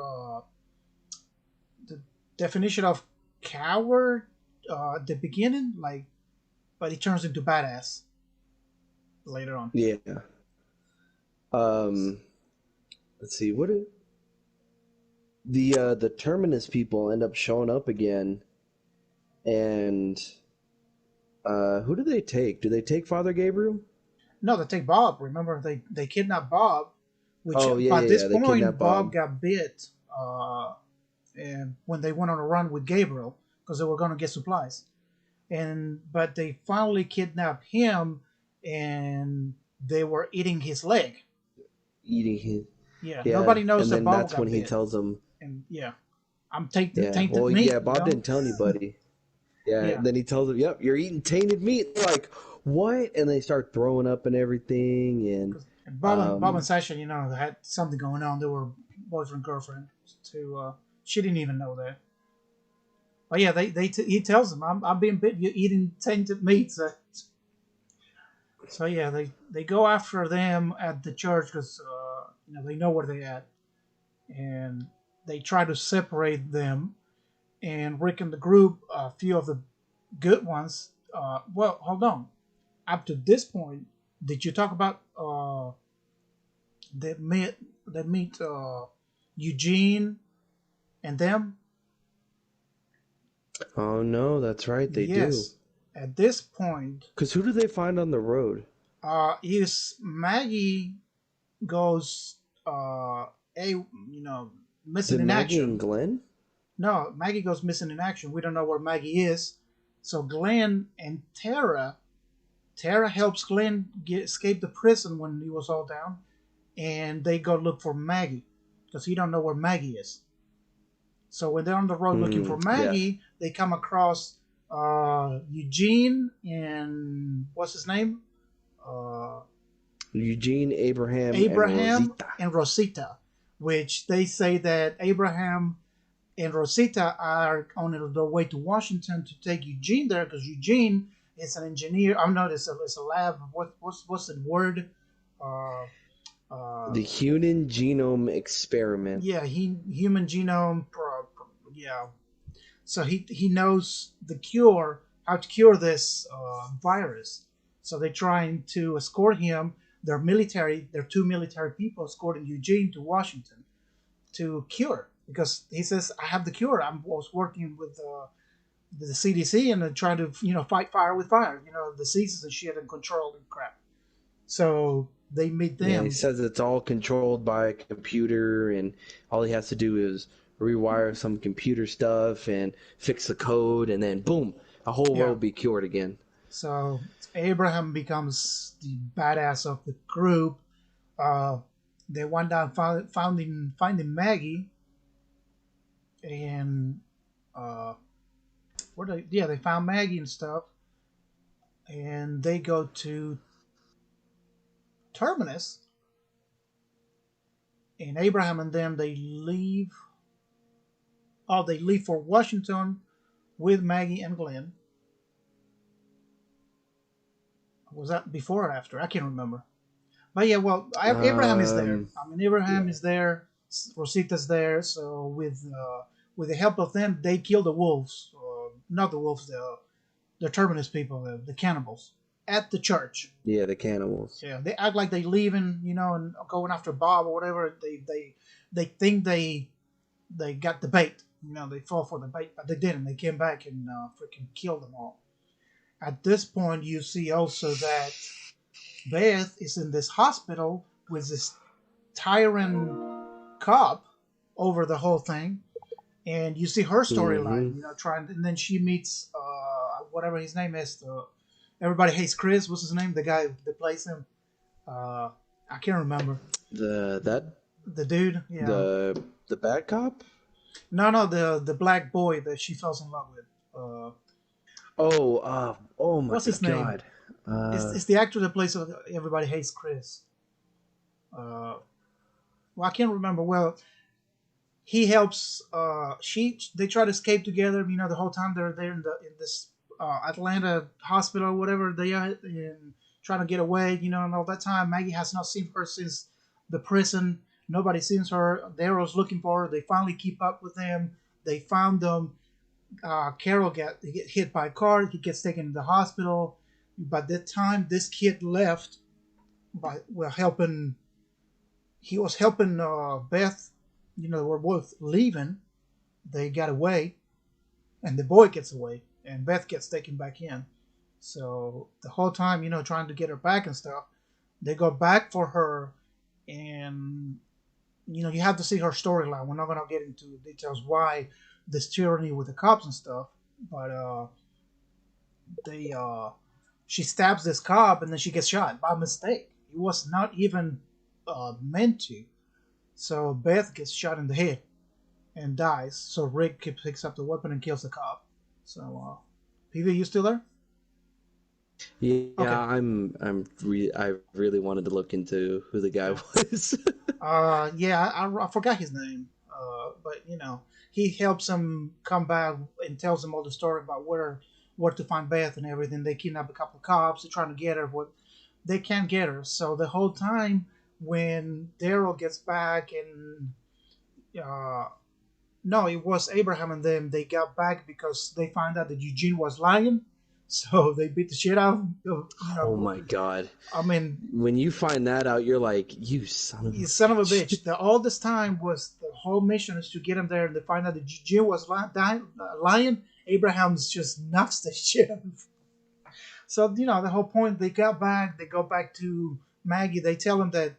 the definition of coward at the beginning, like, but he turns into badass later on. yeah. Um, let's see. The Terminus people end up showing up again, and who do they take? Do they take Father Gabriel? No, they take Bob. Remember, they kidnap Bob, which Oh, yeah, by yeah, this yeah. They point kidnap Bob Bob. got bit, and when they went on a run with Gabriel because they were going to get supplies, and but they finally kidnapped him, and they were eating his leg. Eating his. Yeah, Yeah, nobody knows and that then Bob that's when got he bit, tells them. and yeah, I'm tainted Yeah, tainted well, meat. yeah. Bob didn't tell anybody. Yeah, Yeah, and then he tells them, "Yep, you're eating tainted meat." They're like, "What?" And they start throwing up and everything, and because Bob and um, Sasha, they had something going on. They were boyfriend girlfriend. To She didn't even know that. But yeah, he tells them, I'm being bit. You're eating tainted meat. So yeah, they go after them at the church because they know where they at, and they try to separate them. And Rick and the group, a few of the good ones. Well, hold on. Up to this point, did you talk about that meet Eugene and them? oh no, that's right, they do. Yes. At this point, Cause who do they find on the road? is Maggie goes a Is missing it in Maggie and action. Glenn? No, Maggie goes missing in action. We don't know where Maggie is. So Glenn and Tara helps Glenn escape the prison when he was all down, and they go look for Maggie because he don't know where Maggie is. So when they're on the road looking for Yeah. Maggie, they come across Eugene and what's his name? Uh, Eugene, Abraham, and Abraham Rosita. and Rosita, which they say that Abraham and Rosita are on their way to Washington to take Eugene there because Eugene is an engineer. I'm not. It's a lab. What's the word? Uh, uh, The human genome experiment. yeah, human genome. Yeah, so he knows the cure, how to cure this virus. So they're trying to escort him. They're military. They're two military people escorting Eugene to Washington to cure because he says I have the cure. I was working with the CDC and trying to fight fire with fire. Diseases and shit and control and crap. So they meet Yeah, he them. says it's all controlled by a computer, and all he has to do is rewire some computer stuff and fix the code, and then boom, a whole Yeah. world be cured again. So Abraham becomes the badass of the group. Uh, they went down finding Maggie, and they found Maggie and stuff, and they go to Terminus, and Abraham and them they leave. Oh, they leave for Washington with Maggie and Glenn. Was that before or after? I can't remember. But yeah, well, Abraham is there. Um, I mean, Abraham yeah, is there. Rosita's there. So with the help of them, they kill the wolves. Not the wolves, the Terminus people, the cannibals, at the church. yeah, the cannibals. Yeah, they act like they leaving, and going after Bob or whatever. They think they got the bait. They fall for the bait, but they didn't. They came back and freaking killed them all. At this point, you see also that Beth is in this hospital with this tyrant cop over the whole thing, and you see her storyline. Mm-hmm. Trying, and then she meets whatever his name is. Everybody hates Chris. What's his name? The guy that plays him. Uh, I can't remember. The that The dude. Yeah. the bad cop. No, the black boy that she falls in love with. Oh my What's his name? God. It's the actor that plays Everybody Hates Chris. Well, I can't remember. Well, he helps. They try to escape together. The whole time they're there in this Atlanta hospital or whatever they are, and trying to get away. And all that time Maggie has not seen her since the prison. Nobody sees her. Daryl's looking for her. They finally keep up with them. They found them. Carol get hit by a car. He gets taken to the hospital. By the time this kid left, by well helping, he was helping Beth. They were both leaving. They got away, and the boy gets away, and Beth gets taken back in. So the whole time, trying to get her back and stuff, they go back for her, and you have to see her storyline. We're not gonna get into details why this tyranny with the cops and stuff, but they she stabs this cop and then she gets shot by mistake. It was not even meant to. So Beth gets shot in the head and dies. So Rick picks up the weapon and kills the cop. So, PV, you still there? Yeah, Okay. I really wanted to look into who the guy Yeah. was. Yeah, I forgot his name. But he helps him come back and tells him all the story about where to find Beth and everything. They kidnap a couple of cops. They're trying to get her, but they can't get her. So the whole time when Daryl gets back and uh, no, it was Abraham and them. They got back because they found out that Eugene was lying. So they beat the shit out of, Oh my God. I mean, When you find that out, you're like, you son of you a son of a bitch. bitch. All this time was the whole mission is to get him there and they find out that Eugene was lying. Abraham's just knocks the shit out of him. So, the whole point, they got back, they go back to Maggie. They tell him that,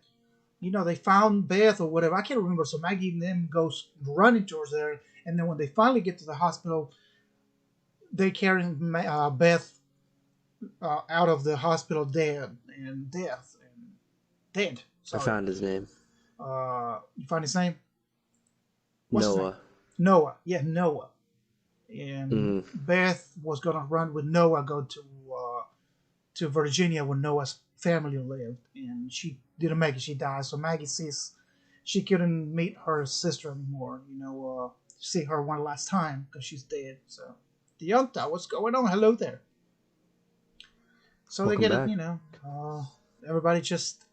they found Beth or whatever. I can't remember. So Maggie and them goes running towards there. And then when they finally get to the hospital, they carry Beth out of the hospital dead and death and dead. I Sorry. found his name. You find his name? What's his name? Noah. Noah. Yeah, Noah. And Mm, Beth was gonna run with Noah, go to Virginia where Noah's family lived, and she didn't make it. She died. So Maggie sees she couldn't meet her sister anymore. See her one last time because she's dead. So Deonta, what's going on? Hello there. So they welcome get it. back. Everybody just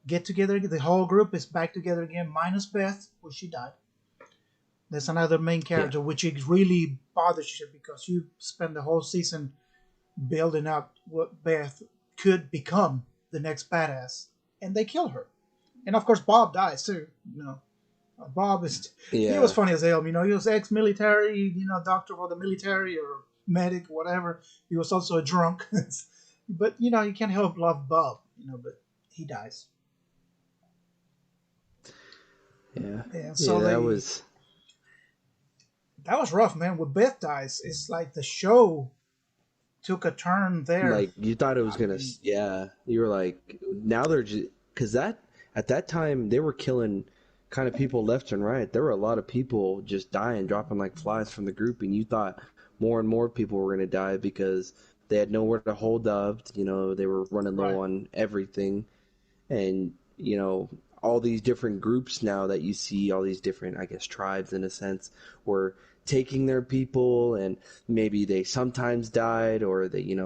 get together. The whole group is back together again, minus Beth, where she died. There's another main Yeah, character, which it really bothers you because you spend the whole season building up what Beth could become the next badass, and they kill her. And of course, Bob dies too. Bob is he was yeah. funny as hell. He was ex-military, doctor for the military or medic, whatever. He was also a drunk, but you can't help love Bob. But he dies. Yeah. And Yeah, so that was rough, man. When Beth dies, it's like the show took a turn there. like you thought it was I gonna, mean, yeah. You were like, now they're just, because at that time, they were killing kind of people left and right. There were a lot of people just dying, dropping like flies from the group, and you thought more and more people were gonna die because they had nowhere to hold up. They were running right, low on everything, and all these different groups now that you see, all these different, I guess, tribes in a sense, were taking their people, and maybe they sometimes died, or they,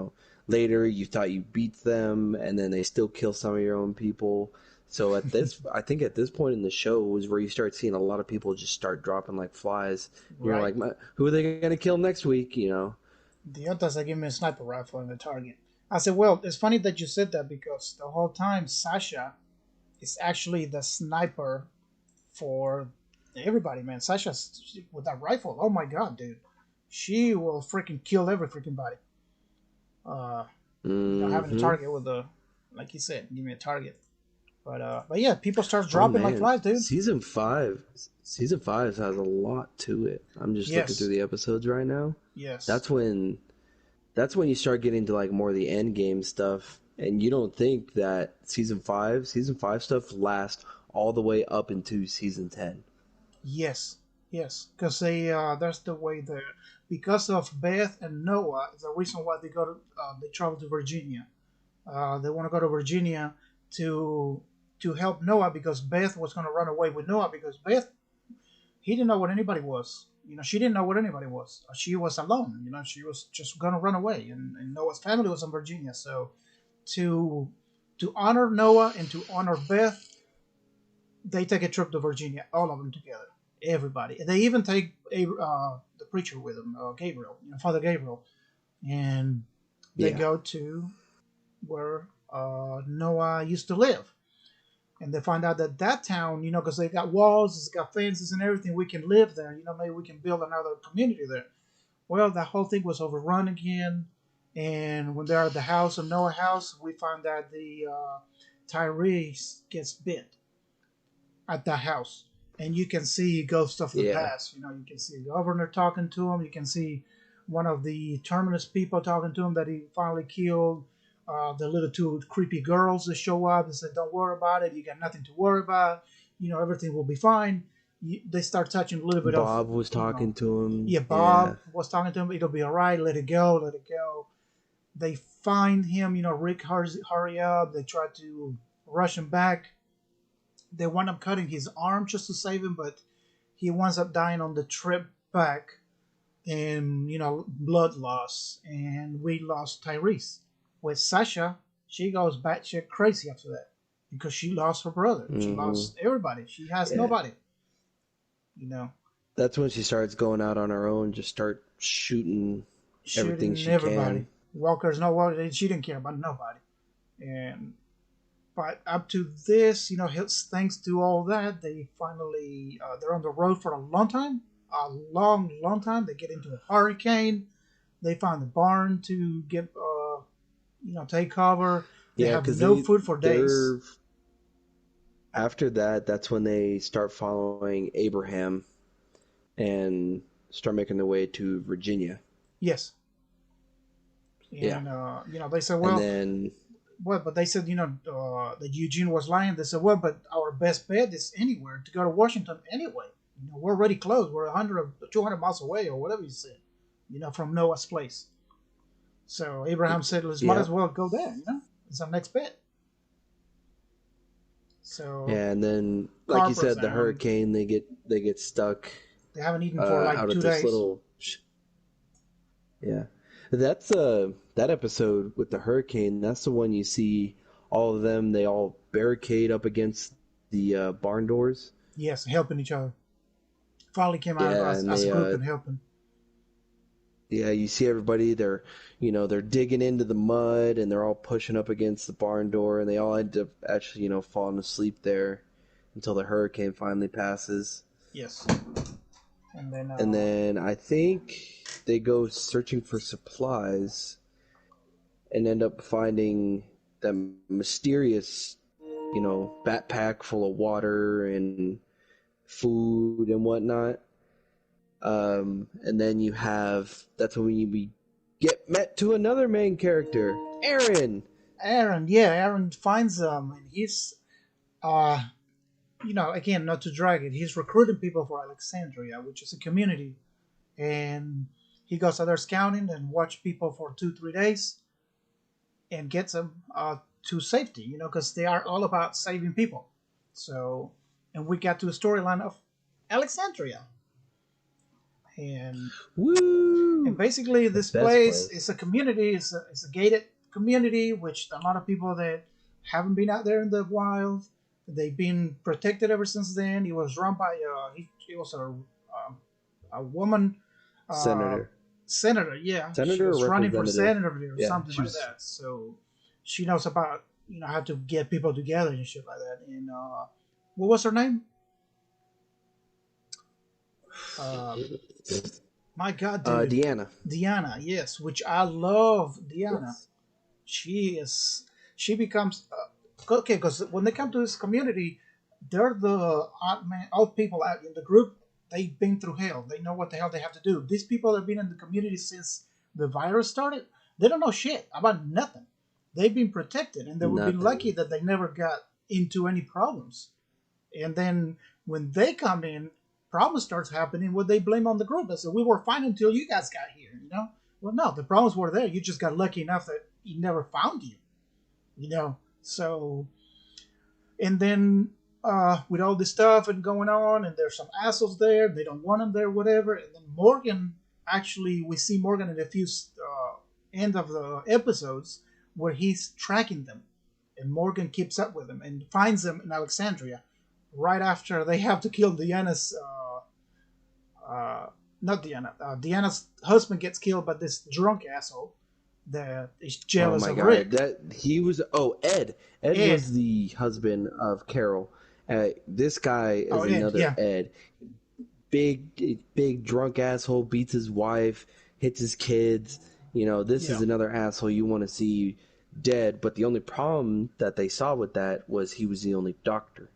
later you thought you beat them and then they still kill some of your own people. So I think at this point in the show was where you start seeing a lot of people just start dropping like flies. You're right. like, who are they going to kill next week? The others like give me a sniper rifle and a target. I said, well, it's funny that you said that because the whole time Sasha is actually the sniper for everybody, man. Sasha with that rifle. Oh my god, dude, she will freaking kill every freaking body. Uh, Having a Mm-hmm. target with the, like you said, give me a target. But yeah, people start Oh dropping like man, flies, dude. season 5 has a lot to it. I'm just looking through Yes, the episodes right now. yes, That's when that's when you start getting to like more of the end game stuff, and you don't think that season 5 stuff lasts all the way up into season 10. yes, yes. Because that's the way they, because of Beth and Noah, is the reason why they travel to Virginia. They want to go to Virginia to to help Noah because Beth was going to run away with Noah because Beth, he didn't know what anybody was. She didn't know what anybody was. She was alone. She was just going to run away, and Noah's family was in Virginia. So to to honor Noah and to honor Beth, they take a trip to Virginia, all of them together, everybody. They even take the preacher with them, Gabriel, Father Gabriel, and they Yeah, go to where Noah used to live. And they find out that that town, because they got walls, it's got fences and everything, we can live there. Maybe we can build another community there. Well, that whole thing was overrun again. And when they're at the house of Noah house, we find that the Tyrese gets bit at the house. And you can see ghosts of the yeah. past. You can see the governor talking to him. You can see one of the terminus people talking to him that he finally killed. The little two creepy girls that show up and said, "Don't worry about it. You got nothing to worry about. Everything will be fine." They start touching a little bit of, Bob was talking to him. yeah, Yeah, Bob was talking to him. It'll be all right. Let it go. Let it go. They find him. Rick hurry up. They try to rush him back. They wind up cutting his arm just to save him, but he winds up dying on the trip back, and blood loss, and we lost Tyrese. With Sasha, she goes batshit crazy after that because she lost her brother, she hmm, lost everybody, she has yeah. nobody. You know, That's when she starts going out on her own, just start shooting everything shooting she can. everybody. Walker's no Walker, she didn't care about nobody, and but up to this, thanks to all that, they finally they're on the road for a long time, a long, long time. They get into a hurricane. They find the barn to get, take cover. They Yeah, have because no food for days. they're after that. That's when they start following Abraham and start making their way to Virginia. Yes, Yeah, and they said, and well, then what? But they said, that Eugene was lying. They said, well, but our best bet is anywhere to go to Washington anyway. We're already close. We're 100, 200 miles away, or whatever you said. From Noah's place. So Abraham said, let's might yeah, as well go there. It's our next bet. So yeah, and then like car you breaks said, the down. hurricane. They get stuck They haven't eaten for like out of two this days. little. Yeah, that's that episode with the hurricane. That's the one you see all of them. They all barricade up against the barn doors. Yes, helping each other. Finally came out Yeah, as, and as a they group and helping. yeah, you see everybody. They're digging into the mud and they're all pushing up against the barn door, and they all end up actually falling asleep there until the hurricane finally passes. Yes. And then, And then I think they go searching for supplies and end up finding that mysterious, backpack full of water and food and whatnot. And then that's when we get met to another main character, Aaron. Aaron finds them, and he's, uh, again, not to drag it, he's recruiting people for Alexandria, which is a community. And he goes out there scouting and watch people for 2, 3 days and gets them to safety, because they are all about saving people. So, and we got to a storyline of Alexandria. And Woo! basically The this best place place. is a community, it's a gated community, which a lot of people that haven't been out there in the wild, they've been protected ever since then. It was run by he was a woman, uh, Senator. senator. Yeah, she Senator or was running for representative? senator or Yeah, something she like was. that. So she knows about how to get people together and shit like that. And what was her name? Uh, my God, dude, Deanna. Diana. Yes, which I love. Diana. Yes. She is. She becomes okay because when they come to this community, they're the odd people out in the group. They've been through hell. They know what the hell they have to do. These people have been in the community since the virus started. They don't know shit about nothing. They've been protected, and they would be lucky Nothing. that they never got into any problems. And then when they come in, problems starts happening. What they blame on the group? They say we were fine until you guys got here. You know. Well, no, the problems were there. You just got lucky enough that he never found you. You know. So and then with all this stuff and going on, and there's some assholes there. They don't want him there, whatever. And then Morgan, actually, we see Morgan in a few end of the episodes where he's tracking them, and Morgan keeps up with them and finds them in Alexandria right after they have to kill Diana's. Not Diana. Diana's husband gets killed by this drunk asshole that is Oh jealous my of god, Rick. that he was. Oh, Ed. Ed Ed. was the husband of Carol. This guy Oh, is Ed. another Yeah. Ed. Big drunk asshole, beats his wife, hits his kids. This is Yeah. another asshole you want to see dead. But the only problem that they saw with that was he was the only doctor.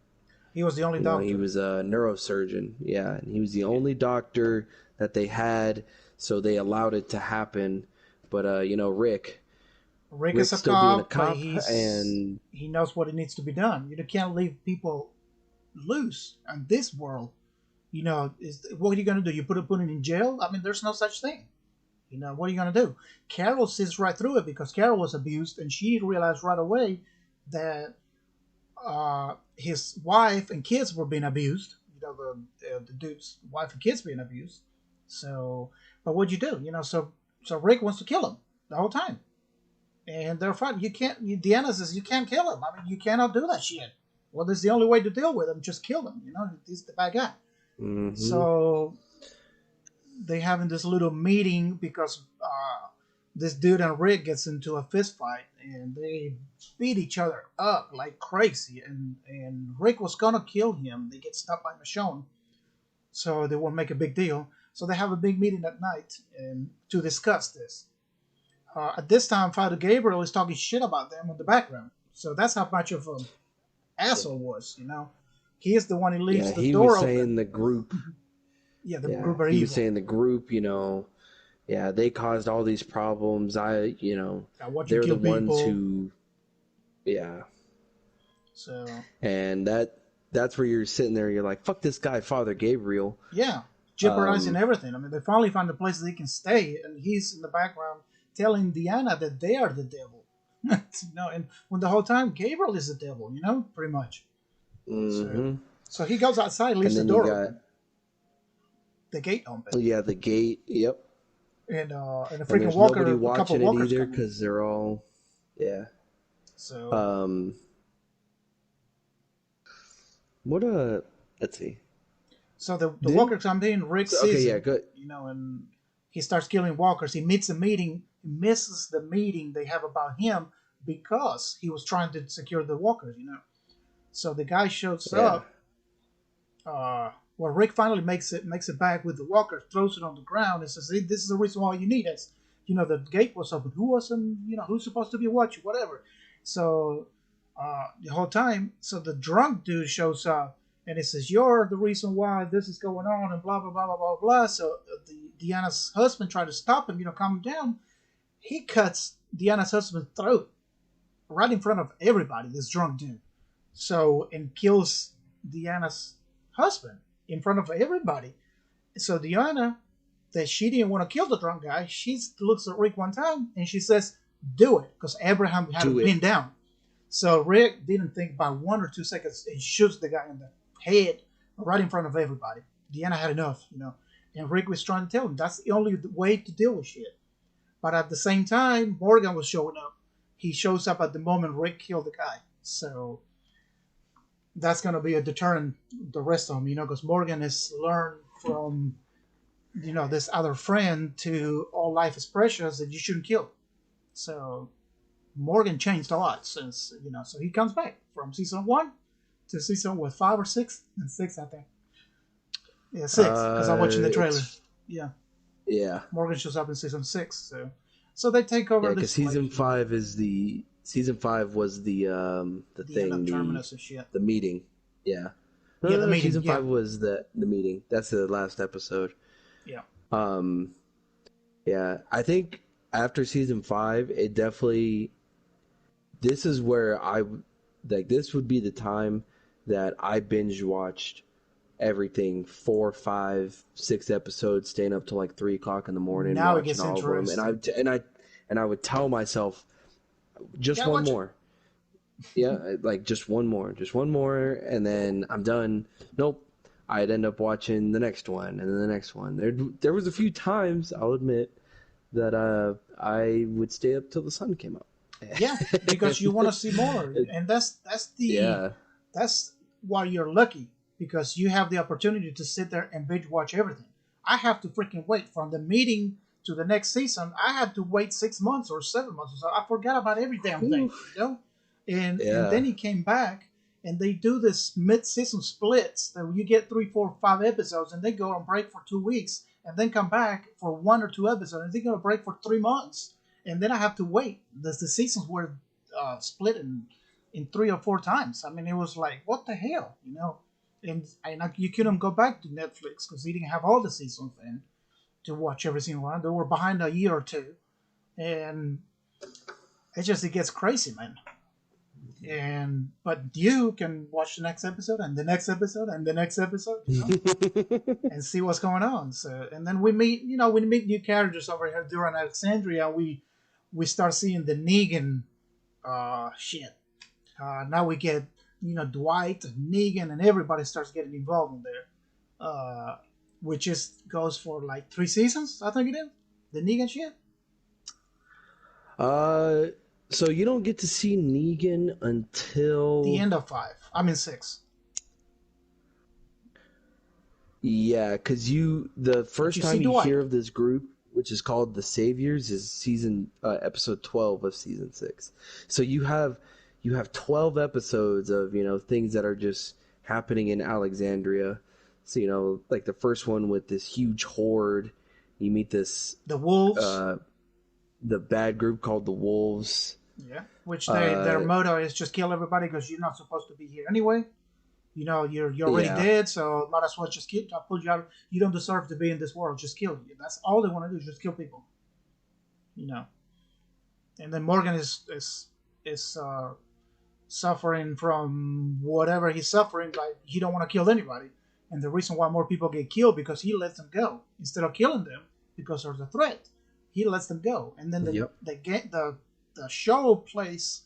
He was the only He doctor. was a neurosurgeon. Yeah, and he was the Yeah. only doctor that they had, so they allowed it to happen. But Rick, Rick is Rick a still being a cop, but cop, and he knows what it needs to be done. You can't leave people loose in this world. What are you gonna do? You put him in jail? I mean, there's no such thing. What are you gonna do? Carol sees right through it because Carol was abused, and she realized right away that his wife and kids were being abused. The dude's wife and kids being abused. So, but what'd you do? So Rick wants to kill him the whole time. And they're fighting. You can't. Deanna says you can't kill him. I mean, you cannot do that shit. Well, this is the only way to deal with him. Just kill him. He's the bad guy. hmm So they having this little meeting because this dude and Rick gets into a fist fight and they beat each other up like crazy. And Rick was gonna kill him. They get stopped by Michonne, so they won't make a big deal. So they have a big meeting at night and to discuss this. At this time, Father Gabriel is talking shit about them in the background. So that's how much of an asshole was. He is the one who leaves yeah, the he was door open. saying the group. Yeah, the Yeah, group are he was evil. saying the group. Yeah, they caused all these problems. I watch you They're the kill ones people. who, yeah, So and that's where you're sitting there. You're like, fuck this guy, Father Gabriel. yeah, jeopardizing Um, everything. I mean, they finally find a place that he can stay, and he's in the background telling Diana that they are the devil. And when the whole time Gabriel is the devil, pretty much. So, hmm so he goes outside, leaves And the then you door got, open, the gate open, yeah, the gate. Yep. and a And freaking there's nobody walker, a couple watching it walkers either come in. because they're all, yeah. So, Um, what let's see. so the Didn't walker comes in, Rick okay, sees yeah, him, good. and he starts killing walkers. He meets a meeting, he misses the meeting they have about him because he was trying to secure the walkers. So the guy shows Yeah, up. Well, Rick finally makes it back with the walker, throws it on the ground, and says, "Hey, this is the reason why you need us." The gate was open. Who wasn't? Who's supposed to be watching? Whatever. So the whole time, so the drunk dude shows up, and he says, "You're the reason why this is going on," and blah blah blah blah blah blah. So the Deanna's husband tried to stop him, calm him down. He cuts Deanna's husband's throat right in front of everybody. This drunk dude. So and kills Deanna's husband in front of everybody. So Deanna, that she didn't want to kill the drunk guy, she looks at Rick one time and she says, "Do it," because Abraham had him do it. pinned down. So Rick didn't think by 1 or 2 seconds and shoots the guy in the head right in front of everybody. Deanna had enough. And Rick was trying to tell him that's the only way to deal with shit. But at the same time, Morgan was showing up. He shows up at the moment Rick killed the guy. So that's going to be a deterrent the rest of them, because Morgan has learned from, this other friend to all life is precious that you shouldn't kill. So Morgan changed a lot since. So he comes back from season 1 to season, what, 5 or 6? And 6, I think. Yeah, six, because I'm watching the trailer. It's Yeah, yeah, Morgan shows up in season six, so they take over yeah, because this place. season five was the The end thing of Terminus and shit. the meeting. Yeah, no, Yeah, no, the no. meeting. Season Yeah, five was the meeting. That's the last episode. yeah. Um, yeah, I think after season five, it definitely this is where like this would be the time that I binge watched everything 4, 5, 6 episodes, staying up till like 3 o'clock in the morning Now it watching gets all of them, interesting. and I would tell myself just Yeah, one watch it. more, yeah, like just one more, and then I'm done. Nope, I'd end up watching the next one and then the next one. There was a few times I'll admit that I would stay up till the sun came up. Yeah, because you want to see more, and Yeah. that's why you're lucky because you have the opportunity to sit there and binge watch everything. I have to freaking wait from the meeting to the next season. I had to wait 6 months or 7 months or so. I forgot about every damn thing, Whew. and Yeah. then he came back and they do this mid-season splits that you get 3, 4, 5 episodes and they go on break for 2 weeks and then come back for 1 or 2 episodes and they go on break for 3 months and then I have to wait. The seasons were split in 3 or 4 times. I mean, it was like what the hell, and you couldn't go back to Netflix because they didn't have all the seasons then to watch every single one. They were behind a year or two, and it gets crazy, man. And but you can watch the next episode and the next episode and the next episode, and see what's going on. So, and then we meet new characters over here during Alexandria. We start seeing the Negan shit. Now we get Dwight and Negan and everybody starts getting involved in there, which just goes for like 3 seasons. I think it is the Negan shit. uh, so you don't get to see Negan The until end of five. I mean six. yeah, because the But first you see time you Dwight. hear of this group, which is called the Saviors, is episode 12 of season 6. So you have 12 episodes of things that are just happening in Alexandria. So like the first one with this huge horde, you meet this The Wolves. uh the bad group called the Wolves. Yeah. Which their Uh, motto is just kill everybody because you're not supposed to be here anyway. You're already yeah, dead, so might as well just kill. I pulled you out. You don't deserve to be in this world. Just kill you. That's all they want to do is just kill people. You know. And then Morgan is suffering from whatever he's suffering. Like he don't want to kill anybody, and the reason why more people get killed because he lets them go instead of killing them because there's a threat. He lets them go, and then yep. the show plays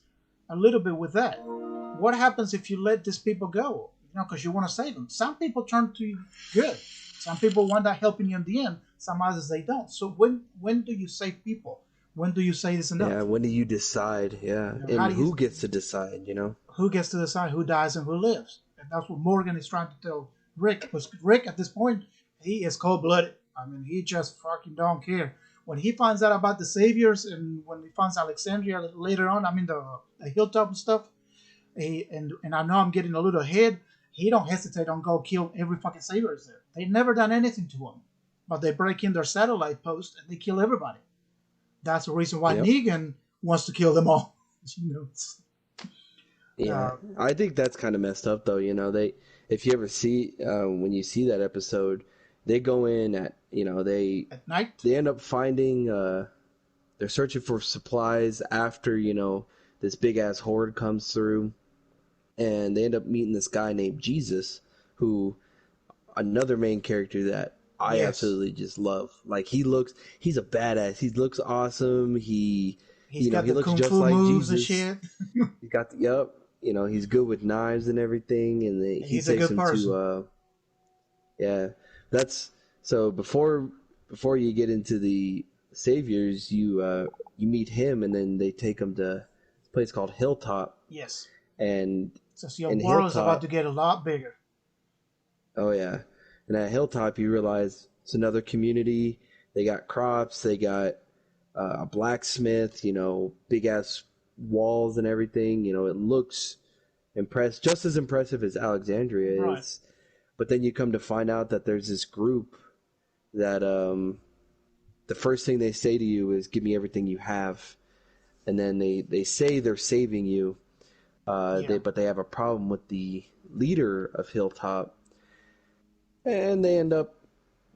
a little bit with that. What happens if you let these people go? Because you want to save them. Some people turn to you good. Some people wind up helping you in the end. Some others they don't. So when do you save people? When do you say it's Yeah, enough? when do you decide? Yeah, How and do you? who gets to decide? Who gets to decide who dies and who lives? And that's what Morgan is trying to tell Rick. Because Rick, at this point, he is cold blooded. I mean, he just fucking don't care. When he finds out about the Saviors and when he finds Alexandria later on, I mean the hilltop and stuff, and I know I'm getting a little ahead. He don't hesitate on go kill every fucking Saviors there. They never done anything to him, but they break in their satellite post and they kill everybody. That's the reason why Yep. Negan wants to kill them all. Yeah, Uh, I think that's kind of messed up though. If you ever see when you see that episode, they go in at at night. they end up finding they're searching for supplies after this big ass horde comes through, and they end up meeting this guy named Jesus, who another main character that I Yes, absolutely just love. Like he's a badass. He looks awesome. he's got He the looks kung just fu like moves and Jesus. shit. He's got the yep. He's good with knives and everything, and And he he's a takes good him to person. yeah. That's so before you get into the saviors, you meet him, and then they take him to this place called Hilltop, Yes. and So your in world is about to Hilltop, get a lot bigger. oh yeah, and at Hilltop you realize it's another community. They got crops, they got a blacksmith, big ass walls and everything. It looks just as impressive as Alexandria Right. is. But then you come to find out that there's this group that the first thing they say to you is, "Give me everything you have," and then they say they're saving you. Yeah. But they have a problem with the leader of Hilltop, and they end up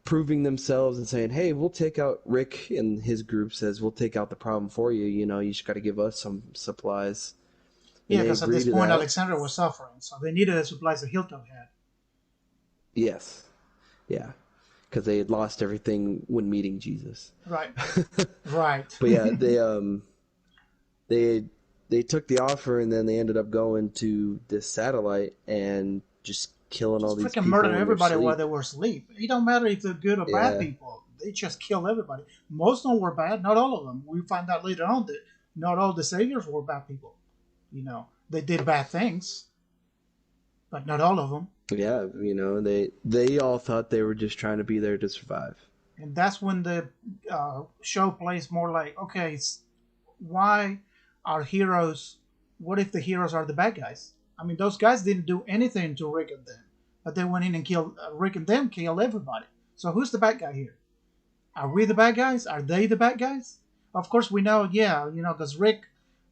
proving themselves and saying, "Hey, we'll take out Rick," and his group says, "We'll take out the problem for you. You know, you just got to give us some supplies." And Yeah, they because at agree this to point, that. Alexandra was suffering, so they needed the supplies that Hilton had. Yes, yeah, because they had lost everything when meeting Jesus. Right. Right. But yeah, they they took the offer, and then they ended up going to this satellite and just killing all Just these freaking murder people in their everybody while they sleep. were asleep. It don't matter if they're good or bad Yeah, people. They just kill everybody. Most of them were bad, not all of them. We find out later on that not all the saviors were bad people. They did bad things, but not all of them. yeah, they all thought they were just trying to be there to survive. And that's when the show plays more like, okay, why are heroes? What if the heroes are the bad guys? I mean, those guys didn't do anything to Rick and them, but they went in and killed Rick and them, killed everybody. So who's the bad guy here? Are we the bad guys? Are they the bad guys? Of course, we know, yeah, because Rick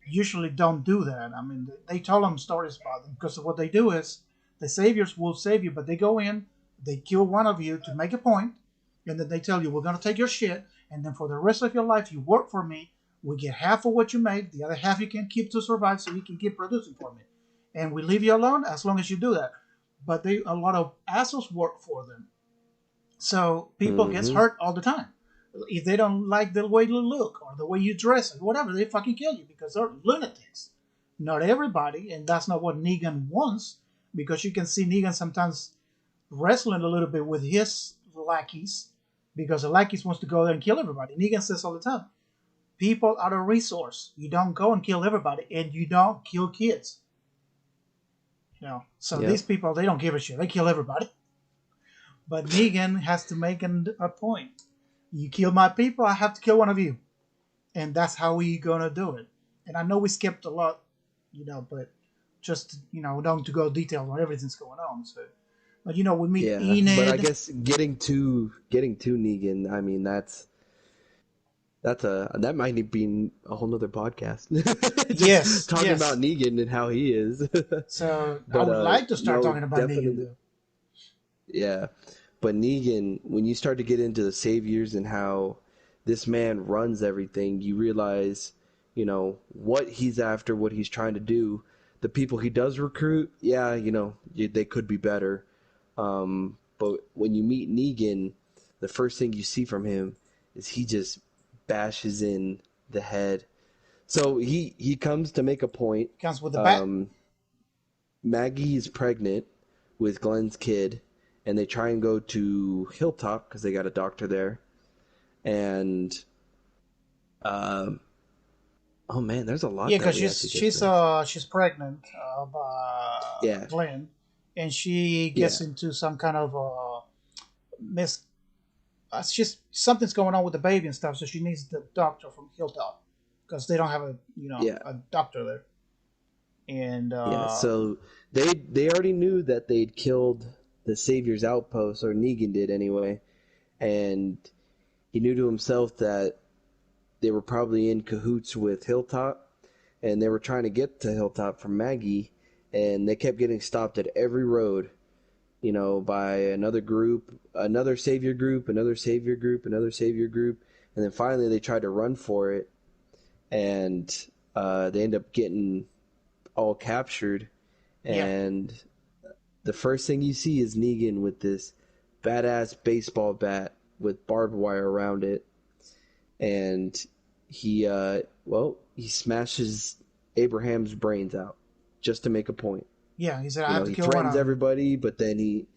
usually don't do that. I mean, they tell them stories about them because what they do is the saviors will save you, but they go in, they kill one of you to make a point, and then they tell you, we're going to take your shit, and then for the rest of your life, you work for me. We get half of what you make, the other half you can keep to survive so you can keep producing for me. And we leave you alone as long as you do that. But a lot of assholes work for them. So people gets Hmm. hurt all the time. If they don't like the way you look or the way you dress or whatever, they fucking kill you because they're lunatics. Not everybody, and that's not what Negan wants, because you can see Negan sometimes wrestling a little bit with his lackeys because the lackeys wants to go there and kill everybody. Negan says all the time, people are a resource. You don't go and kill everybody, and you don't kill kids. So Yep. these people, they don't give a shit. They kill everybody. But Negan has to make a point. You kill my people, I have to kill one of you, and that's how we gonna do it. And I know we skipped a lot, but just don't to go details on everything's going on. So, but we meet Yeah, but I Enid. guess getting to Negan, I mean that might be a whole nother podcast. Just Yes, talking about yes. Negan and how he is. So I But would like to start no, talking about Negan definitely, though. yeah. But Negan, when you start to get into the saviors and how this man runs everything, you realize, what he's after, what he's trying to do. The people he does recruit, yeah, they could be better. But when you meet Negan, the first thing you see from him is he just bashes in the head. So he comes to make a point. Comes with the bat. Um, Maggie is pregnant with Glenn's kid, and they try and go to Hilltop because they got a doctor there. And um, oh man, there's a lot Yeah, that because we she's actually get she's to. uh she's pregnant by Yeah, Glenn, and she gets yeah, into some kind of mis. She's something's going on with the baby and stuff, so she needs the doctor from Hilltop because they don't have yeah, a doctor there. And yeah. So they already knew that they'd killed the Savior's outpost, or Negan did anyway, and he knew to himself that they were probably in cahoots with Hilltop, and they were trying to get to Hilltop from Maggie, and they kept getting stopped at every road, by another group, another savior group, another savior group, another savior group, and then finally they tried to run for it, and they end up getting all captured, yeah, and the first thing you see is Negan with this badass baseball bat with barbed wire around it, and he smashes Abraham's brains out just to make a point. yeah, he said I have to He kill one threatens of you, everybody, but then he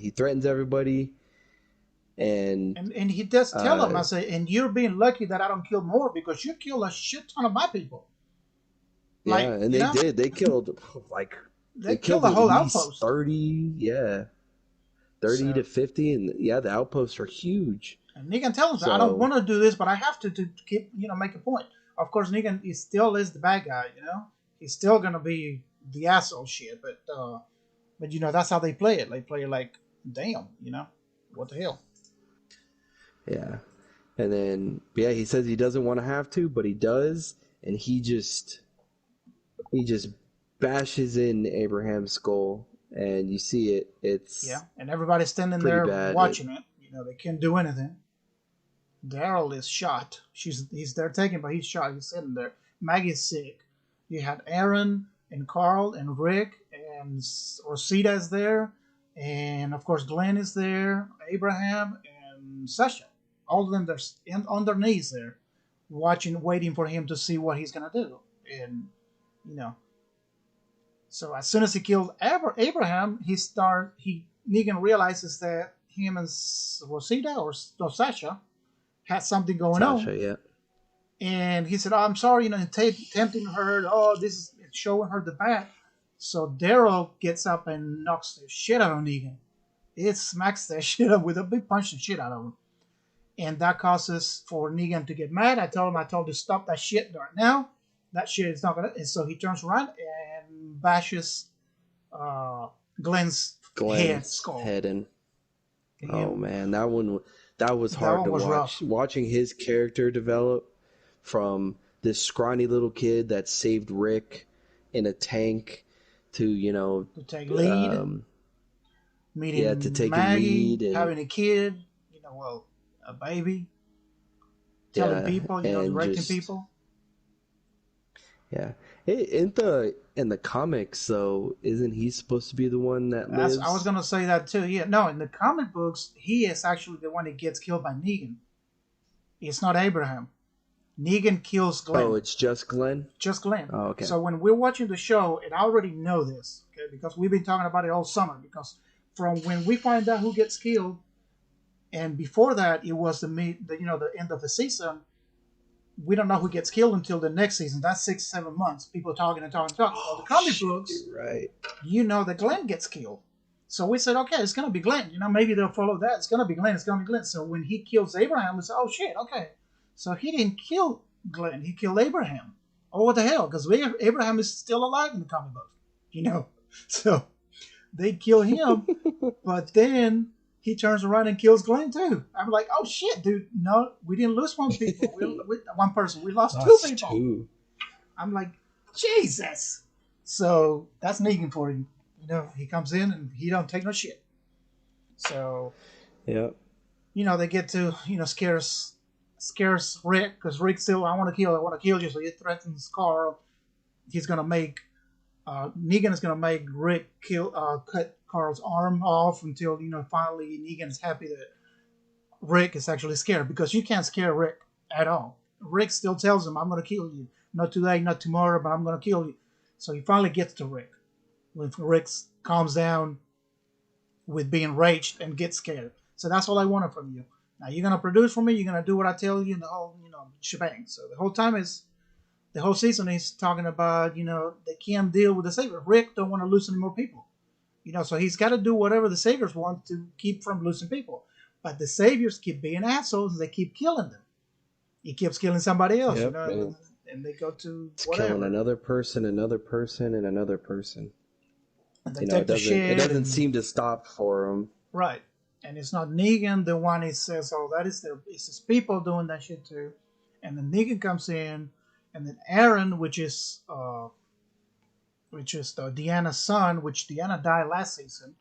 threatens everybody, and and he does tell him. uh, I say, and you're being lucky that I don't kill more because you kill a shit ton of my people. yeah, Like and they did. They killed like they they killed killed the at whole least outpost. 30, yeah, 30 So to 50, and yeah, the outposts are huge. and Negan tells him, I don't So want to do this, but I have to keep, make a point. Of course, Negan he still is the bad guy, He's still gonna be the asshole shit, but that's how they play it. They play it like damn, what the hell? Yeah. And then yeah, he says he doesn't want to have to, but he does, and he just bashes in Abraham's skull, and you see it. Yeah, It's and everybody's standing pretty there bad. It watching it. They can't do anything. Daryl is shot. He's there taken, but he's shot. He's sitting there. Maggie's sick. You had Aaron and Carl and Rick and Rosita is there, and of course Glenn is there. Abraham and Sasha. All of them they're on their knees there, watching, waiting for him to see what he's gonna do. And you know, so as soon as he killed Abraham, he Negan realizes that him and Rosita or no, Sasha had something going on, Sasha, yeah. and he said, "Oh, I'm sorry," and tempting her. Oh, this is showing her the bat. So Daryl gets up and knocks the shit out of Negan. It smacks the shit up with a big punch the shit out of him, and that causes for Negan to get mad. I told him to stop that shit right now. That shit is not gonna. And so he turns around and bashes uh, Glenn's Glenn's skull. head and oh And man, that was that hard one to was watch. rough. Watching his character develop from this scrawny little kid that saved Rick in a tank to, To take lead, um, yeah, to meeting taking Maggie, lead and having a kid, a baby, telling yeah, people, and directing just people. yeah. In the comics though, isn't he supposed to be the one that I was lives? gonna say that too. Yeah, no, in the comic books, he is actually the one that gets killed by Negan. It's not Abraham. Negan kills Oh, Glenn, it's just Glenn? just Glenn. Oh, okay. So when we're watching the show, and I already know this, okay, because we've been talking about it all summer. Because from when we find out who gets killed, and before that, it was the end of the season. We don't know who gets killed until the next season. That's 6, 7 months. People talking and talking and talking. Well, the Oh comic shit, books, you're right. that Glenn gets killed. So we said, okay, it's gonna be Glenn. Maybe they'll follow that. It's gonna be Glenn. It's gonna be Glenn. So when he kills Abraham, we said, oh shit, okay. So he didn't kill Glenn. He killed Abraham. Oh, what the hell? Because Abraham is still alive in the comic book. So they kill him, but then he turns around and kills Glenn too. I'm like, oh shit, dude. No, we didn't lose one person. We lost two Lost people. two. I'm like, Jesus. So that's Negan for you. He comes in and he don't take no shit. So, Yep. they get to, scares Rick because Rick still, I want to kill you. So he threatens Carl. He's gonna make Negan is gonna make Rick cut Carl's arm off until finally Negan is happy that Rick is actually scared because you can't scare Rick at all. Rick still tells him, "I'm gonna kill you. Not today, not tomorrow, but I'm gonna kill you." So he finally gets to Rick. When Rick calms down with being raged and gets scared. So that's all I wanted from you. Now you're gonna produce for me. You're gonna do what I tell you, and the whole shebang. So the whole season is talking about they can't deal with the Savior. Rick don't want to lose any more people. So he's got to do whatever the Saviors want to keep from losing people. But the Saviors keep being assholes, and they keep killing them. He keeps killing somebody else, Yep. And and they go to it's killing whatever, another person, another person, and another person. and they It take the shit doesn't and seem to stop for him. right. And it's not Negan the one he says, "Oh, it's his people doing that shit too." And then Negan comes in, and then Aaron, which is Deanna's son, which Deanna died last season.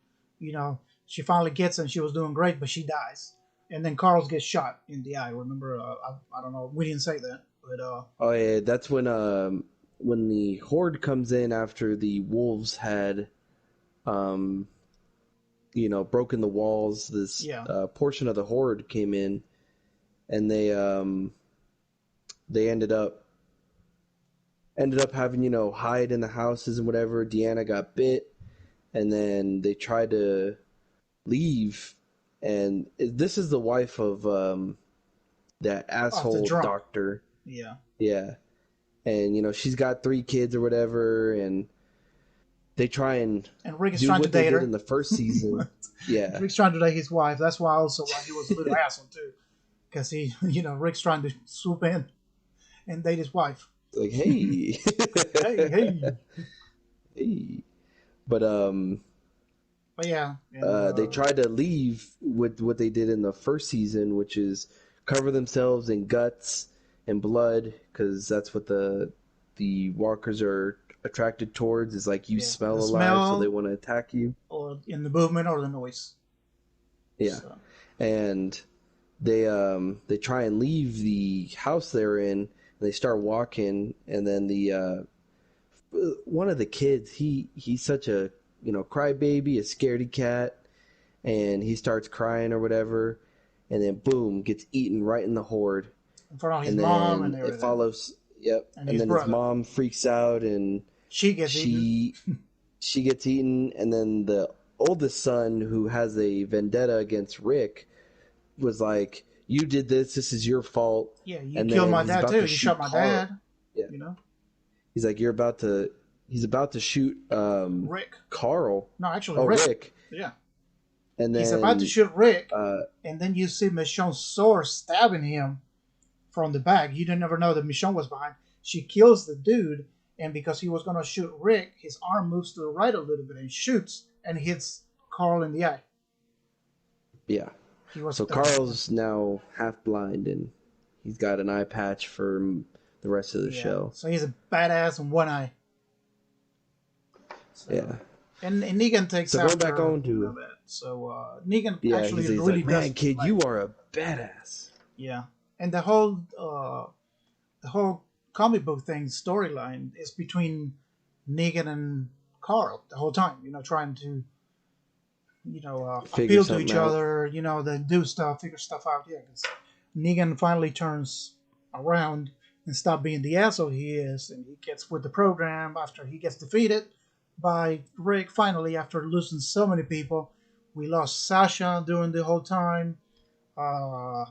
She finally gets and she was doing great, but she dies. And then Carl gets shot in the eye. Remember? I don't know. We didn't say that, but Oh yeah, that's when the horde comes in after the wolves had um broken the walls. This yeah. portion of the horde came in, and they ended up having hide in the houses and whatever. Deanna got bit, and then they tried to leave, and this is the wife of that Oh, the asshole drunk. doctor. Yeah. Yeah, and she's got 3 kids or whatever, and they try and And Rick is do trying to what they date did her. in the first season. Yeah, Rick's trying to date his wife. That's why he was a little asshole too, because Rick's trying to swoop in and date his wife. like hey, Hey, hey. hey, but But yeah, and They tried to leave with what they did in the first season, which is cover themselves in guts and blood, because that's what the walkers are attracted towards. Is like you yeah, the smell alive, so they smell want to attack you. or in the movement or the noise. Yeah, So and they try and leave the house they're in. And they start walking, and then the one of the kids, he's such a crybaby, a scaredy cat, and he starts crying or whatever, and then boom, gets eaten right in the horde, in front of his and mom and then it everything, follows. Yep, and and his then his brother, mom freaks out, and she gets eaten. she she gets eaten, and then the oldest son, who has a vendetta against Rick, was like, "You did this. This is your fault." Yeah, you And killed then my he's dad about too. to You shot shoot my Carl. dad. Yeah, You know, he's like, "You're about to." He's about to shoot Rick. Carl. No, actually, Oh, Rick. Rick. Yeah, And he's about to then shoot Rick, uh, and then you see Michonne's sword stabbing him from the back. You didn't ever know that Michonne was behind. She kills the dude, and because he was gonna shoot Rick, his arm moves to the right a little bit and shoots and hits Carl in the eye. yeah. He was So Carl's now half blind, and he's got an eye patch for the rest of the yeah. show. So he's a badass in one eye. So Yeah. and Negan takes So going back after on to that. So Negan yeah, actually he's really like, man, does kid, like you are a badass. yeah, and the whole comic book thing storyline is between Negan and Carl the whole time. You know, trying to Figure appeal to something each out. other. You know, they do stuff, figure stuff out. Yeah, because Negan finally turns around and stop being the asshole he is, and he gets with the program after he gets defeated by Rick. Finally, after losing so many people, we lost Sasha during the whole time. Uh,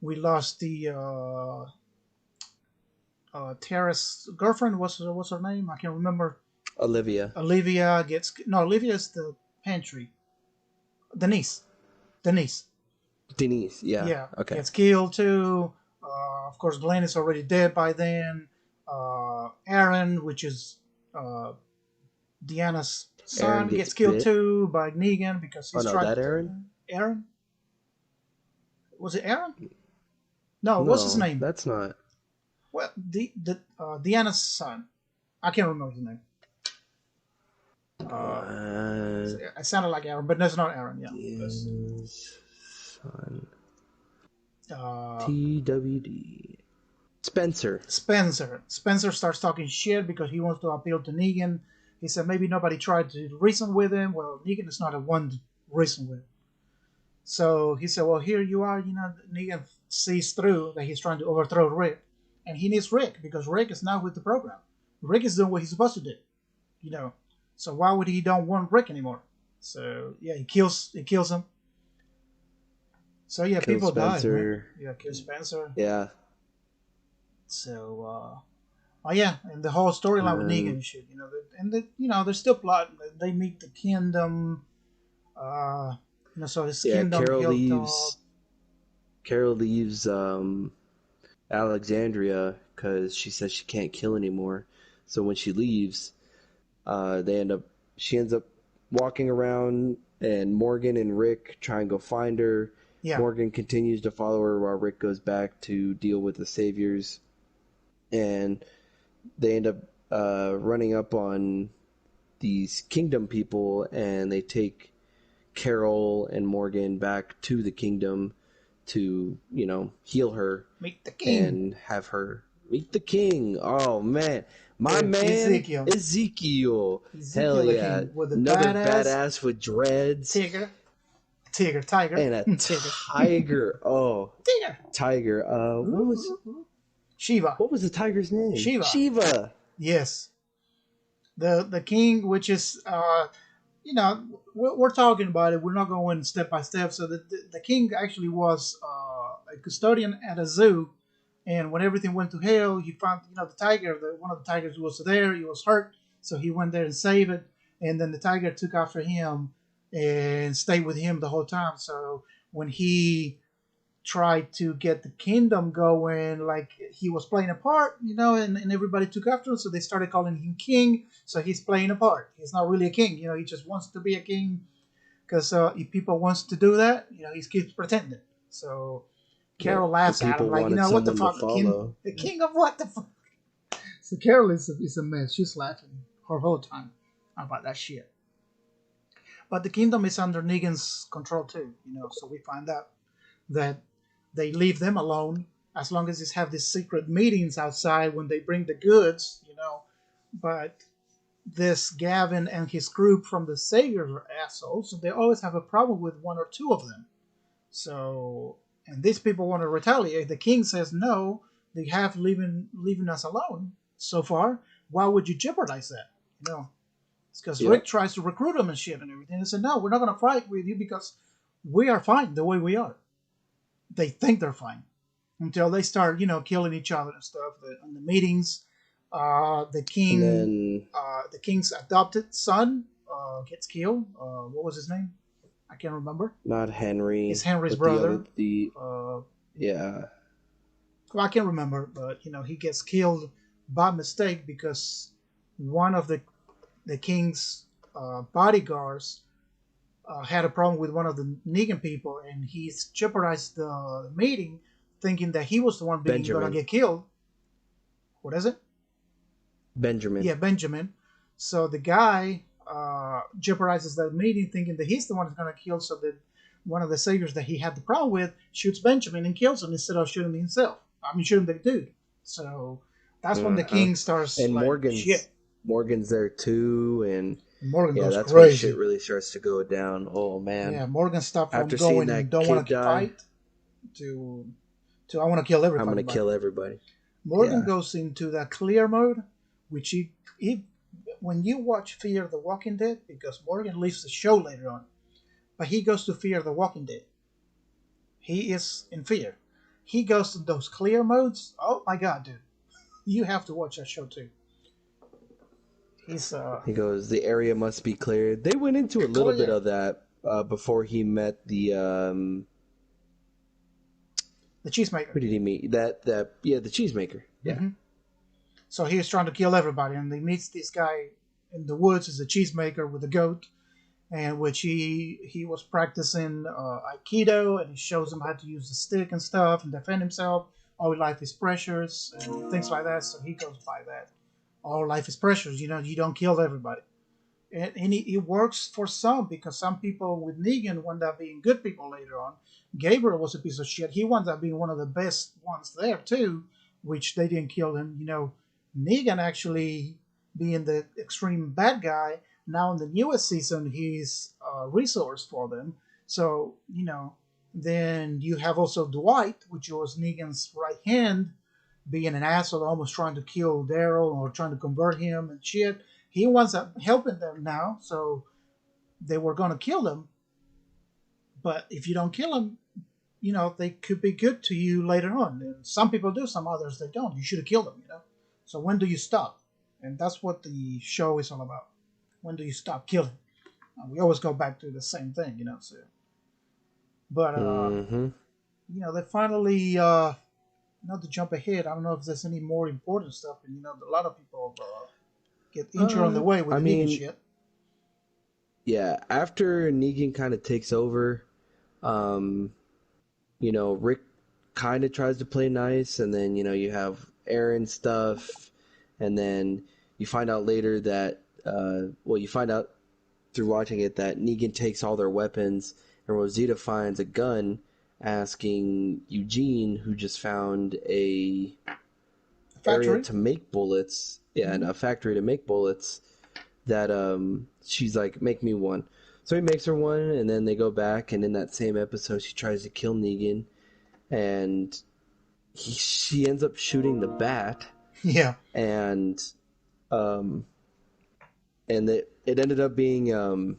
we lost the Tara's girlfriend. What's her name? I can't remember. Olivia. Olivia gets no. Olivia is the pantry. Denise. Denise. Denise. Yeah. Yeah, Okay. gets killed too. Of course, Glenn is already dead by then. Aaron, which is uh, Deanna's Aaron son, gets gets killed bit. too by Negan because Oh he's no, trying that to. Aaron? Aaron? Was it Aaron? No, what's his No, name? that's not. Well, the Deanna's son. I can't remember his name. Uh, Uh, it sounded like Aaron, but that's not Aaron. Yeah, because Deanna's son. uh, TWD. Spencer. Spencer starts talking shit because he wants to appeal to Negan. He said maybe nobody tried to reason with him. Well, Negan is not a one to reason with. So he said, well, here you are. You know, Negan sees through that he's trying to overthrow Rick. And he needs Rick because Rick is now with the program. Rick is doing what he's supposed to do. You know, so why would he don't want Rick anymore? So yeah, he kills him. So yeah, Killed people died, man. Spencer. Yeah, kill Spencer. Yeah. So oh yeah, and the whole storyline with Negan Um, and shit, you know, they're still plotting. They meet the kingdom, uh, so his yeah, kingdom Carol hilltop. leaves. Carol leaves Alexandria because she says she can't kill anymore. So when she leaves, they end up. She ends up walking around, and Morgan and Rick try and go find her. Yeah, Morgan continues to follow her while Rick goes back to deal with the saviors, and they end up running up on these kingdom people, and they take Carol and Morgan back to the kingdom to heal her meet the king. and have her meet the king. Oh man, my With man Ezekiel, Ezekiel. Ezekiel Hell the yeah, king with a another badass badass with dreads tiger, tiger, and a tiger, tiger. Oh, tiger. tiger. What was Shiva, the tiger's name? Shiva. Shiva. Yes, the king, which is we're talking about it. We're not going step by step. So the king actually was a custodian at a zoo, and when everything went to hell, he found the tiger. One of the tigers was there. He was hurt, so he went there and saved it. And then the tiger took after him and stayed with him the whole time. So when he tried to get the kingdom going, like he was playing a part, and everybody took after him, so they started calling him king. So he's playing a part. He's not really a king, he just wants to be a king. because if people wants to do that, he keeps pretending. So Yeah, Carol the laughs at him people like, wanted what the someone to fuck, the king, follow. the king of what the fuck. So Carol is a mess. She's laughing her whole time about that shit. But the kingdom is under Negan's control too, So we find out that they leave them alone as long as they have these secret meetings outside when they bring the goods. But this Gavin and his group from the Saviors are assholes, so they always have a problem with one or two of them. So, and these people want to retaliate. The king says no, they have leaving us alone so far. Why would you jeopardize that? You know, it's because Rick Yep. tries to recruit them and shit and everything. They said no, we're not going to fight with you because we are fine the way we are. They think they're fine until they start, killing each other and stuff. In the meetings, the And king, then the king's adopted son, gets killed. What was his name? I can't remember. not It's Henry, Henry's but the other brother. the Uh, yeah, well, I can't remember, but he gets killed by mistake because one of the king's bodyguards had a problem with one of the Negan people, and he's jeopardized the meeting, thinking that he was the one being gonna Benjamin. get killed. What is it? Benjamin. Yeah, Benjamin. So the guy jeopardizes that meeting, thinking that he's the one who's gonna kill. So that one of the saviors that he had the problem with shoots Benjamin and kills him instead of shooting himself. I mean, shooting the dude. So that's when the Uh-huh. king starts And like, shit. Morgan's there too, and Morgan yeah, goes that's when shit crazy. really starts to go down. Oh man. Yeah, Morgan stopped from After seeing going that don't want kid to die, fight to I want to kill I'm gonna everybody. kill everybody. Morgan Yeah. goes into that clear mode, which he when you watch Fear the Walking Dead, because Morgan leaves the show later on, but he goes to Fear the Walking Dead. He is in fear. He goes to those clear modes. Oh my god, dude. You have to watch that show too. He's He goes, the area must be cleared. They went into a little bit clear. of that before he met the The cheesemaker. who did he meet? That yeah, the cheesemaker. Yeah. Mm-hmm. So he was trying to kill everybody, and he meets this guy in the woods as a cheesemaker with a goat, and which he was practicing aikido, and he shows him how to use the stick and stuff and defend himself. All life is precious and things like that. So he goes by that. All life is precious. You don't kill everybody, and it works for some because some people with Negan wound up being good people later on. Gabriel was a piece of shit. He wound up being one of the best ones there too, which they didn't kill him. Negan actually being the extreme bad guy. Now in the newest season, he's a resource for them. So then you have also Dwight, which was Negan's right hand, being an asshole, almost trying to kill Daryl or trying to convert him and shit. He winds up helping them now, so they were going to kill him. But if you don't kill him, they could be good to you later on. And some people do, some others they don't. You should have killed them. So when do you stop? And that's what the show is all about. When do you stop killing? We always go back to the same thing. So, but Mm-hmm. they finally, not to jump ahead. I don't know if there's any more important stuff, and a lot of people get injured on the way with I the Negan mean, shit. yeah, after Negan kind of takes over, um, Rick kind of tries to play nice, and then, you have Aaron stuff, and then you find out later that, you find out through watching it that Negan takes all their weapons, and Rosita finds a gun asking Eugene, who just found a area Factory. to make bullets, yeah, and Mm-hmm. a factory to make bullets, that she's like, make me one. So he makes her one, and then they go back, and in that same episode, she tries to kill Negan, and she ends up shooting the bat, Yeah. and um, it ended up being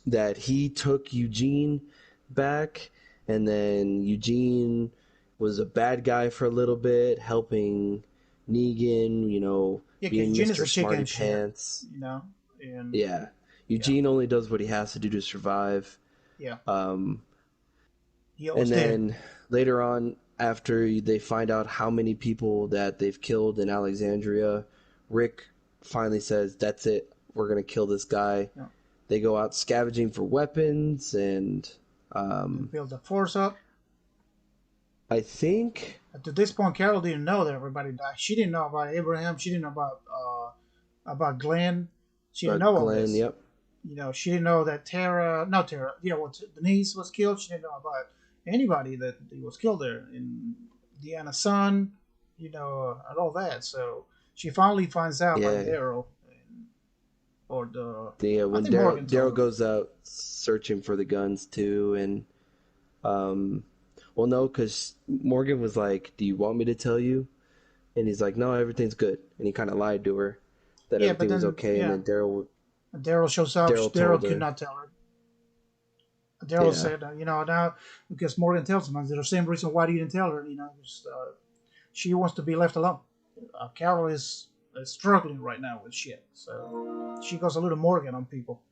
that he took Eugene back, and then Eugene was a bad guy for a little bit, helping Negan, Yeah, because being Eugene is Mr. a chicken Smarty shit, Pants. and Yeah. yeah, Eugene only does what he has to do to survive. yeah, Um, he and almost did. then later on, after they find out how many people that they've killed in Alexandria, Rick finally says, that's it. We're going to kill this guy. Yeah. they go out scavenging for weapons, and They um, build the force up. I think To this point, Carol didn't know that everybody died. She didn't know about Abraham. She didn't know about Glenn. She didn't know all Glenn. this. Yep. She didn't know that not Tara, Denise was killed. She didn't know about anybody that was killed there. And Deanna's son, and all that. So she finally finds out by Yeah. Daryl, or I When think Morgan told Daryl her. goes out searching for the guns too, and um, well, no, because Morgan was like, "Do you want me to tell you?" And he's like, "No, everything's good." And he kind of lied to her that Yeah, but everything was then, okay, and yeah, then Daryl shows up. Daryl Daryl told could her, not tell her. Daryl "Yeah, said, now because Morgan tells him, the same reason why you didn't tell her, just, she wants to be left alone. Carol is struggling right now with shit, so she goes a little Morgan on people.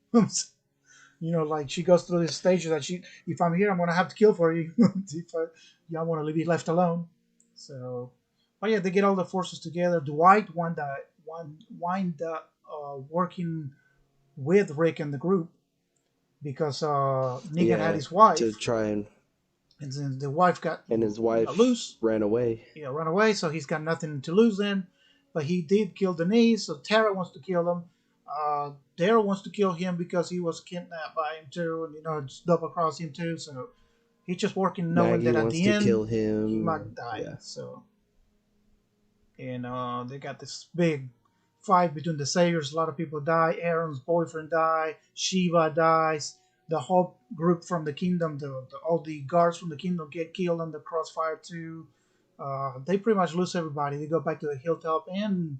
Like she goes through these stages that if I'm here, I'm gonna have to kill for you. If I want to be left alone. So, but yeah, they get all the forces together. Dwight wind up working with Rick and the group because Negan had yeah," his to wife, try and then the wife got and his wife loose, ran away. run away. So he's got nothing to lose then. But he did kill Denise, so Tara wants to kill him. Daryl wants to kill him because he was kidnapped by him too, and just double cross him too. So he's just working, knowing Maggie that at wants the to end kill he him. might die. Yeah, So and they got this big fight between the saviors. A lot of people die. Aaron's boyfriend dies. Shiva dies. The whole group from the kingdom, all the guards from the kingdom get killed in the crossfire too. They pretty much lose everybody. They go back to the hilltop in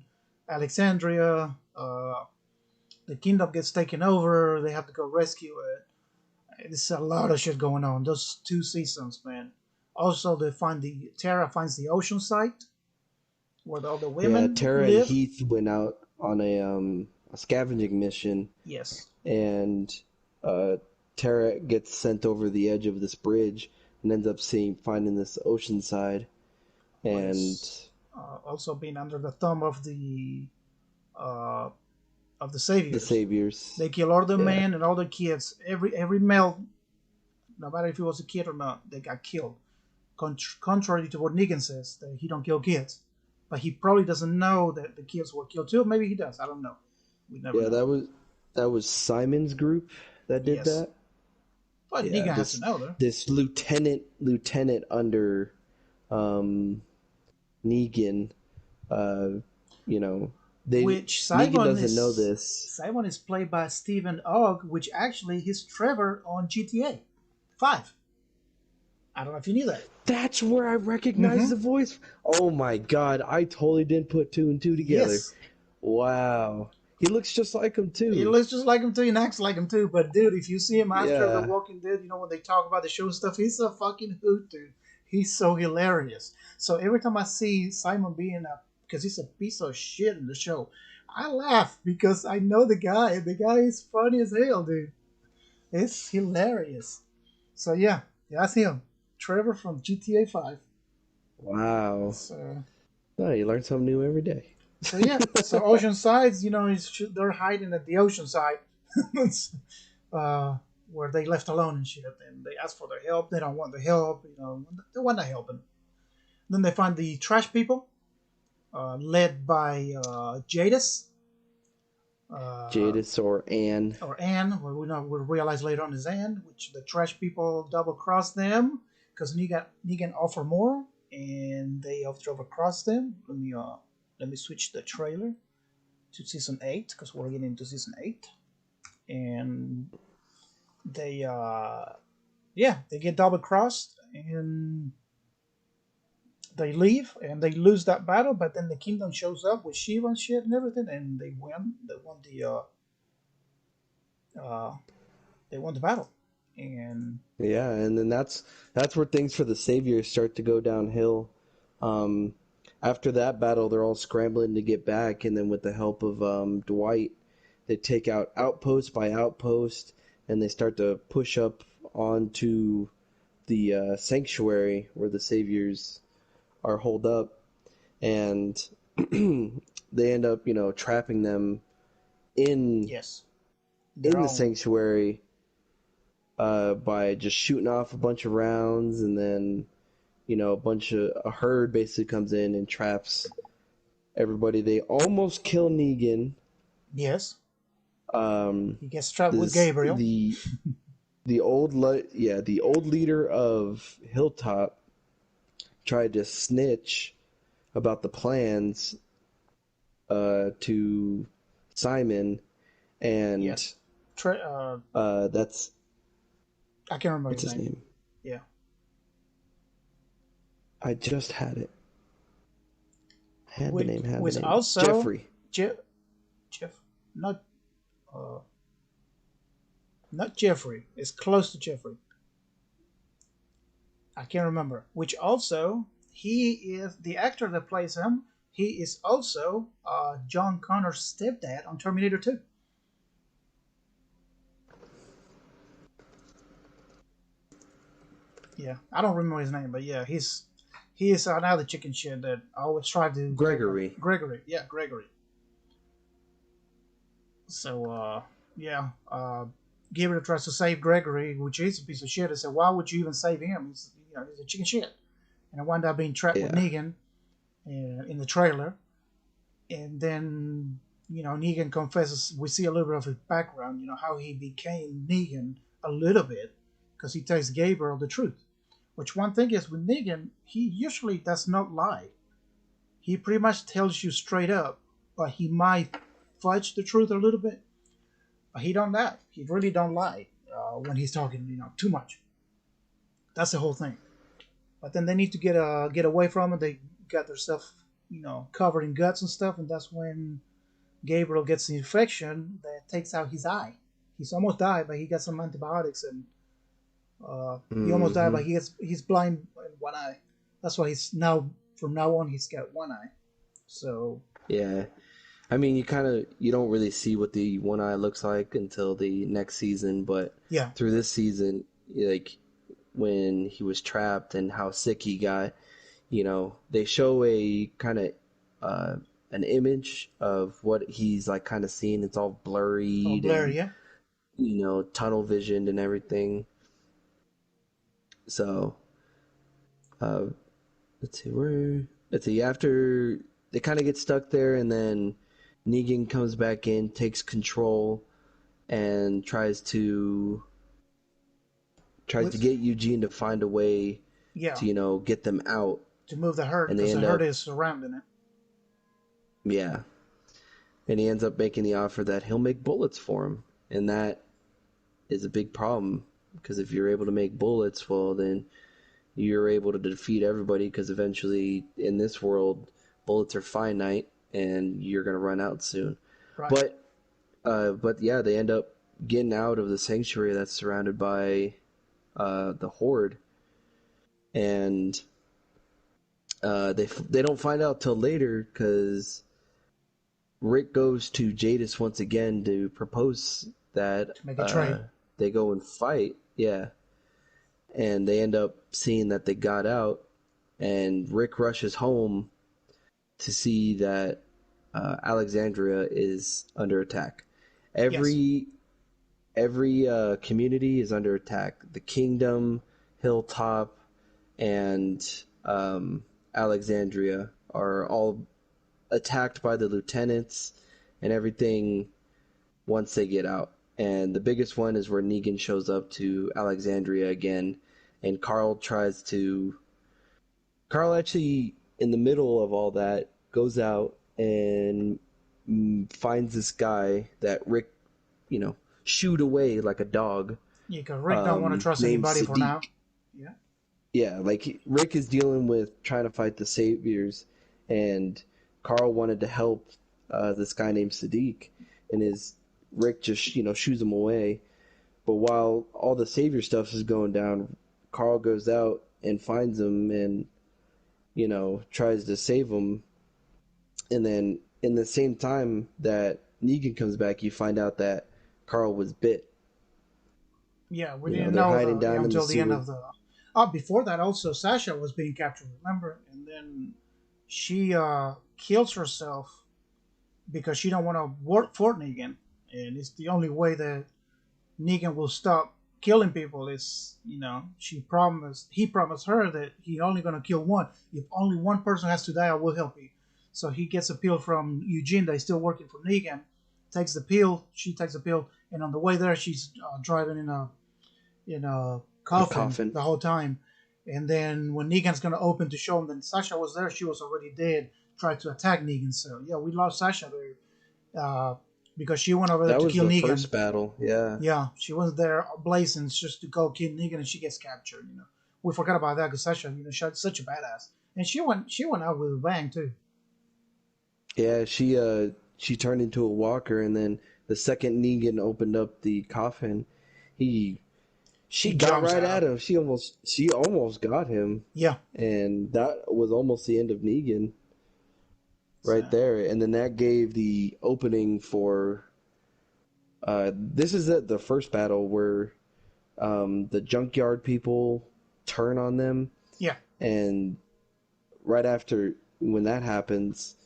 Alexandria. The kingdom gets taken over. They have to go rescue it. It's a lot of shit going on. Those 2 seasons, man. Also, Tara finds the ocean site where all the yeah. women Tara and live. Heath went out on a scavenging mission, Yes. and uh, Tara gets sent over the edge of this bridge and ends up finding this ocean side, What and is also being under the thumb uh, of the the saviors. saviors. They kill all the Yeah, men and all the kids. Every male, no matter if he was a kid or not, they got killed. Contrary to what Negan says, that he don't kill kids, but he probably doesn't know that the kids were killed too. Maybe he does. I don't know. We never yeah. know. That was Simon's group that did Yes, that. but Yeah, Negan has to know though. this lieutenant under um, Negan. Uh, you know, they Which Negan doesn't know this. Simon is played by Stephen Ogg, which actually he's Trevor on GTA 5. I don't know if you knew that. That's where I recognize Mm-hmm. the voice. Oh my god, I totally didn't put two and two together. Yes. Wow. He looks just like him He too. looks just like him too and acts like him too. But dude, if you see him after The Yeah. Walking Dead, when they talk about the show and stuff, he's a fucking hoot, dude. He's so hilarious. So every time I see Simon being because he's a piece of shit in the show, I laugh because I know the guy. The guy is funny as hell, dude. It's hilarious. So yeah, that's him, Trevor from GTA 5. Wow. So Oh, you learn something new every day. so Ocean Sides, they're hiding at the ocean side. uh, where they left alone and shit, and they ask for their help. They don't want the help, they want the help. And then they find the trash people, led by Jadis, uh, Jadis or Anne. or Anne. Well, we'll realize later on is Anne, which the trash people double cross them because Negan offer more, and they double cross them. Let me switch the trailer to season 8 because we're getting into season 8, and they they get double crossed and they leave and they lose that battle. But then the kingdom shows up with Shiva and shit and everything, and they win. Uh, they won the battle, and Yeah, and then that's where things for the Saviors start to go downhill. Um, After that battle, they're all scrambling to get back, and then with the help of Dwight, they take out outpost by outpost, and they start to push up onto the sanctuary where the Saviors are holed up, and they end up, trapping them in yes, their in the own. sanctuary by just shooting off a bunch of rounds, and then a herd basically comes in and traps everybody. They almost kill Negan. Yes, Um, he gets trapped with this Gabriel. the old leader of Hilltop tried to snitch about the plans to Simon, and Yes, that's I can't remember what's his his name. name? Yeah, I just had it. Had the which name. Had the was name. also Jeffrey. Jeff. Jeff, not uh, not Jeffrey. It's close to Jeffrey. I can't remember. Which also he is the actor that plays him. He is also John Connor's stepdad on Terminator 2. Yeah, I don't remember his name, but yeah, he is another chicken shit that always tried to take a Gregory. Gregory. Yeah, Gregory. So yeah, Gabriel tries to save Gregory, which is a piece of shit. I said, why would you even save him? He's a chicken shit, and I wound up being trapped with Yeah. Negan in the trailer, and then Negan confesses. We see a little bit of his background. How he became Negan a little bit because he tells Gabriel the truth. Which one thing is with Negan, he usually does not lie. He pretty much tells you straight up, but he might fudge the truth a little bit. But he don't lie. He really don't lie when he's talking, too much. That's the whole thing. But then they need to get away from it. They got their stuff, covered in guts and stuff, and that's when Gabriel gets the infection that takes out his eye. He's almost died, but he got some antibiotics, and he almost died, Hmm. but he's blind in one eye. That's why he's now from now on he's got one eye. So Yeah. I mean, you don't really see what the one eye looks like until the next season, but yeah, through this season, like when he was trapped and how sick he got, they show a kind of uh, an image of what he's like kind of seeing. It's all all blurried blurry. and Yeah, tunnel visioned and everything. So uh, let's see where. Let's see after they kind of get stuck there, and then Negan comes back in, takes control, and tries to with get Eugene to find a way yeah to get them out, to move the herd and they because the end herd up is surrounding it. yeah, and he ends up making the offer that he'll make bullets for him, and that is a big problem because if you're able to make bullets, well then you're able to defeat everybody because eventually in this world bullets are finite and you're gonna run out soon. Right. But yeah, they end up getting out of the sanctuary that's surrounded by the horde, and they don't find out till later because Rick goes to Jadis once again to propose that To make a trade. they go and fight. Yeah, and they end up seeing that they got out, and Rick rushes home to see that Alexandria is under attack. Yes. Every community is under attack. The Kingdom, Hilltop, and Alexandria are all attacked by the lieutenants and everything once they get out. And the biggest one is where Negan shows up to Alexandria again, and Carl actually, in the middle of all that, goes out and finds this guy that Rick, you know, shooed away like a dog, Yeah, because Rick don't want to trust named anybody for now. Sadiq. Yeah. Yeah, like Rick is dealing with trying to fight the Saviors, and Carl wanted to help this guy named Sadiq, and his Rick just shoos him away. But while all the Savior stuff is going down, Carl goes out and finds him and tries to save him. And then in the same time that Negan comes back, you find out that Carl was bit. Yeah, we didn't They're know hiding down in the until the end sewer. of the. Oh, before that, also Sasha was being captured. Remember, and then she kills herself because she don't want to work for Negan, and it's the only way that Negan will stop killing people. Is he promised her that he only gonna kill one. If only one person has to die, I will help you. So he gets a pill from Eugene that is still working for Negan. Takes the pill. She takes the pill, and on the way there, she's driving in a A coffin coffin. the whole time. And then when Negan's gonna open to show him that Sasha was there, she was already dead. Tried to attack Negan. So yeah, we lost Sasha there because she went over there That to was kill the Negan. first battle. Yeah. Yeah, she was there blazing just to go kill Negan, and she gets captured. We forgot about that because Sasha, she's such a badass, and she went out with a bang too. Yeah, she turned into a walker, and then the second Negan opened up the coffin, he she She got jumps right at out. him. She almost got him, Yeah, and that was almost the end of Negan so right there. And then that gave the opening for this is the first battle where the junkyard people turn on them, yeah, and right after when that happens,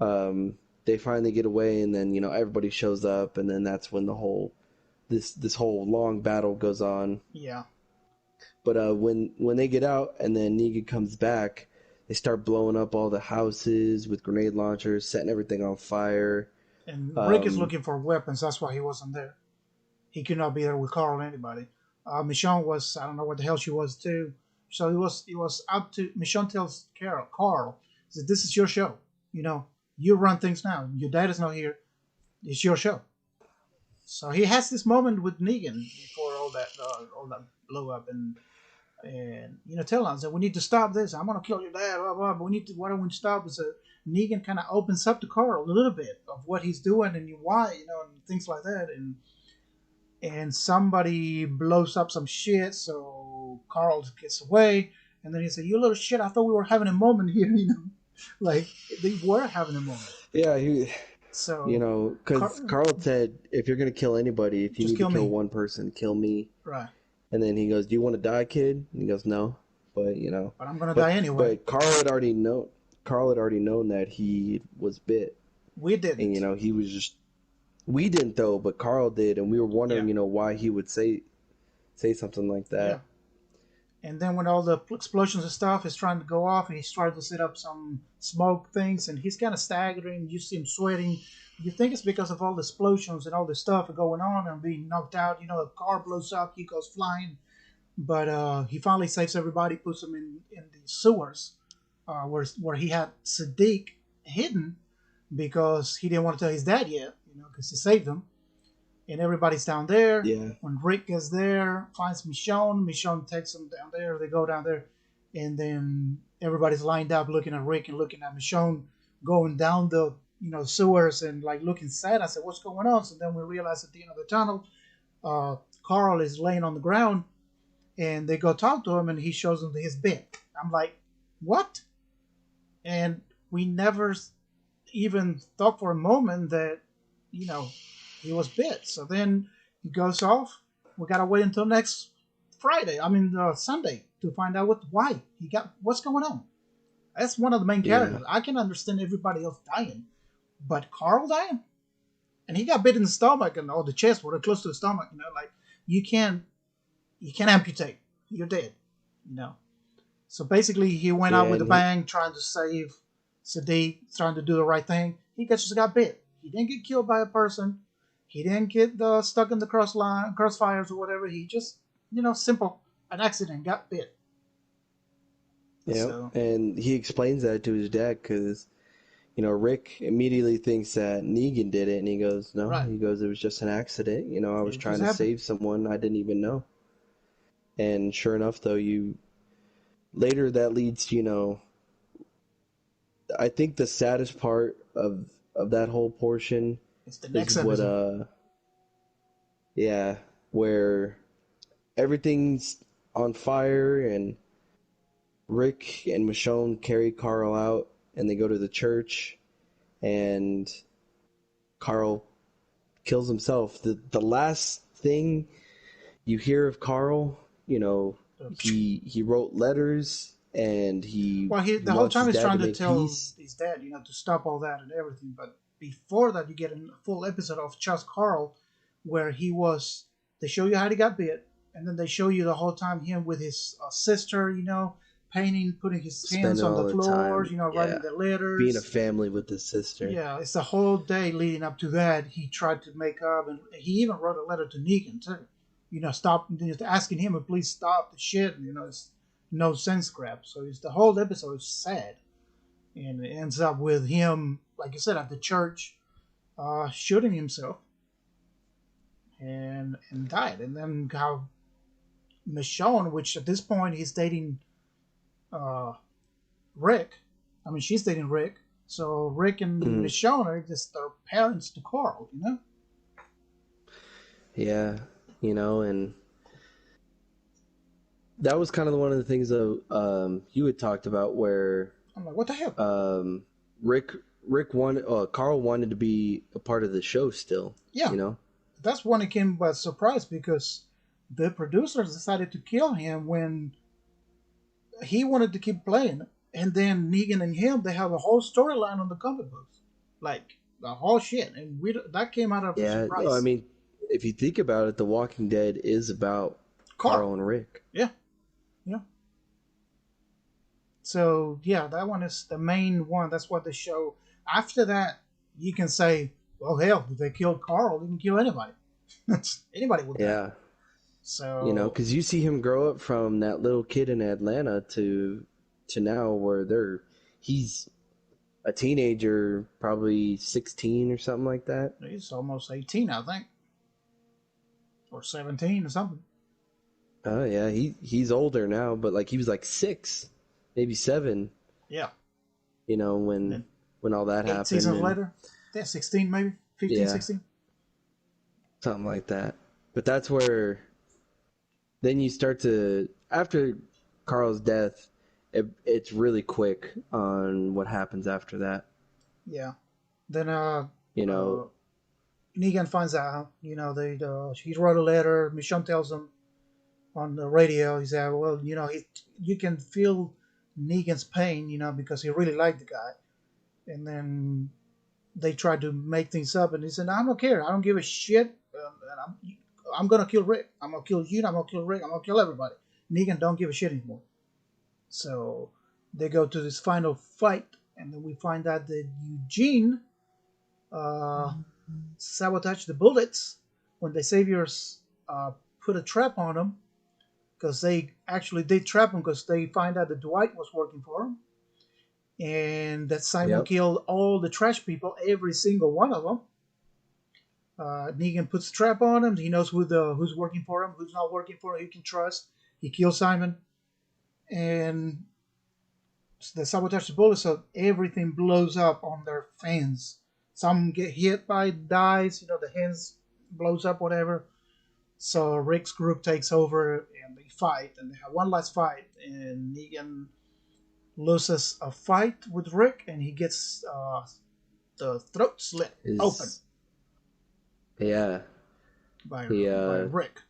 um, they finally get away, and then everybody shows up, and then that's when the whole this whole long battle goes on. yeah. But when they get out, and then Negan comes back, they start blowing up all the houses with grenade launchers, setting everything on fire. And Rick is Um, looking for weapons. That's why he wasn't there. He could not be there with Carl or anybody. Michonne was, I don't know what the hell she was too. So it was up to Michonne tells Carl, that this is your show. You know, you run things now. Your dad is not here. It's your show. So he has this moment with Negan before all that blow up, and tell us that we need to stop this. I'm gonna kill your dad, blah blah. But we need to. Why don't we stop? Is Negan kind of opens up to Carl a little bit of what he's doing and why, and things like that, and somebody blows up some shit, so Carl gets away, and then he said, "You little shit! I thought we were having a moment here, like they were having a moment." yeah, So, because Carl said, if you're gonna kill anybody, if you just need to kill kill me, one person, kill me. right? And then he goes, "Do you want to die, kid?" And he goes, "No," but But I'm gonna but die anyway. but Carl had already known that he was bit, We and didn't. he was just we didn't though, but Carl did, and we were Yeah, wondering, why he would say something like yeah. that. And then when all the explosions and stuff is trying to go off, and he's trying to set up some smoke things, and he's kind of staggering. You see him sweating. You think it's because of all the explosions and all the stuff going on and being knocked out. A car blows up, he goes flying. But he finally saves everybody, puts them in the sewers, where he had Sadiq hidden because he didn't want to tell his dad yet, because he saved him. And everybody's down there. Yeah, When Rick gets there, finds Michonne. Michonne takes him down there. They go down there, and then everybody's lined up looking at Rick and looking at Michonne going down the sewers and like looking sad. I said, "What's going on?" So then we realize at the end of the tunnel, Carl is laying on the ground, and they go talk to him, and he shows them his bed. I'm like, "What?" And we never even thought for a moment that you know he was bit. So then he goes off. We gotta wait until next Friday. I mean Sunday to find out why he got what's going on. That's one of the main yeah, characters. I can understand everybody else dying, but Carl dying, and he got bit in the stomach and or the chest, or close to the stomach. Like you can't amputate. You're dead. You know. So basically, he went out yeah, with a and he, bang, trying to save Sadiq, trying to do the right thing. He just got bit. He didn't get killed by a person. He didn't get stuck in the crossfires or whatever. He just, simple, an accident, got bit. So and he explains that to his dad because Rick immediately thinks that Negan did it, and he goes, "No," right, he goes, "It was just an accident. I was it just trying to happened. save someone I didn't even know." And sure enough, though, you later that leads to, I think the saddest part of that whole portion It's the is next what episode. yeah, where everything's on fire, and Rick and Michonne carry Carl out, and they go to the church, and Carl kills himself. The last thing you hear of Carl, he wrote letters, and he Well, he he the whole wants time his he's dad trying to to make tell peace. his dad, to stop all that and everything, but before that, you get a full episode of just Carl, where they show you how he got bit, and then they show you the whole time him with his sister, painting, putting his hands Spending on the all the floors, time, writing yeah, the being a letters. family with his sister. Yeah, it's the whole day leading up to that. He tried to make up, and he even wrote a letter to Negan too. Stop, asking him to please stop the shit. It's no sense crap. So it's the whole episode is sad, and it ends up with him, like you said, at the church, shooting himself, and died. And then how Michonne, which at this point he's dating uh, Rick. I mean, she's dating Rick. So Rick and Mm, Michonne are just their parents to Carl. yeah, and that was kind of one of the things that you had talked about where I'm like, what the hell? um, Rick Rick wanted Carl wanted to be a part of the show still. Yeah, You know. that's when it came by surprise because the producers decided to kill him when he wanted to keep playing. And then Negan and him, they have a whole storyline on the comic books. Like, the whole shit. And that came out of Yeah. No, I surprise. mean, if you think about it, The Walking Dead is about Carl. Carl and Rick. Yeah, yeah. So, yeah, that one is the main one. That's what the show. After that, you can say, well, hell, if they killed Carl, they can kill anybody. Anybody would die. Yeah. So, Because you see him grow up from that little kid in Atlanta to now where he's a teenager, probably 16 or something like that. he's almost 18, I think. Or 17 or something. Oh yeah, he's older now, but like he was like 6, maybe 7, Yeah. when And when all that eight happened seasons and later. Yeah, 16 maybe. 15, yeah, 16. something like that. But that's where then you start to after Carl's death, it's really quick on what happens after that. Yeah. Then You know, uh, Negan finds out, he wrote a letter. Michonne tells him on the radio, he said, well, you can feel Negan's pain, because he really liked the guy. And then they tried to make things up, and he said, no, I don't care. I don't give a shit. And I'm going to kill Rick. I'm going to kill you. I'm going to kill Rick. I'm going to kill everybody. Negan don't give a shit anymore. So they go to this final fight, and then we find out that Eugene uh, sabotaged the bullets when the Saviors put a trap on him because they actually did trap him because they find out that Dwight was working for him and that Simon yep, killed all the trash people, every single one of them. Negan puts a trap on him. He knows who's working for him, who's not working for him. He can trust. He kills Simon, and the sabotage the bullets, so everything blows up on their fans. Some get hit by dice, the hands blows up, whatever. So Rick's group takes over and they fight, and they have one last fight, and Negan loses a fight with Rick, and he gets the throat slit open is yeah. by He by Rick,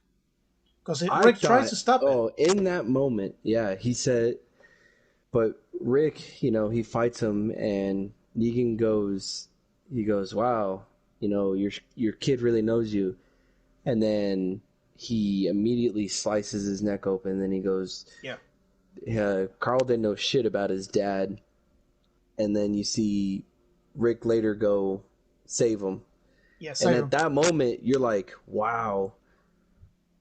because I Rick tries thought, to stop it. oh, in that moment, yeah, he said, but Rick, he fights him, and Negan he goes, wow, your kid really knows you, and then he immediately slices his neck open, and then he goes, Yeah, Carl didn't know shit about his dad, and then you see Rick later go save him, yeah, and save at him. that moment, you're like, wow,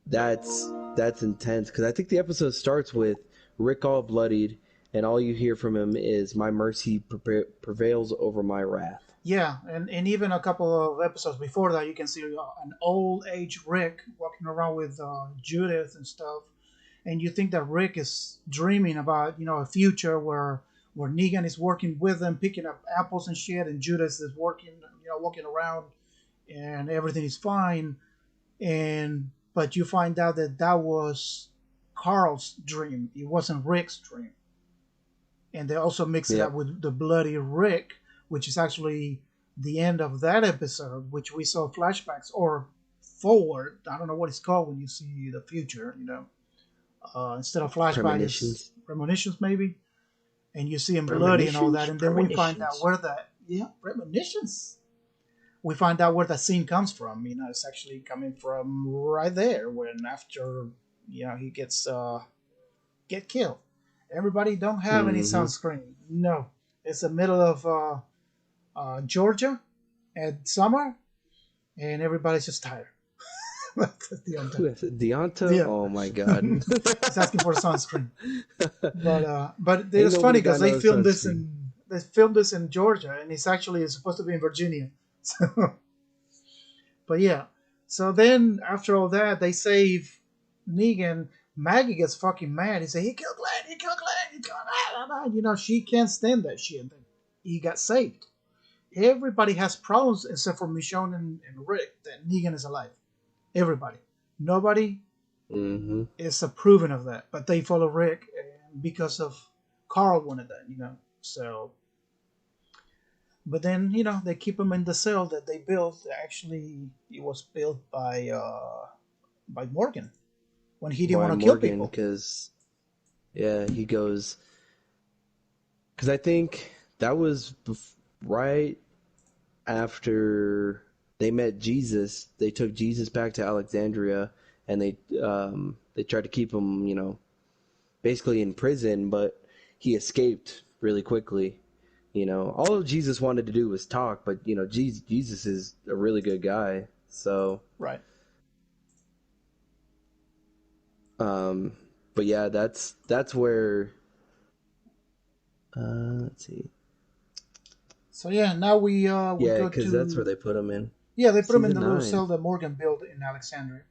that's intense because I think the episode starts with Rick all bloodied, and all you hear from him is "My mercy prevails over my wrath." Yeah, and even a couple of episodes before that, you can see an old age Rick walking around with Judith and stuff, and you think that Rick is dreaming about a future where Negan is working with them, picking up apples and shit, and Judith is working, walking around, and everything is fine, but you find out that that was Carl's dream. It wasn't Rick's dream, and they also mix it up Yep, with the bloody Rick, which is actually the end of that episode, which we saw flashbacks or forward. I don't know what it's called when you see the future. Instead of flashback, it's premonitions. premonitions maybe, and you see him bloody and all that, Premonitions, and then we find out premonitions. where that, yeah, premonitions. we find out where that scene comes from. It's actually coming from right there when after he gets get killed. Everybody don't have any Mm-hmm. sunscreen. No, it's the middle of Georgia at summer, and everybody's just tired. That's the Who only is it? Deonta? Yeah, Oh my god. he's asking for sunscreen. But Ain't it's funny nobody because got no sunscreen. they filmed this in Georgia, and it's actually supposed to be in Virginia. So, but yeah, so then after all that, they save Negan. Maggie gets fucking mad. He say he killed Glenn. He killed Glenn. He killed Glenn. She can't stand that shit. He got saved. Everybody has problems except for Michonne and Rick that Negan is alive. Everybody. Nobody Mm-hmm. is approving of that, but they follow Rick because of Carl wanted that. So, but then they keep him in the cell that they built. Actually, it was built by Morgan when he didn't By want to kill Morgan, people. because yeah, he goes. Because I think that was right after they met Jesus. They took Jesus back to Alexandria, and they tried to keep him, basically in prison, but he escaped really quickly. All Jesus wanted to do was talk, but Jesus is a really good guy. So, Right. um, but yeah, that's where. Let's see. So yeah, now we Yeah, go because that's where to they put him in they put him in season the little 9. cell that Morgan built in Alexandria,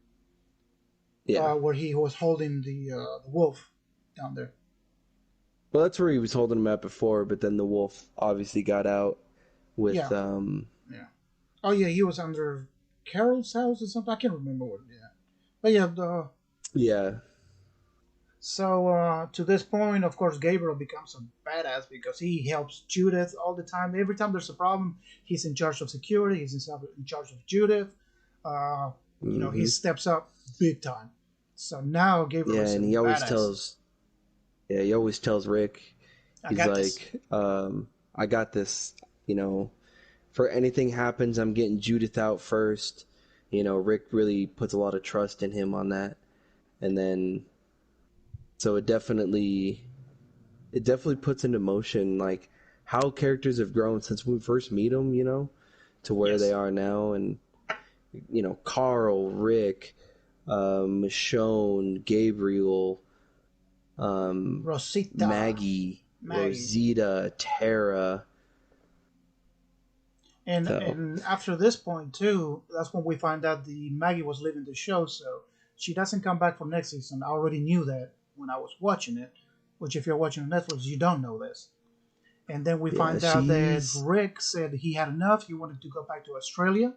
Yeah. where he was holding the wolf down there. Well, that's where he was holding him at before, but then the wolf obviously got out with Yeah, yeah. Oh yeah, he was under Carol's house or something. I can't remember what. Yeah, but yeah, yeah. so to this point, of course, Gabriel becomes a badass because he helps Judith all the time. Every time there's a problem, he's in charge of security. He's in charge of Judith. Uh, he Hmm. steps up big time. So now Gabriel Yeah, is a and badass. he always tells Rick, I he's got this. like, I got this, you know, for anything happens, I'm getting Judith out first. Rick really puts a lot of trust in him on that. And then so it definitely puts into motion like how characters have grown since we first meet them, to where they Yes, are now. And Carl, Rick, Michonne, Gabriel, Rosita, Maggie, Maggie, Rosita, Tara. So and after this point too, that's when we find out the Maggie was leaving the show. So she doesn't come back for next season. I already knew that when I was watching it. Which, if you're watching on Netflix, you don't know this. And then we yeah, find out that she's Rick said he had enough. He wanted to go back to Australia,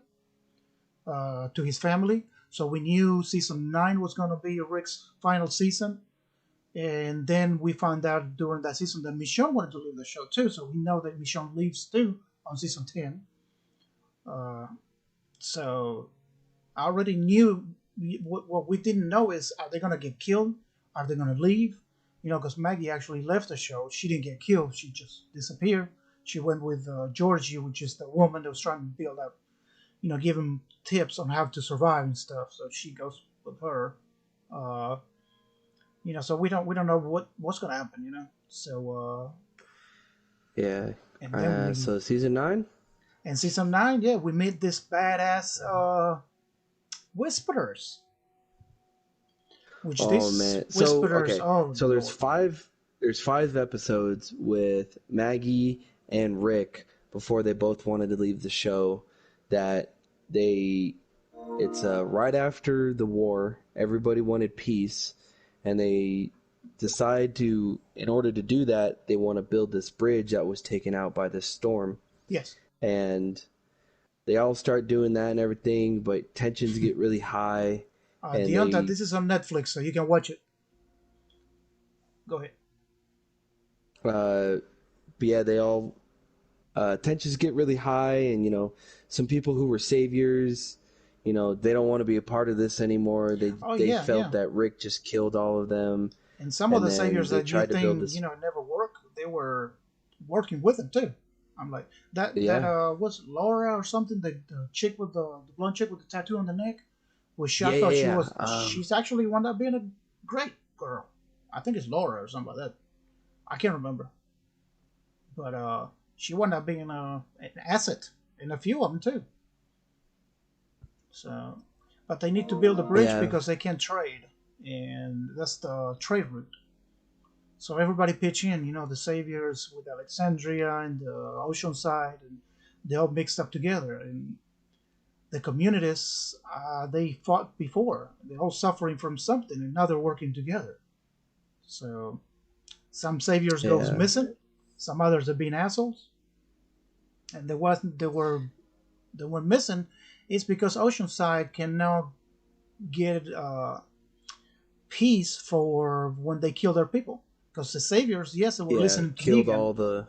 to his family. So we knew season 9 was going to be Rick's final season. And then we found out during that season that Michonne wanted to leave the show too. So we know that Michonne leaves too on season 10. Uh, so I already knew. What we didn't know is, are they going to get killed? Are they going to leave? Because Maggie actually left the show. She didn't get killed. She just disappeared. She went with Georgie, which is the woman that was trying to build up, give him tips on how to survive and stuff. So she goes with her. Uh, so we don't know what's going to happen. So yeah. and then So season 9. in season 9, yeah, we meet this badass whisperers. Which Oh these man. So whisperers, okay. oh So there's lord, five. There's 5 episodes with Maggie and Rick before they both wanted to leave the show. That they, it's right after the war. Everybody wanted peace, and they decide to, in order to do that, they want to build this bridge that was taken out by this storm, yes. and they all start doing that and everything. But tensions get really high, and Deonta, they this is on Netflix, so you can watch it. Go ahead. uh, but yeah, they all tensions get really high, and some people who were saviors, they don't want to be a part of this anymore. They Oh they yeah, felt yeah. that Rick just killed all of them, And some of and the then saviors they that you tried to build think this. never work, they were working with him too. I'm like that Yeah. was Laura or something, the chick with the blonde chick with the tattoo on the neck, which I Yeah, thought yeah, she yeah. was she's actually wound up being a great girl. I think it's Laura or something like that. I can't remember, but she wound up being an asset in a few of them too. So, but they need to build a bridge Yeah. because they can't trade, and that's the trade route. So everybody pitch in, the saviors with Alexandria and the ocean side, and they all mixed up together. And the communities, they fought before. They're all suffering from something, and now they're working together. So some saviors goes Yeah. missing, some others have been assholes, and there wasn't they were missing. It's because Oceanside can now get peace for when they kill their people. Because the saviors, yes, they were Yeah. listening to Killed Negan, all the.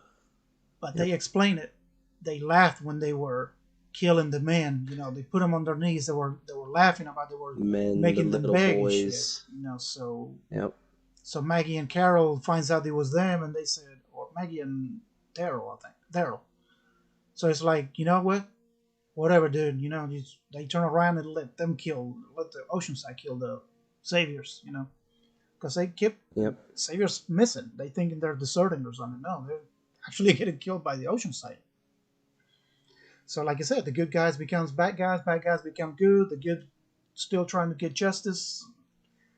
but Yep. they explain it. They laughed when they were killing the men. They put them on their knees. They were laughing about. They were Men, the making them little beg and shit. boys. Yep. So Maggie and Carol finds out it was them, and they said, or Maggie and Daryl, I think Daryl. So it's like, you know what? Whatever, dude. They turn around and let the Oceanside kill the saviors. Because they keep Yep. saviors missing. They thinking they're deserting or something. No, they're actually getting killed by the Oceanside. So, like I said, the good guys becomes bad guys become good. The good still trying to get justice.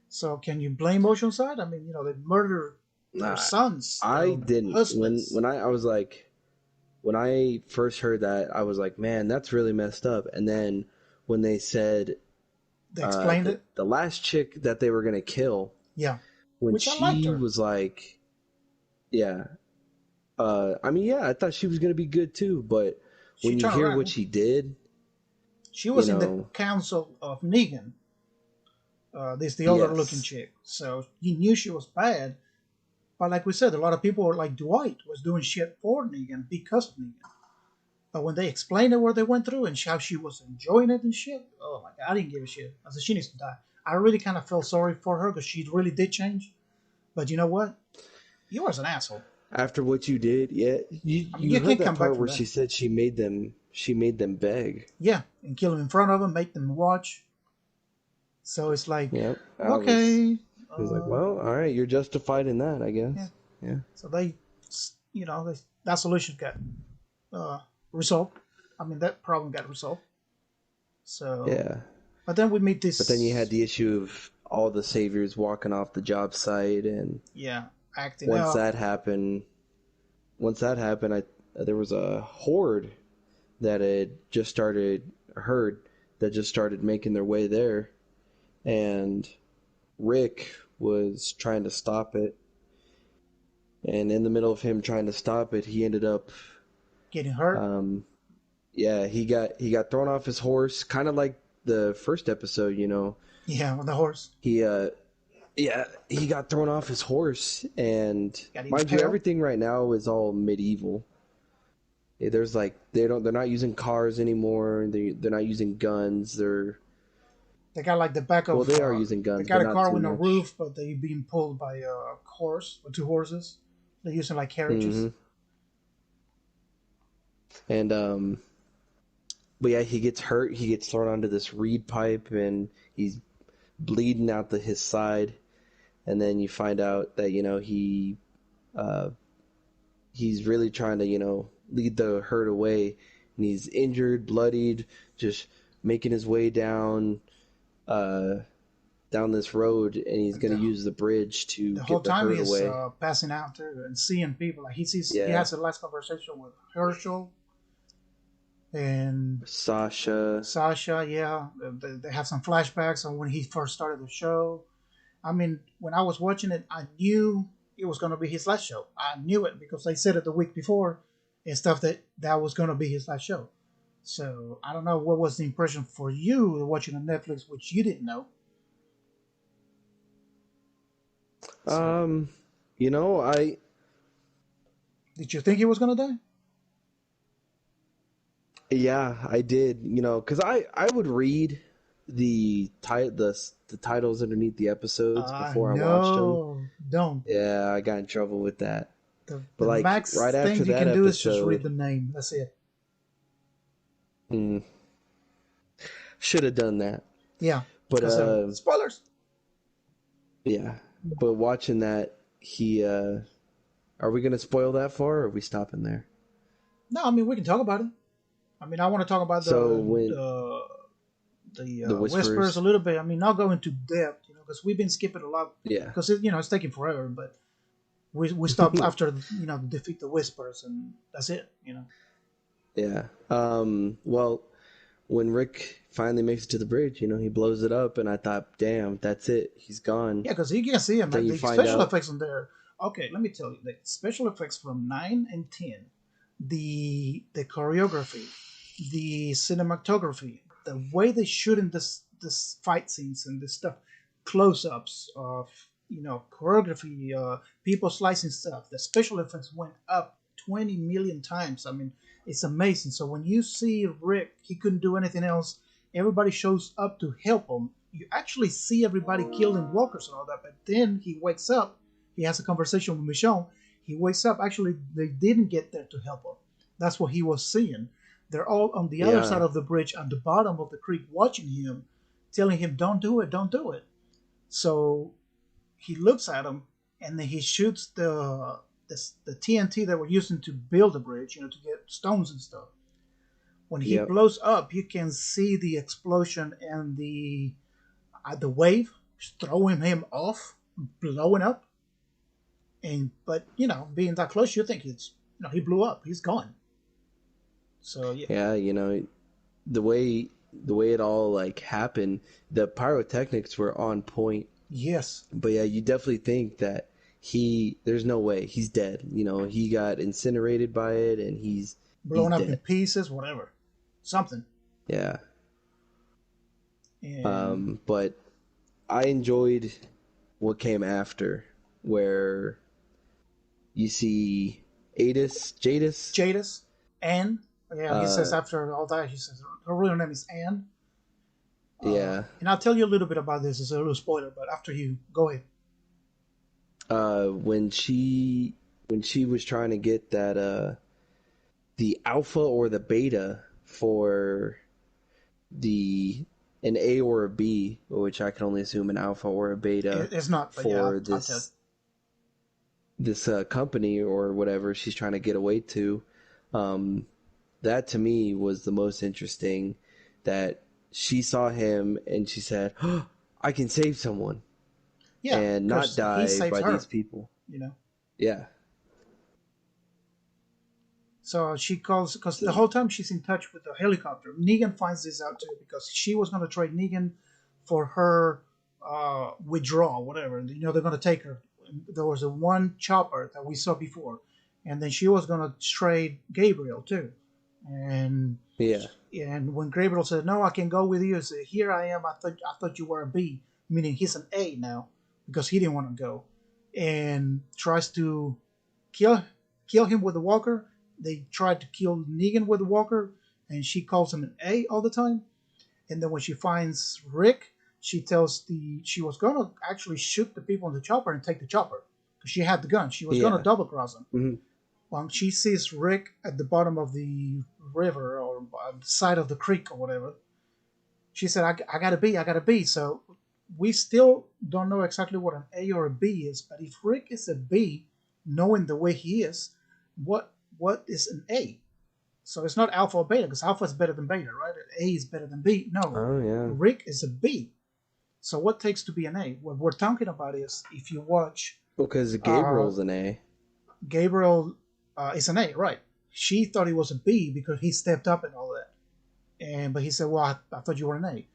So, can you blame Oceanside? I mean, they murder their Nah, sons, I their didn't. When husbands. when I was like, when I first heard that, I was like, man, that's really messed up. And then when they said They explained the it. the last chick that they were gonna kill, Yeah, when which I liked she her. was like, yeah, I mean, yeah, I thought she was gonna be good too, but She when you turned hear what around. she did, She you was in the know, council of Negan. This the older looking yes, chick. So he knew she was bad. But like we said, a lot of people were like Dwight was doing shit for Negan because of Negan. But when they explained it, what they went through and how she was enjoying it and shit, oh my god, I didn't give a shit. I said she needs to die. I really kind of felt sorry for her because she really did change. But you know what? You was an asshole. after what you did, yeah, you I mean, you you heard can't that come back part from where that. she made them beg. Yeah, and kill them in front of them, make them watch. So it's like, Yep, okay, I was like, well, all right, you're justified in that, I yeah. guess. Yeah, So that solution got uh, resolved. I mean, that problem got resolved. So, yeah. but then we meet But then you had this, the issue of all the saviors walking off the job site, and yeah, acting once up. that happened, once that happened, I there was a horde that had just started a herd that just started making their way there, and Rick was trying to stop it, and in the middle of him trying to stop it, he ended up, Getting hurt. um, yeah, he got thrown off his horse, kind of like the first episode, you know. Yeah, with the horse. He Yeah, he got thrown off his horse, and Got mind you, impaled. everything right now is all medieval. There's like they're not using cars anymore. They're not using guns. They got like the back Well, of. they are using They guns, got but a not car too with no much. roof, but they being pulled by a horse or two horses. They're using like carriages. Hmm. And but yeah, he gets hurt. He gets thrown onto this reed pipe, and he's bleeding out his side. And then you find out that uh, he's really trying to lead the herd away, and he's injured, bloodied, just making his way uh, down this road, and he's And going to use the bridge to the whole get the time herd he's away. passing out too and seeing people. Like he Yeah, has a last conversation with Herschel and Sasha. Sasha. Yeah, they have some flashbacks on when he first started the show. I mean, when I was watching it, I knew it was going to be his last show. I knew it because they said it the week before and stuff that was going to be his last show. So I don't know what was the impression for you watching on Netflix, which you didn't know. So Um, you know, I did you think he was going to die? yeah, I did. Because I would read the titles underneath the episodes before I watched them. No, don't. Yeah, I got in trouble with that. But The like max right thing after you that can do is just read episode, the name. That's it. mm, should have done that. Yeah, But because spoilers. yeah. But watching that, he are we gonna spoil that far, or are we stopping there? No, I mean we can talk about it. I mean I want to talk about So when the whispers a whispers, little bit. I mean not go into depth, because we've been skipping a lot yeah, because it's taking forever. But we stopped after defeat the whispers and that's it. yeah. Well, when Rick finally makes it to the bridge, he blows it up, and I thought, damn, that's it, he's gone. Yeah, because you can see him. Then Like, you the find special out, effects on there. Okay, let me tell you, the special effects from 9 and 10, the choreography, the cinematography, the way they shoot in this fight scenes and this stuff, close ups of choreography, people slicing stuff. The special effects went up 20 million times. I mean, it's amazing. So when you see Rick, he couldn't do anything else. Everybody shows up to help him. You actually see everybody killing walkers and all that, but then he wakes up. He has a conversation with Michonne. He wakes up. Actually, they didn't get there to help him. That's what he was seeing. They're all on the other side yeah, of the bridge, at the bottom of the creek, watching him, telling him, "Don't do it, don't do it." So he looks at him, and then he shoots the TNT that we're using to build the bridge, to get stones and stuff. When he yep, blows up, you can see the explosion and the wave throwing him off, blowing up. And but being that close, you think he blew up, he's gone. So yeah, yeah. The way it all like happened, the pyrotechnics were on point. yes, But yeah, you definitely think that there's no way he's dead. He got incinerated by it, and he's blown up in dead. pieces, whatever, something. Yeah. And But I enjoyed what came after, where you see Jadis. Jadis, Anne, yeah, he says Uh, after all that, he says her real name is Anne. yeah. And I'll tell you a little bit about this. It's a little spoiler, but after you go ahead. When she was trying to get that the alpha or the beta for the an A or a B, which I can only assume an alpha or a beta It's not, but yeah, for I'll tell you. this company or whatever she's trying to get away to. Um, that to me was the most interesting. That she saw him and she said, oh, "I can save someone Yeah, and not because he die saves by these her. people." You know. Yeah. So she calls because the So, whole time she's in touch with the helicopter. Negan finds this out too because she was going to trade Negan for her withdrawal, whatever. They're going to take her. There was a one chopper that we saw before, and then she was going to trade Gabriel too. And yeah. and when Gabriel said, "No, I can go with you," I said, "Here I am. I thought you were a B," meaning he's an A now because he didn't want to go, and tries to kill kill him with the walker. They tried to kill Negan with the walker, and she calls him an A all the time. And then when she finds Rick, she was gonna actually shoot the people in the chopper and take the chopper because she had the gun. She was gonna Yeah. double cross him. Hmm. When she sees Rick at the bottom of the river or on the side of the creek or whatever, she said, I gotta be, I gotta be. So we still don't know exactly what an A or a B is, but if Rick is a B, knowing the way he is, what is an A? So it's not alpha or beta, because alpha is better than beta, right? A is better than B. No, Oh yeah. Rick is a B. So what takes to be an A? What we're talking about is if you watch Because uh, Gabriel's an A. Gabriel is an A, right? She thought he was a B because he stepped up and all that. But he said, "Well, I thought you were an A."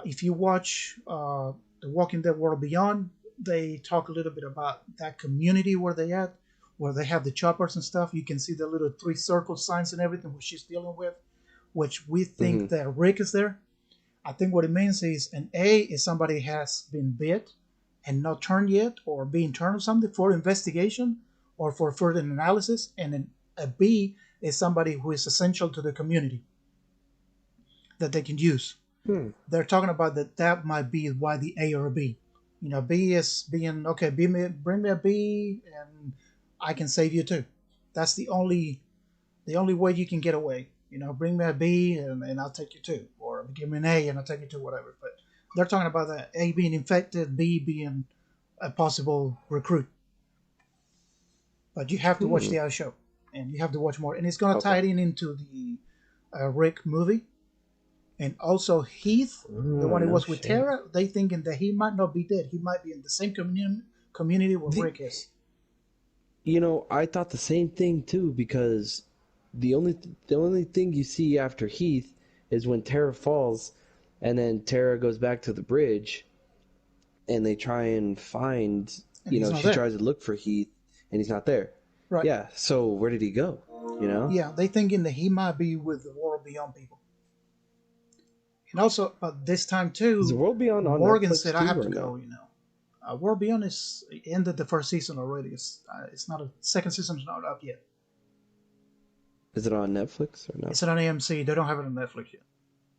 If you watch The Walking Dead World Beyond, they talk a little bit about that community where they at, where they have the choppers and stuff. You can see the little three circle signs and everything which she's dealing with, which we think Hmm. that Rick is there. I think what it means is an A is somebody has been bit and not turned yet, or being turned or something for investigation or for further analysis, and a B is somebody who is essential to the community that they can use. Hmm. They're talking about that might be why the A or a B. B is being okay. Bring me a B, and I can save you too. That's the only way you can get away. Bring me a B and I'll take you too, or give me an A and I'll take you to whatever. But they're talking about that A being infected, B being a possible recruit. But you have to watch Hmm. the other show, and you have to watch more, and it's gonna tie Okay. it in into the Rick movie, and also Heath, the Oh, one who no was with shit. Tara. They thinking that he might not be dead. He might be in the same community where The, Rick is. I thought the same thing too because the only thing you see after Heath is when Tara falls, and then Tara goes back to the bridge, and they try and find, And he's not she there. tries to look for Heath, and he's not there. Right. Yeah. So where did he go? You know? Yeah, they thinking that he might be with the world beyond people. And also, but this time Is the too, World Beyond on Morgan said Netflix I too have or to no? go. World Beyond is ended the first season already. It's not a second season's not up yet. Is it on Netflix or no? It's on AMC. They don't have it on Netflix yet.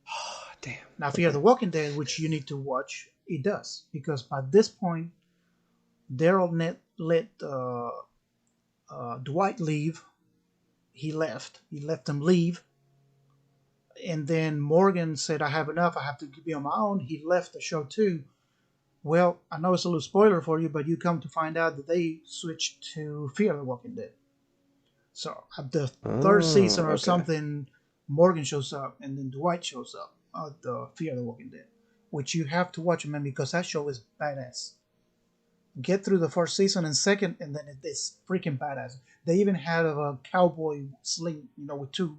Oh, damn. Now, Fear Okay. the Walking Dead, which you need to watch, it does because by this point, Daryl let Dwight leave. He left. He let them leave, and then Morgan said, "I have enough. I have to be on my own." He left the show too. Well, I know it's a little spoiler for you, but you come to find out that they switched to Fear the Walking Dead. So at the third Oh, season or okay. something, Morgan shows up, and then Dwight shows up at the Fear the Walking Dead, which you have to watch, man, because that show is badass. Get through the first season and second, and then it's freaking badass. They even had a cowboy sling, with two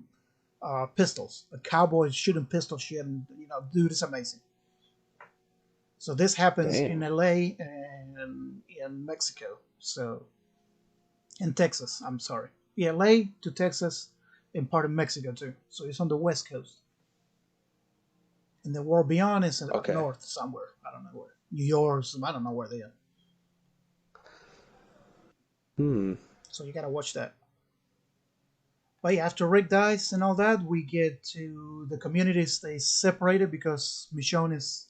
pistols. A cowboy shooting pistol shit, and dude, it's amazing. So this happens in Damn. LA and in Mexico. So in Texas, I'm sorry. Yeah, LA to Texas and part of Mexico too. So it's on the west coast. And the world beyond is up Okay. north somewhere. I don't know where. New York, I don't know where they are. Hmm. So you gotta watch that. But yeah, after Rick dies and all that, we get to the community stays separated because Michonne is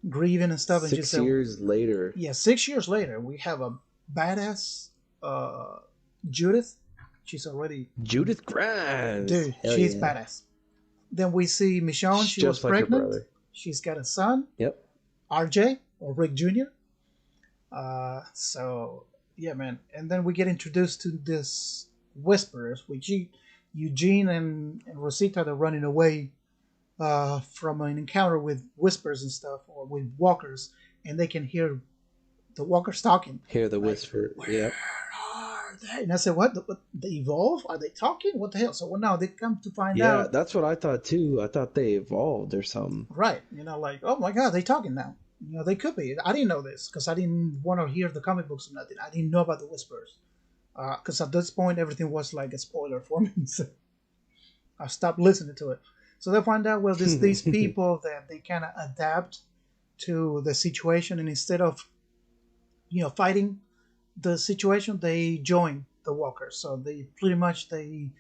grieving and stuff, and she 6 said, years later. "Yeah, 6 years later, we have a badass uh, Judith. She's already, Judith Grimes. dude. Hell She's yeah. badass." Then we see Michonne. She was Just like her pregnant. brother. She's got a son, Yep. RJ or Rick Jr. So yeah, man. And then we get introduced to this Whisperers, which Eugene and Rosita, they're running away from an encounter with whispers and stuff, or with walkers, and they can hear the walkers talking, Hear the like, whisper. "Where Yep. are they?" And I said, "What? They evolve? Are they talking? What the hell?" So well, now they come to find Yeah, out, that's what I thought too. I thought they evolved or something. right? Like, oh my god, they talking now. They could be. I didn't know this because I didn't want to hear the comic books or nothing. I didn't know about the whispers because at this point everything was like a spoiler for me. So I stopped listening to it. So they find out, well, there's these people that they kind of adapt to the situation, and instead of fighting the situation, they join the walkers. So they pretty much they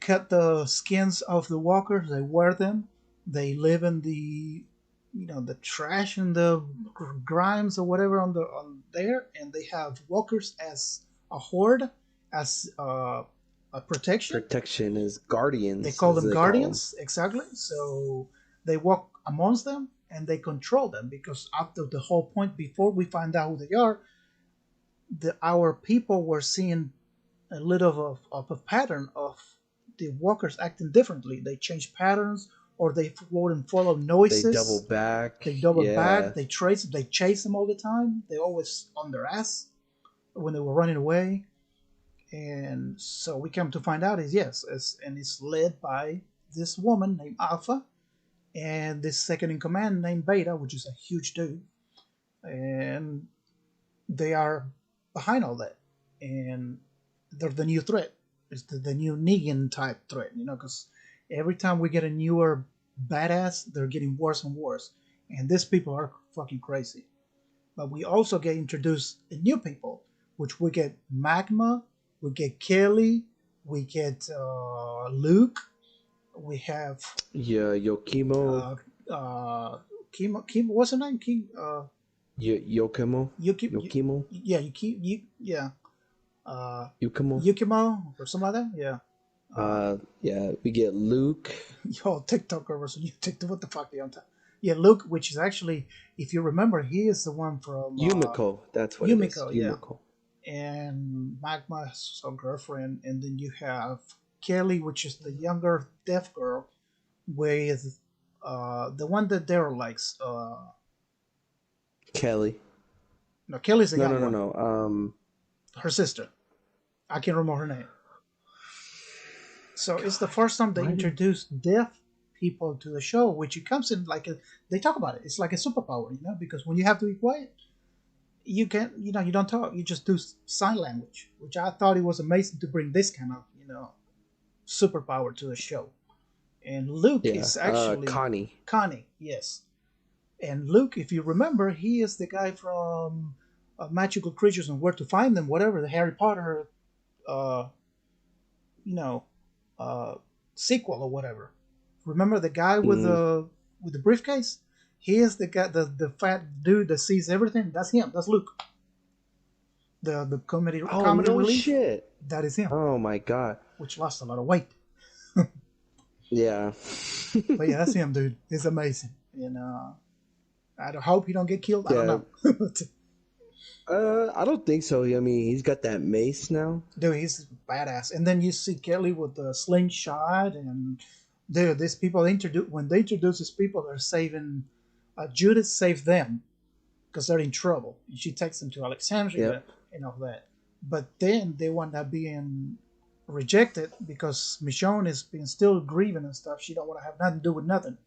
cut the skins of the walkers, they wear them, they live in the trash and the grimes or whatever on there, and they have walkers as a horde, as a protection. Protection is They guardians, call as them they call them. guardians, exactly. So they walk amongst them and they control them, because after the whole point, before we find out who they are, our people were seeing a little of a pattern of the walkers acting differently. They change patterns, or they wouldn't follow They double noises. back. They double back. Yeah. They chase them all the time. They always on their ass when they were running away. And so we come to find out is yes, and it's led by this woman named Alpha and this second in command named Beta, which is a huge dude, and they are behind all that, and they're the new threat. It's the new Negan type threat, because every time we get a newer badass, they're getting worse and worse, and these people are fucking crazy. But we also get introduced new people, which we get Magma, we get Kelly, we get Luke, we have Yeah, Yokimo. uh, Kim, what's her name? Yokimo. You keep, Yokimo. yeah, you keep, yeah. uh, Yukimo. Yukimo or something like that. Yeah. Yeah, we get Luke. Yo, TikToker was you TikTok. What the fuck are you on top? Yeah, Luke, which is actually, if you remember, he is the one from Yumiko, that's what it is. Yumiko. Yeah, Yumiko. and Magma's her girlfriend, and then you have Kelly, which is the younger deaf girl, with the one that Daryl likes. Kelly. No, Kelly's the No, no, young no, one. no. Her sister. I can't remember her name. So it's the first time they Why did introduce deaf people to the show, which it comes in like a, they talk about it. It's like a superpower, because when you have to be quiet, you can't, you don't talk. You just do sign language, which I thought it was amazing to bring this kind of, superpower to the show. And Luke yeah, is actually Connie. Connie, yes. And Luke, if you remember, he is the guy from Magical Creatures and Where to Find Them, whatever the Harry Potter, uh, you know, uh, sequel or whatever. Remember the guy Mm. with the briefcase? He is the guy, the fat dude that sees everything. That's him. That's Luke. The Oh comedy no relief. shit. That is him, Oh my god. which lost a lot of weight. Yeah. But yeah, that's him, dude. He's amazing. And I hope he don't get killed. I don't yeah. know. I don't think so. I mean, he's got that mace now. Dude, he's badass. And then you see Kelly with the slingshot, and dude, these people introduce when they introduce these people, they're saving. Judith saved them because they're in trouble. She takes them to Alexandria Yep. and all that. But then they wind up being rejected because Michonne is being still grieving and stuff. She don't want to have nothing to do with nothing.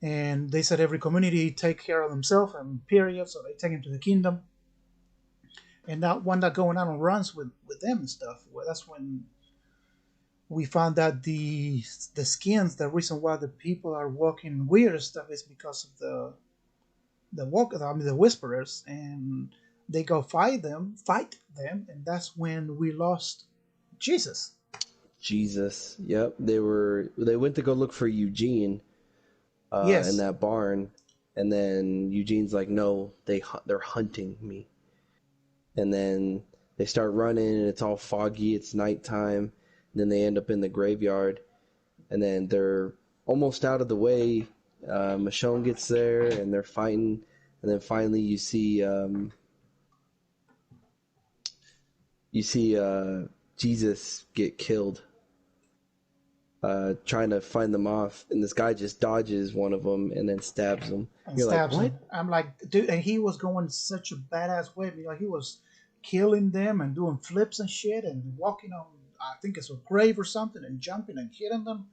And they said every community take care of themselves and period. So they take him to the kingdom. And that one that going out on runs with them and stuff. Well, that's when we found out the skins. The reason why the people are walking weird and stuff is because of the whisperers, and they go fight them, and that's when we lost Jesus. Jesus. Yep. They went to go look for Eugene in Yes, that barn, and then Eugene's like, "No, they're hunting me." And then they start running, and it's all foggy. It's nighttime. And then they end up in the graveyard, and then they're almost out of the way. Michonne gets there, and they're fighting. And then finally, you see Jesus get killed, trying to find them off, and this guy just dodges one of them and then stabs him. and You're like, stabs what? him. I'm like, dude, and he was going such a badass way. He was killing them and doing flips and shit and walking on, I think it's a grave or something, and jumping and hitting them.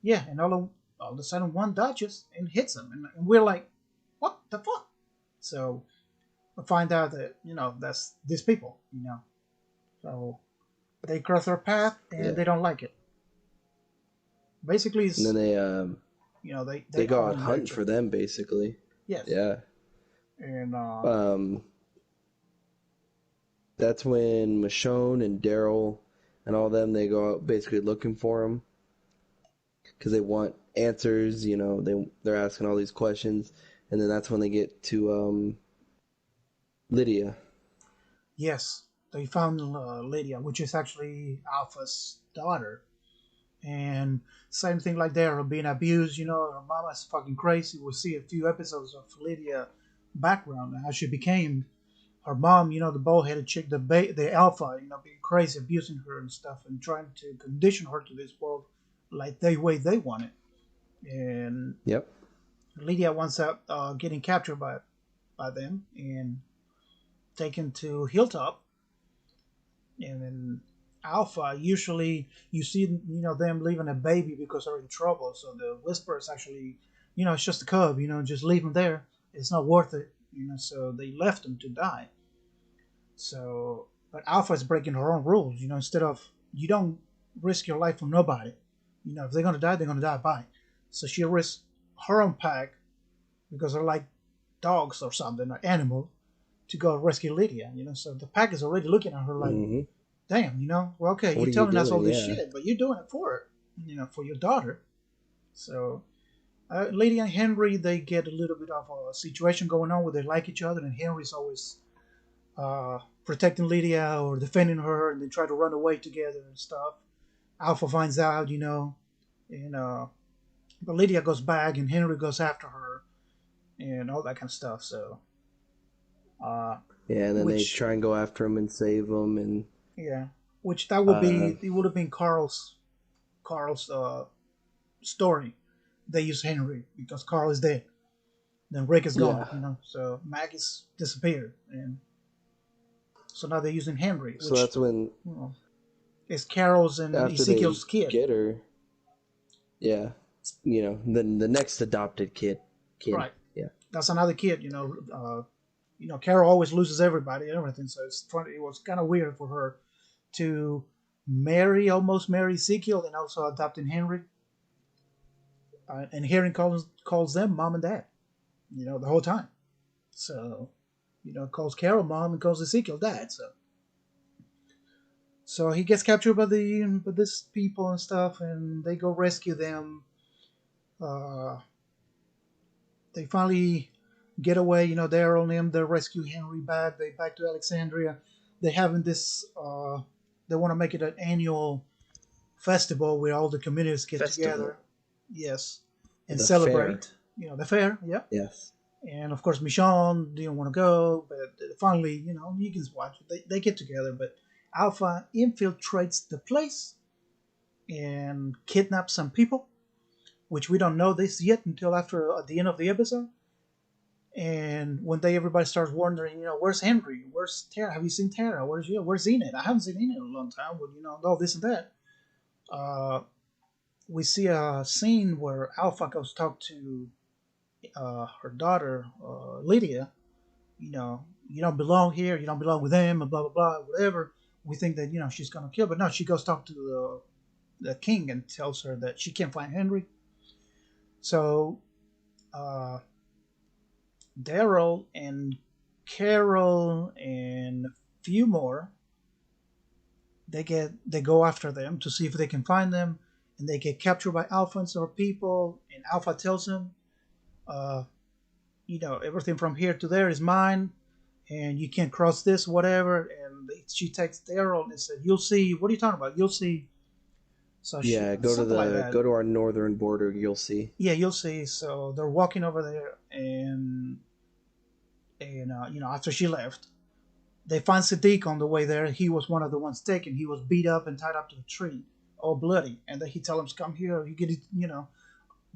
Yeah, and all of a sudden one dodges and hits him, and we're like, what the fuck? So we find out that that's these people. So they cross our path and Yeah. they don't like it. Basically, And then it's they they go out own hunting nature. for them, basically. Yes, Yeah. and Um, that's when Michonne and Daryl and all them, they go out basically looking for him because they want answers. They're asking all these questions, and then that's when they get to Lydia. yes, they found Lydia, which is actually Alpha's daughter, and same thing like they're being abused. Her mama's fucking crazy. We'll see a few episodes of Lydia background and how she became her mom. The bald-headed chick, the alpha, being crazy, abusing her and stuff, and trying to condition her to this world like the way they want it. And Yep. Lydia winds up getting captured by them and taken to Hilltop. And then Alpha, usually you see them leaving a baby because they're in trouble. So the Whisperers actually, it's just a cub. Just leave him there. It's not worth it. So they left him to die. So, but Alpha is breaking her own rules. Instead of, you don't risk your life for nobody. If they're gonna die, they're gonna die. Bye. So she risks her own pack because they're like dogs or something, or animal, to go rescue Lydia. So the pack is already looking at her like, Hmm. damn, well, okay, What you're are you telling us all doing? this Yeah. shit, but you're doing it for her, for your daughter. So Lady and Henry, they get a little bit of a situation going on where they like each other, and Henry's always protecting Lydia or defending her, and they try to run away together and stuff. Alpha finds out, and but Lydia goes back, and Henry goes after her, and all that kind of stuff. So, uh, Yeah, and then they which try and go after him and save him, and yeah, which that would uh, be it would have been Carl's story. They use Henry because Carl is dead. Then Rick is gone, yeah. So Mag is disappeared, and so now they're using Henry, So which that's when you know, is Carol's and after they Ezekiel's kid. get her, yeah, then the next adopted kid, Right. yeah, That's another kid. Carol always loses everybody and everything, so it was kind of weird for her to almost marry Ezekiel, and also adopting Henry. And Henry calls them mom and dad, the whole time. So, calls Carol mom and calls Ezekiel dad. So he gets captured by this people and stuff, and they go rescue them. Uh, they finally get away. They're on them. They rescue Henry back. They back to Alexandria. They having this. They want to make it an annual festival where all the communities get together. festival, Yes, and the fair, celebrate. The fair. Yeah. yes, And of course, Michonne didn't want to go, but finally, you can watch it. They get together, but Alpha infiltrates the place and kidnaps some people, which we don't know this yet until after at the end of the episode. And one day, everybody starts wondering, where's Henry? Where's Tara? Have you seen Tara? Where's Enid? I haven't seen Enid in a long time. But all this and that. Uh, we see a scene where Alpha goes talk to her daughter Lydia. You don't belong here. You don't belong with them, and blah blah blah, whatever. We think that she's gonna kill, but no, she goes talk to the king and tells her that she can't find Henry. So uh, Daryl and Carol and a few more, they go after them to see if they can find them, and they get captured by Alpha and some people. And Alpha tells them, uh, everything from here to there is mine, and you can't cross this, whatever. And she takes Daryl and said, "You'll see." What are you talking about? You'll see. So she yeah. Go to something like that. our northern border. You'll see. Yeah, you'll see. So they're walking over there, and after she left, they find Sadiq on the way there. He was one of the ones taken. He was beat up and tied up to a tree, all bloody. And then he tells him, "Come here." You get it.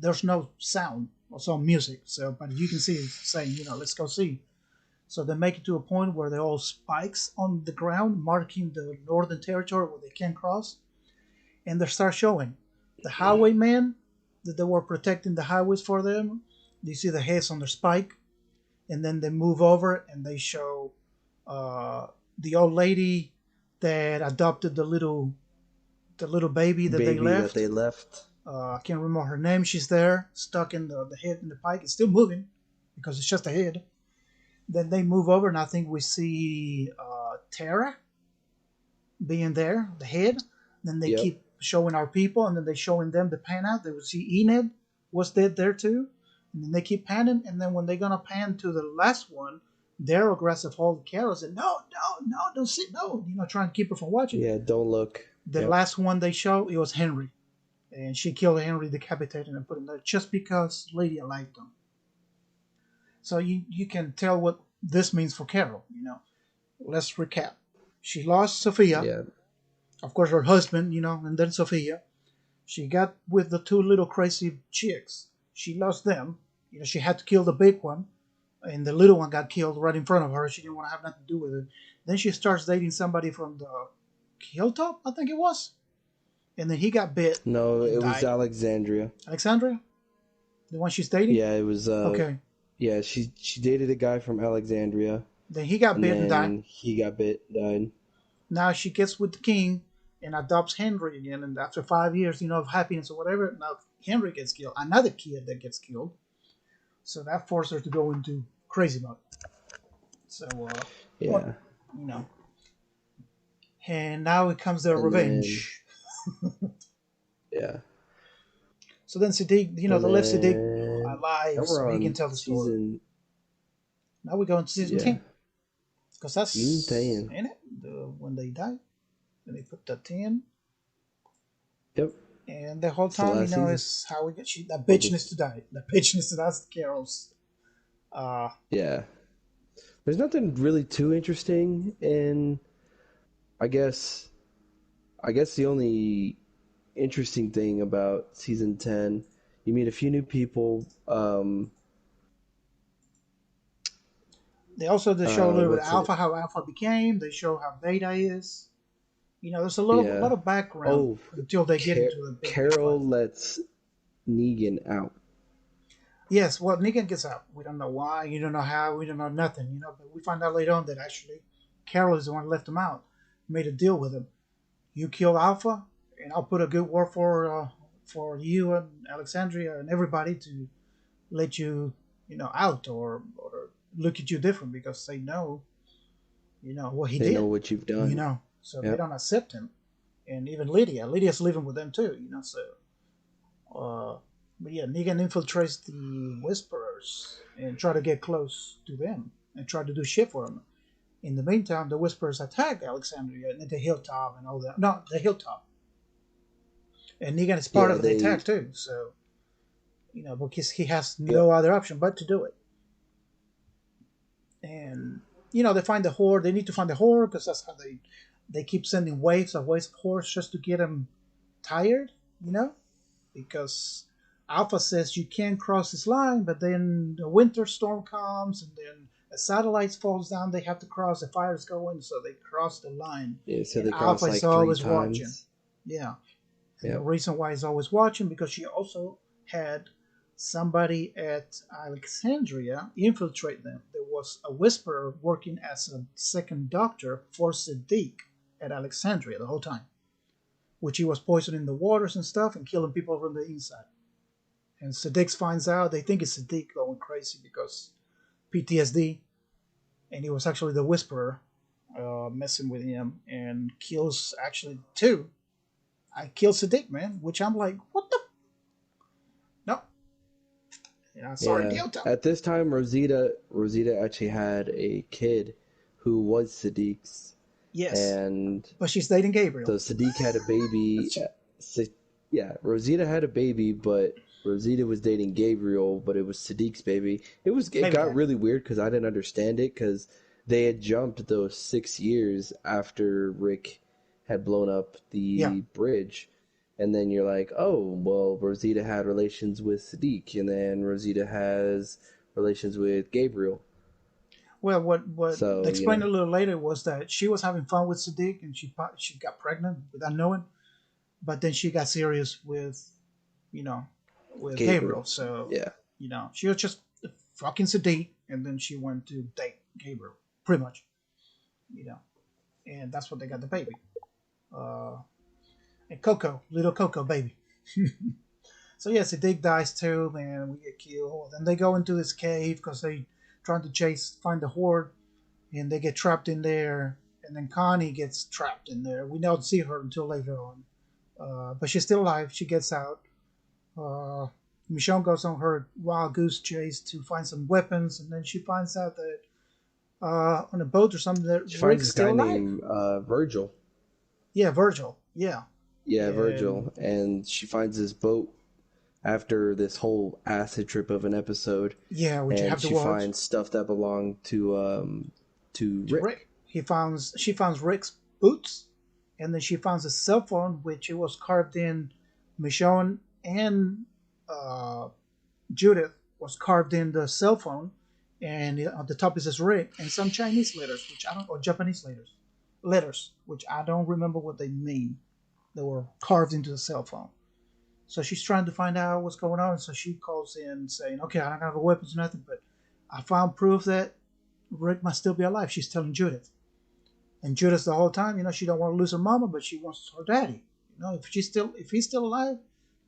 There's no sound or some music. So, but you can see it saying, "Let's go see." So they make it to a point where they're all spikes on the ground, marking the northern territory where they can't cross. And they start showing the highwaymen that they were protecting the highways for them. You see the heads on their spike, and then they move over and they show uh, the old lady that adopted the little baby that they Baby that left. they left. I can't remember her name. She's there, stuck in the head in the pike. It's still moving because it's just a head. Then they move over, and I think we see Tara being there, the head. Then they Yep. keep showing our people, and then they showing them the pan out. They would see Enid was dead there too, and then they keep panning. And then when they're gonna pan to the last one, they're aggressive hold Carol said, "No, no, no, don't sit, no," trying to keep her from watching. Yeah. Don't look. The Yep. last one they show, it was Henry, and she killed Henry, decapitated him, and put him there just because Lydia liked him. So you can tell what this means for Carol. Let's recap. She lost Sophia, Yeah. of course, her husband, and then Sophia. She got with the two little crazy chicks. She lost them. She had to kill the big one, and the little one got killed right in front of her. She didn't want to have nothing to do with it. Then she starts dating somebody from the hilltop, I think it was, and then he got bit No, and it was died. Alexandria. Alexandria, the one she's dating. Yeah, it was. Okay, Yeah, she dated a guy from Alexandria, then he got and bit and died. then he got bit, died. Now she gets with the king and adopts Henry again. And after 5 years, of happiness or whatever, now Henry gets killed. Another kid that gets killed. So that forced her to go into crazy mode. So, what, Yeah, you know. And now it comes their and then revenge. yeah, So then Siddiq, and they left Siddiq then now alive so we're he can on tell the story. season. Now we go into season Yeah, 10. because Mm, that's dang. in it. When they die, and they put that in, Yep. and the whole It's the time, last season. is how we get. That Or bitch the needs to die. That bitch needs to die. That's Carol's. Uh, yeah. There's nothing really too interesting in I guess I guess the only interesting thing about season 10, you meet a few new people. they show a little bit of What's it? Alpha, how Alpha became. They show how Beta is. There's a Yeah. lot of background Oh, until they get into the big Carol fight. lets Negan out. Yes, well, Negan gets out. We don't know why. You don't know how. We don't know nothing. But we find out later on that actually Carol is the one who left him out. Made a deal with him. You kill Alpha, and I'll put a good word for you and Alexandria and everybody to let you, out or look at you different because they know, what he They know did. what you've done. So they Yep. don't accept him. And even Lydia's living with them too. So Uh, but yeah, Negan infiltrates the Whisperers and try to get close to them and try to do shit for them. In the meantime, the Whisperers attack Alexandria at the hilltop and all that. No, the hilltop. And Negan is part Yeah, of the they attack too. So, because he has yep. no other option but to do it. And, they find the horde. They need to find the horde because that's how they keep sending waves of hordes just to get them tired, you know? Because Alpha says you can't cross this line, but then the winter storm comes and then a satellite falls down. They have to cross. The fire's going, so they cross the line. Yeah, so And they Alpha cross is like three always watching. times. Yeah, and the Yep. reason why he's always watching because she also had somebody at Alexandria infiltrate them. There was a whisperer working as a second doctor for Siddiq at Alexandria the whole time, which he was poisoning the waters and stuff and killing people from the inside. And Siddiq finds out, they think it's Siddiq going crazy because PTSD, and he was actually the Whisperer messing with him and kills actually two. I kill Siddiq, man, which I'm like, what the? No, sorry, Yeah. Delta. At this time, Rosita actually had a kid who was Sadiq's, Yes, and but she's dating so Gabriel. Sadiq had a baby. Yeah, Rosita had a baby, but Rosita was dating Gabriel, but it was Sadiq's baby. It Baby got daddy. really weird because I didn't understand it because they had jumped those 6 years after Rick had blown up Yeah. the bridge. And then you're like, oh, well, Rosita had relations with Sadiq, and then Rosita has relations with Gabriel. Well, what they So, explained a little later was that she was having fun with Siddiq and she got pregnant without knowing, but then she got serious you know, with Gabriel. Gabriel. So, Yeah. she was just fucking Sadiq, and then she went to date Gabriel, pretty much, you know, and that's what they got the baby. Uh, and Coco, little Coco baby. So yeah, Sadiq dies too, man. We get killed. Then they go into this cave because they trying to find the horde, and they get trapped in there. And then Connie gets trapped in there. We don't see her until later on, but she's still alive. She gets out. Uh, Michonne goes on her wild goose chase to find some weapons, and then she finds out that on a boat or something that She finds Rick's this guy still alive. named Virgil. Yeah, Virgil. Yeah, Yeah, and Virgil. And she finds this boat after this whole acid trip of an episode, yeah, which you and have to she watch. finds stuff that belonged to To Rick. Rick, she finds Rick's boots, and then she finds a cell phone which it was carved in. Michonne and uh, Judith was carved in the cell phone, and on the top it says Rick and some Chinese letters, which I don't, or Japanese letters, which I don't remember what they mean. They were carved into the cell phone. So she's trying to find out what's going on. So she calls in saying, "Okay, I don't have a weapons or nothing, but I found proof that Rick must still be alive." She's telling Judith, and Judith the whole time, she don't want to lose her mama, but she wants her daddy. If he's still alive,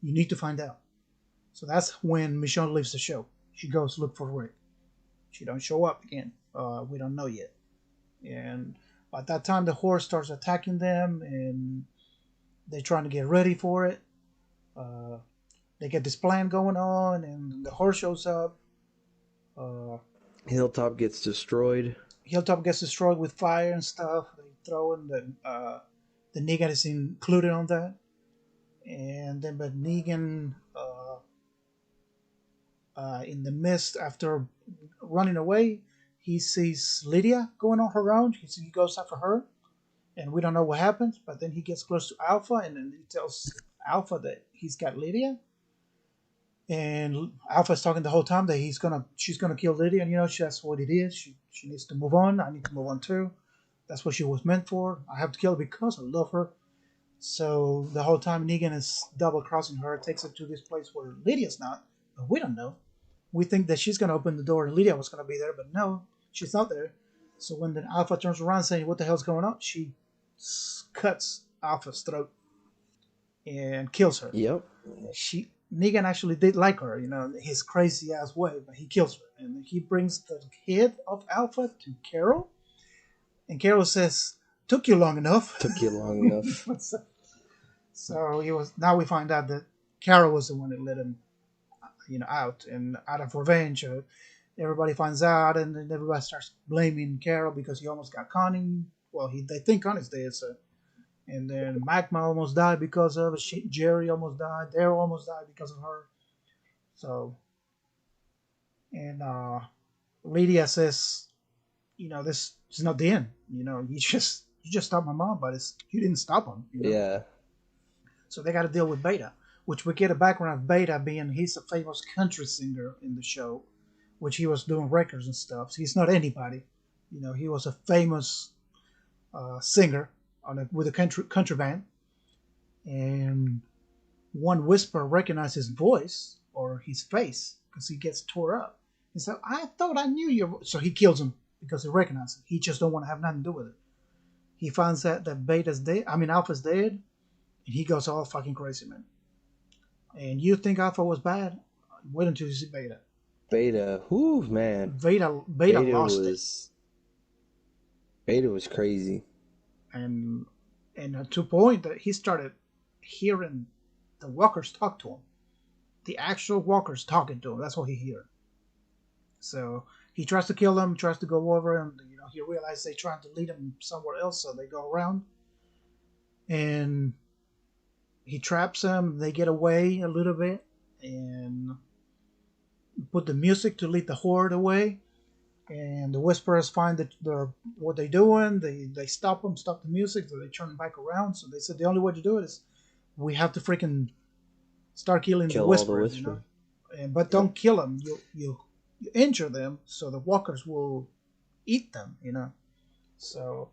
you need to find out. So that's when Michonne leaves the show. She goes look for Rick. She don't show up again. We don't know yet. And by that time, the horse starts attacking them, and they're trying to get ready for it. Uh, they get this plan going on, and the horse shows up. Uh, Hilltop gets destroyed. Hilltop gets destroyed with fire and stuff. They throw in the Negan is included on that, and then but Negan in the mist after running away, he sees Lydia going on her own. He goes after her, and we don't know what happens. But then he gets close to Alpha, and then he tells Alpha that he's got Lydia, and Alpha's talking the whole time that she's gonna kill Lydia, and that's what it is. She needs to move on. I need to move on too. That's what she was meant for. I have to kill her because I love her. So the whole time Negan is double crossing her, takes her to this place where Lydia's not, but we don't know. We think that she's gonna open the door and Lydia was gonna be there, but no, she's not there. So when the Alpha turns around saying, "What the hell's going on?" she cuts Alpha's throat and kills her. Yep. She Negan actually did like her, his crazy ass way, but he kills her. And he brings the head of Alpha to Carol. And Carol says, "Took you long enough." Took you long enough. So now we find out that Carol was the one that let him, out. And out of revenge, everybody finds out, and then everybody starts blaming Carol because he almost got Connie. Well, they think Connie's dead, so. And then Magma almost died because of it. Jerry almost died. Daryl almost died because of her. So, and Lydia says, this is not the end. You just stopped my mom, but you didn't stop him. Yeah. So they got to deal with Beta, which we get a background of Beta being he's a famous country singer in the show, which he was doing records and stuff. So he's not anybody. He was a famous singer with a country band, and one whisper recognized his voice or his face because he gets tore up. He said, "I thought I knew your voice." So he kills him because he recognizes it. He just don't want to have nothing to do with it. He finds out that Beta's dead. I mean, Alpha's dead, and he goes all fucking crazy, man. And you think Alpha was bad? Wait until you see Beta. Beta, whoo, man. Beta lost it. Beta was crazy. And to a point that he started hearing the walkers talk to him. The actual walkers talking to him. That's what he heard. So he tries to kill them, tries to go over, and he realizes they're trying to lead him somewhere else, so they go around. And he traps them. They get away a little bit and put the music to lead the horde away. And the Whisperers find that what they're doing. They stop them, stop the music, so they turn back around. So they said the only way to do it is we have to freaking start killing the Whisperers. But don't kill them. You injure them, so the walkers will eat them. So,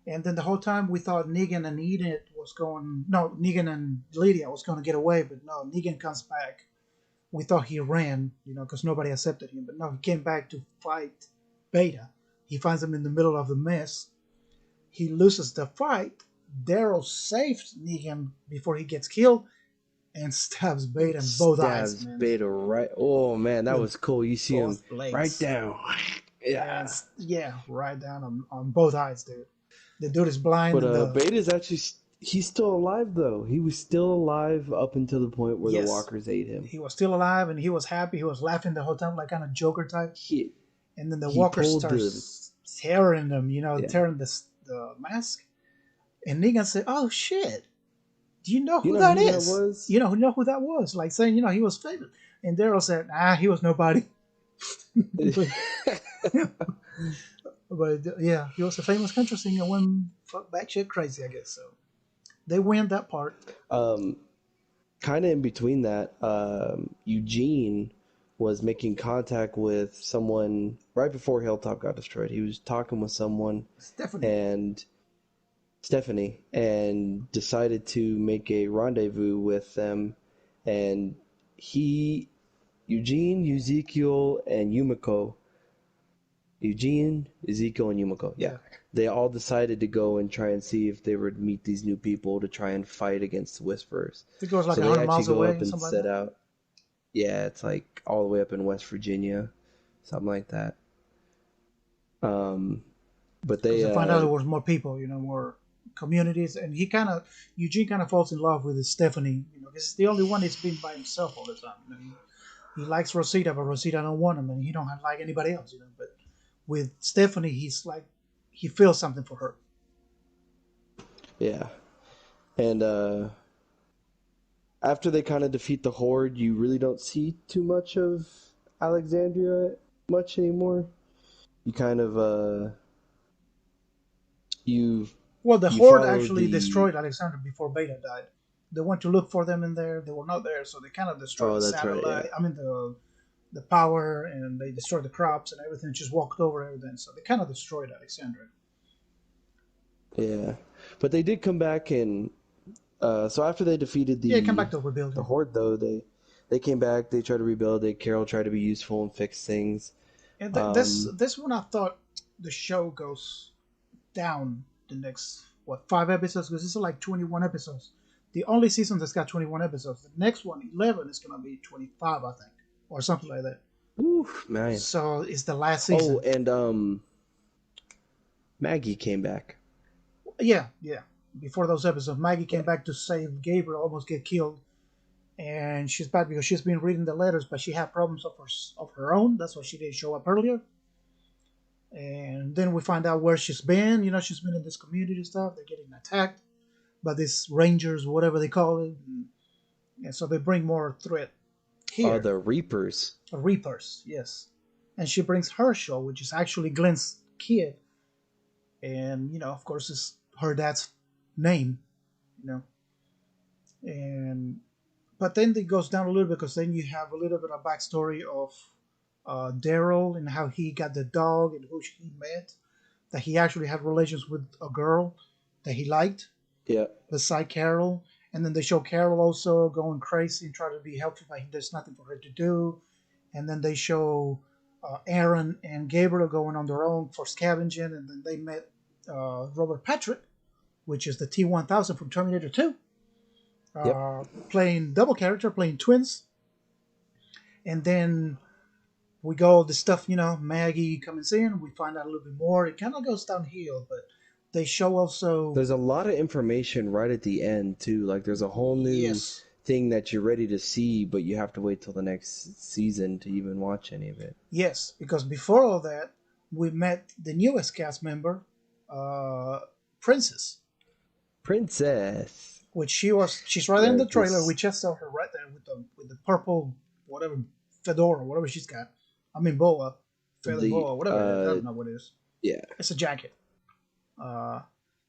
and then the whole time we thought Negan and Negan and Lydia was going to get away, but no, Negan comes back. We thought he ran, because nobody accepted him. But no, he came back to fight Beta. He finds him in the middle of the mess. He loses the fight. Daryl saves Negan before he gets killed and stabs Beta in both eyes. Stabs Beta right. Oh, man, that was cool. You see him blades. right down. Yeah, right down on both eyes, dude. The dude is blind. But Beta's actually... He's still alive, though. He was still alive up until the point where the walkers ate him. He was still alive, and he was happy. He was laughing the whole time, like kind of Joker type. And then the walkers start tearing them, tearing the mask. And Negan said, "Oh, shit. Do you know who that is? You know who that was?" Like saying, he was famous. And Daryl said, he was nobody. But yeah, he was a famous country singer and went batshit crazy, I guess. So they win that part. Kind of in between that, Eugene was making contact with someone right before Hilltop got destroyed. He was talking with someone, Stephanie, and decided to make a rendezvous with them. And Eugene, Ezekiel, and Yumiko. Yeah. They all decided to go and try and see if they would meet these new people to try and fight against the Whisperers. It goes like 100 miles away. And set out. Yeah, it's like all the way up in West Virginia, something like that. But they find out there was more people, more communities, and Eugene kind of falls in love with Stephanie, because it's the only one that's been by himself all the time. He likes Rosita, but Rosita don't want him, and he don't like anybody else, But with Stephanie, he's like he feels something for her. Yeah. And after they kind of defeat the Horde, you really don't see too much of Alexandria much anymore. You kind of you Well, the you Horde follow actually the destroyed Alexander before Beta died. They went to look for them in there. They were not there, so they kind of destroyed oh the that's right, yeah. satellite. I mean the power, and they destroyed the crops and everything. Just walked over everything. So they kind of destroyed Alexandria. Yeah. But they did come back and so after they defeated Yeah, come back to the rebuilding. Horde though, they came back, they tried to rebuild it, Carol tried to be useful and fix things. And this Um this one, I thought the show goes down the next what 5 episodes, because it's like 21 episodes. The only season that's got 21 episodes. The next one, 11, is gonna be 25, I think, or something like that. oof, man. So it's the last Oh, season. and Maggie came back. Yeah, yeah. Before those episodes, Maggie came back to save Gabriel, almost get killed, and she's back because she's been reading the letters, but she had problems of her own. That's why she didn't show up earlier. And then we find out where she's been. She's been in this community stuff. They're getting attacked by these rangers, whatever they call it, and so they bring more threat here. The Reapers. Reapers, yes. And she brings Herschel, which is actually Glenn's kid, and of course, it's her dad's name. You know, and but then it goes down a little bit because then you have a little bit of backstory of Daryl and how he got the dog and who he met. That he actually had relations with a girl that he liked, Yeah. beside Carol. And then they show Carol also going crazy and trying to be helpful, but there's nothing for her to do. And then they show Aaron and Gabriel going on their own for scavenging, and then they met Robert Patrick, which is the T-1000 from Terminator 2, Yep. playing double character, playing twins. And then we go the stuff, Maggie comes in, we find out a little bit more. It kind of goes downhill, but they show also, There's a lot of information right at the end too. Like there's a whole new yes, thing that you're ready to see, but you have to wait till the next season to even watch any of it. yes, because before all that, we met the newest cast member, uh, Princess, Princess. which she's right in the Right, trailer. We this just saw her right there with the purple whatever fedora, whatever she's got. I mean boa, feather the boa, whatever it is. I don't know what it is. yeah. It's a jacket. Uh,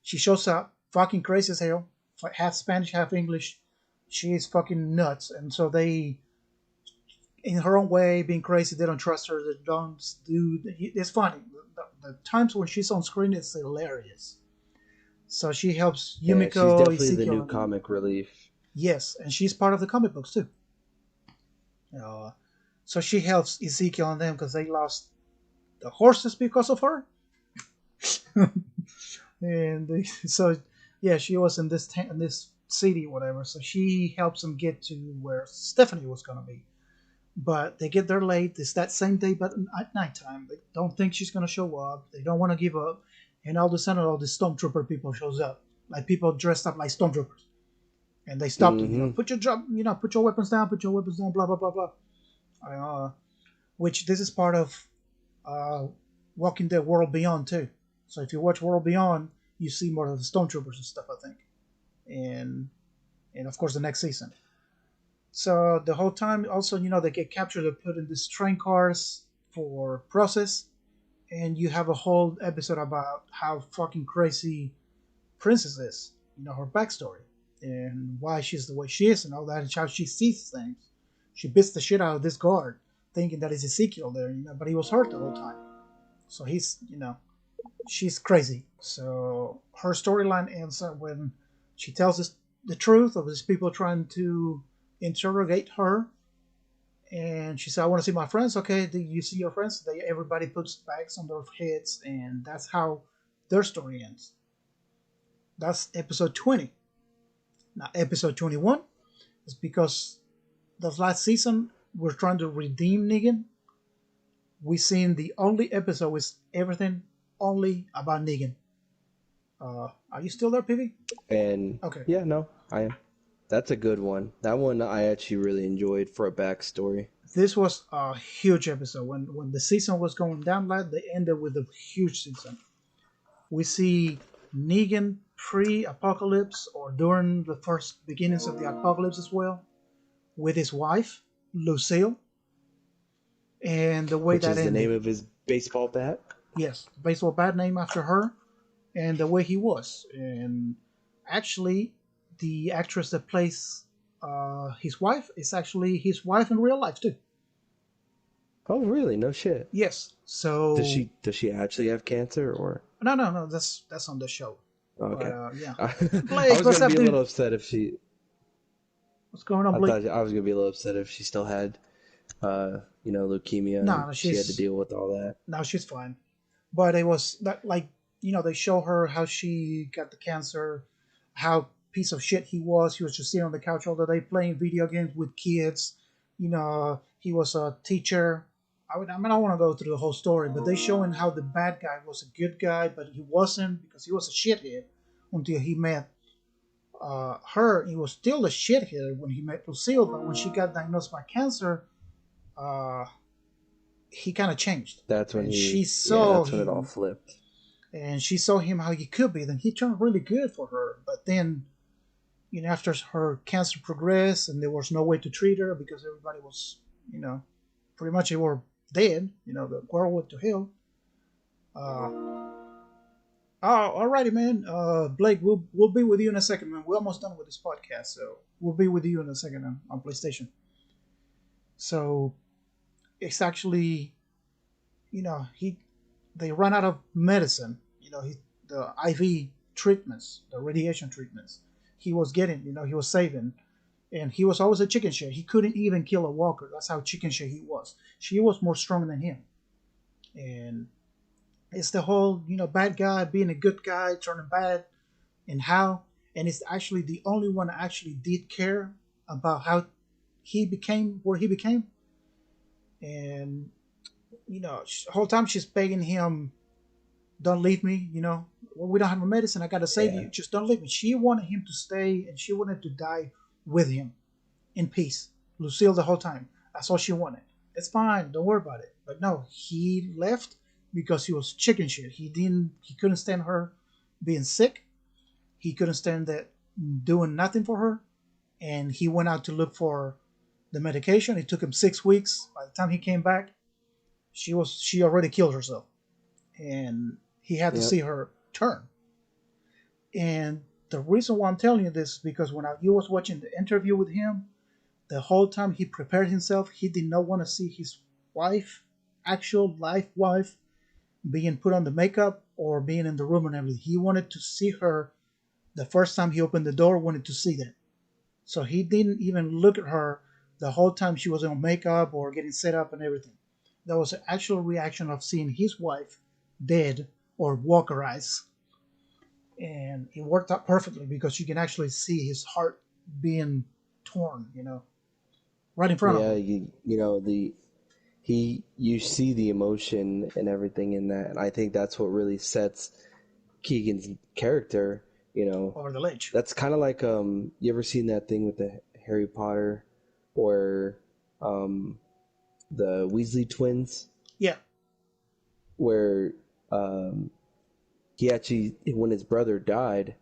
she shows up, fucking crazy as hell, half Spanish, half English. She is fucking nuts, and so they, in her own way, being crazy, they don't trust her. They don't do. It's funny. The times when she's on screen, it's hilarious. So she helps Yeah, she's Yumiko, definitely the new Ezekiel, and comic relief. yes, and she's part of the comic books too. Uh, so she helps Ezekiel and them because they lost the horses because of her. And so yeah, she was in in this city, whatever. So she helps them get to where Stephanie was gonna be. But they get there late. It's that same day, but at nighttime. They don't think she's gonna show up. They don't want to give up, and all of a sudden, all the stormtrooper people shows up, like people dressed up like stormtroopers, and they stop them. Mm-hmm. Put your job, put your weapons down. Put your weapons down. Blah blah blah blah. Which this is part of uh, Walking Dead World Beyond too. So if you watch World Beyond, you see more of the stormtroopers and stuff, I think, and of course the next season. So the whole time, also, they get captured and put in these train cars for process, and you have a whole episode about how fucking crazy Princess is. Her backstory and why she's the way she is and all that, and how she sees things. She bits the shit out of this guard, thinking that it's Ezekiel there, but he was hurt the whole time. So she's crazy. So her storyline ends up when she tells us the truth of these people trying to interrogate her, and she said, "I want to see my friends." Okay, do you see your friends? Everybody puts bags on their heads, and that's how their story ends. That's episode 20. Now, episode 21 is because the last season we're trying to redeem Negan. We seen the only episode with everything only about Negan. Are you still there, PV? And Okay. yeah, no, I am. That's a good one. That one I actually really enjoyed for a backstory. This was a huge episode. When the season was going down, like they ended with a huge season. We see Negan pre-apocalypse or during the first beginnings of the apocalypse as well, with his wife Lucille, and the way Which that is the name ended. of his baseball bat? Yes, baseball bat name after her, and the way he was. And actually, the actress that plays his wife is actually his wife in real life too. Oh, really? No shit. Yes. So Does she actually have cancer or? no, no, no. That's on the show. Oh, But okay. yeah, I Blake, was what's gonna up, be a dude? little upset if she. What's going on, I Blake? thought I was gonna be a little upset if she still had, leukemia No, and no, she had to deal with all that. she's fine. But it was that like they show her how she got the cancer, how piece of shit he was. He was just sitting on the couch all the day playing video games with kids. He was a teacher. I don't want to go through the whole story, but they showing how the bad guy was a good guy, but he wasn't because he was a shithead until he met her. He was still a shithead when he met Lucille, but when she got diagnosed by cancer, uh, he kind of changed, That's when and he. Yeah, that's when it all him, flipped. and she saw him how he could be. Then he turned really good for her, but then after her cancer progressed and there was no way to treat her because everybody was, you know, pretty much they were dead. The world went to hell. Uh, oh, alrighty, man. Blake, we'll be with you in a second, man. We're almost done with this podcast, so we'll be with you in a second on PlayStation. So it's actually, he they run out of medicine. The IV treatments, the radiation treatments. He was getting, he was saving, and he was always a chicken shit. He couldn't even kill a walker. That's how chicken shit he was. She was more strong than him, and it's the whole, bad guy being a good guy, turning bad, and how, and it's actually the only one that actually did care about how he became where he became, and the whole time she's begging him, "Don't leave me," well, we don't have a medicine. I gotta save Yeah. you. Just don't leave me. She wanted him to stay, and she wanted to die with him in peace. Lucille the whole time. That's all she wanted. It's fine. Don't worry about it. But no, he left because he was chicken shit. He couldn't stand her being sick. He couldn't stand that doing nothing for her. And he went out to look for the medication. It took him 6 weeks. By the time he came back, she already killed herself. And he had to Yep. see her turn. And the reason why I'm telling you this is because when you was watching the interview with him, the whole time he prepared himself, he did not want to see his wife, actual life wife, being put on the makeup or being in the room and everything. He wanted to see her the first time he opened the door, wanted to see that. So he didn't even look at her the whole time she was on makeup or getting set up and everything. That was an actual reaction of seeing his wife dead or walkerized. And it worked out perfectly because you can actually see his heart being torn, right in front of Yeah, him. you see the emotion and everything in that, and I think that's what really sets Keegan's character. Over the ledge. That's kind of like you ever seen that thing with the Harry Potter or um the Weasley twins Yeah, where he actually when his brother died,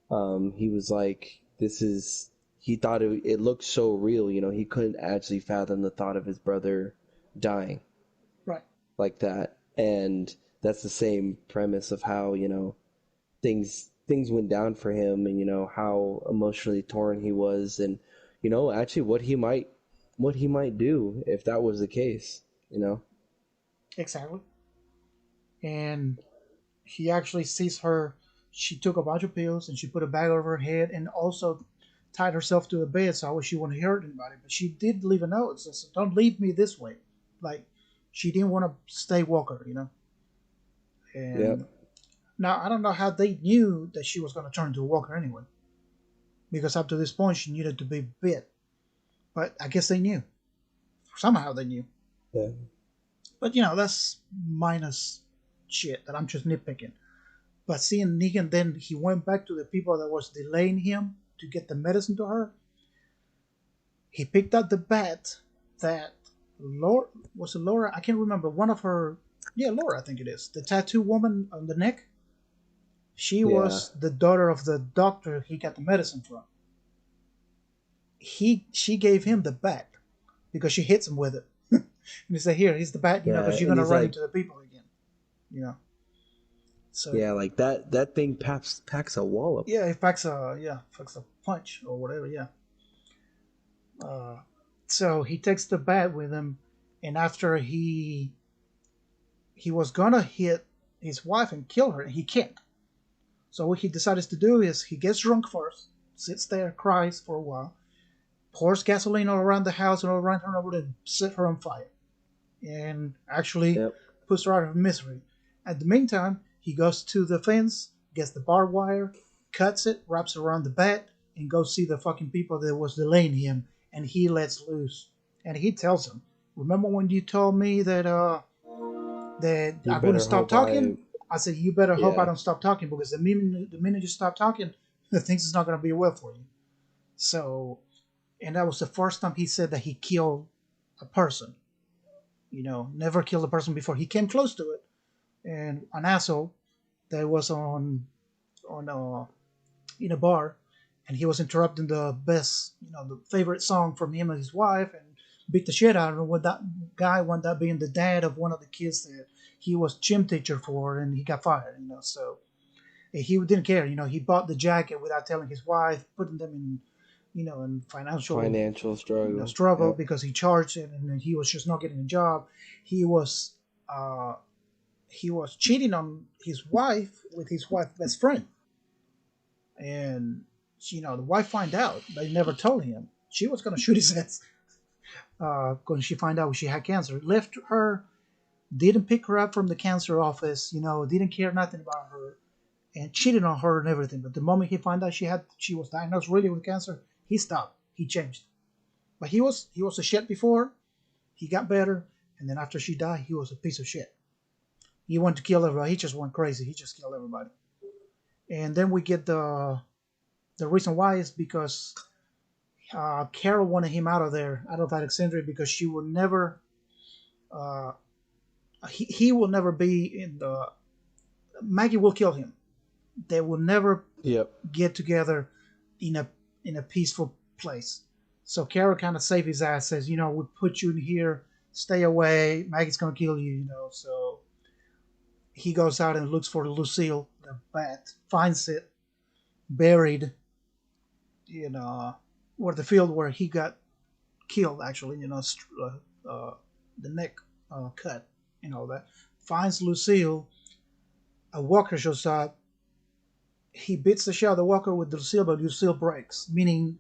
he was like, this is, he thought it looked so real, he couldn't actually fathom the thought of his brother dying right. like that. And that's the same premise of how, things went down for him, and how emotionally torn he was, and actually what he might do if that was the case. Exactly. And he actually sees her. She took a bunch of pills and she put a bag over her head and also tied herself to a bed so she wouldn't hurt anybody. But she did leave a note. It says, "Don't leave me this way." Like, she didn't want to stay Walker. Yep. And now I don't know how they knew that she was going to turn into a Walker anyway. Because up to this point, she needed to be bit. But I guess they knew. Somehow they knew. Yeah. But, that's minus shit that I'm just nitpicking. But seeing Negan, then he went back to the people that was delaying him to get the medicine to her. He picked up the bat that Laura was it Laura? I can't remember. One of her, yeah, Laura, I think it is. The tattoo woman on the neck. She Yeah. was the daughter of the doctor he got the medicine from. She gave him the bat because she hits him with it. And he said, "Here, he's the bat, Yeah, because you're and gonna he's run like, into the people again, you know." So yeah, like that thing packs a wallop. yeah, he packs a punch or whatever. Yeah. Uh, so he takes the bat with him, and after he was gonna hit his wife and kill her, and he can't. So what he decides to do is he gets drunk first, sits there, cries for a while, pours gasoline all around the house and all around her over to set her on fire, and actually Yep. puts her out of misery. At the meantime, he goes to the fence, gets the barbed wire, cuts it, wraps it around the bat, and goes see the fucking people that was delaying him, and he lets loose. And he tells them, "Remember when you told me that You I wouldn't better stop hope I talking? I said, you better hope I yeah. don't stop talking, because the minute you stop talking, the things is not going to be well for you." So, and that was the first time he said that he killed a person. Never killed a person before. He came close to it, and an asshole that was on in a bar, and he was interrupting the best, the favorite song from him and his wife, and beat the shit out of him. With that guy wound up being the dad of one of the kids that he was gym teacher for, and he got fired. So he didn't care. He bought the jacket without telling his wife, putting them in financial Financial struggle. struggle, Yep. because he charged it, and he was just not getting a job. He was uh, he was cheating on his wife with his wife's best friend, and the wife find out. They never told him. She was gonna shoot his ass when she find out she had cancer. Left her, didn't pick her up from the cancer office. Didn't care nothing about her, and cheated on her and everything. But the moment he found out she was diagnosed really with cancer, he stopped. He changed. But he was a shit before. He got better, and then after she died, he was a piece of shit. He wanted to kill everybody. He just went crazy. He just killed everybody. And then we get the reason why is because Carol wanted him out of there, out of Alexandria, because she would never, uh, he will never be in the. Maggie will kill him. They will never Yep. get together in a peaceful place. So Carol kind of saved his ass. Says, we put you in here. Stay away. Maggie's gonna kill you. So he goes out and looks for Lucille, the bat, finds it buried in where the field where he got killed. Actually, the neck cut and all that. Finds Lucille. A walker shows up. He beats the shit out of the walker with Lucille, but Lucille breaks, meaning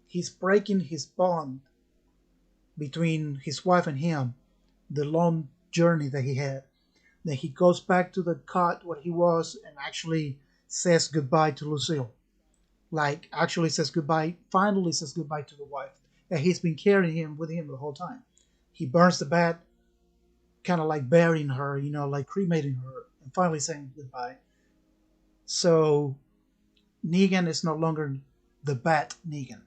he's breaking his bond between his wife and him, the long journey that he had. Then he goes back to the cot where he was and actually says goodbye to Lucille. Like, actually says goodbye, finally says goodbye to the wife that he's been carrying him with him the whole time. He burns the bat, kind of like burying her, like cremating her, and finally saying goodbye. So Negan is no longer the bat Negan.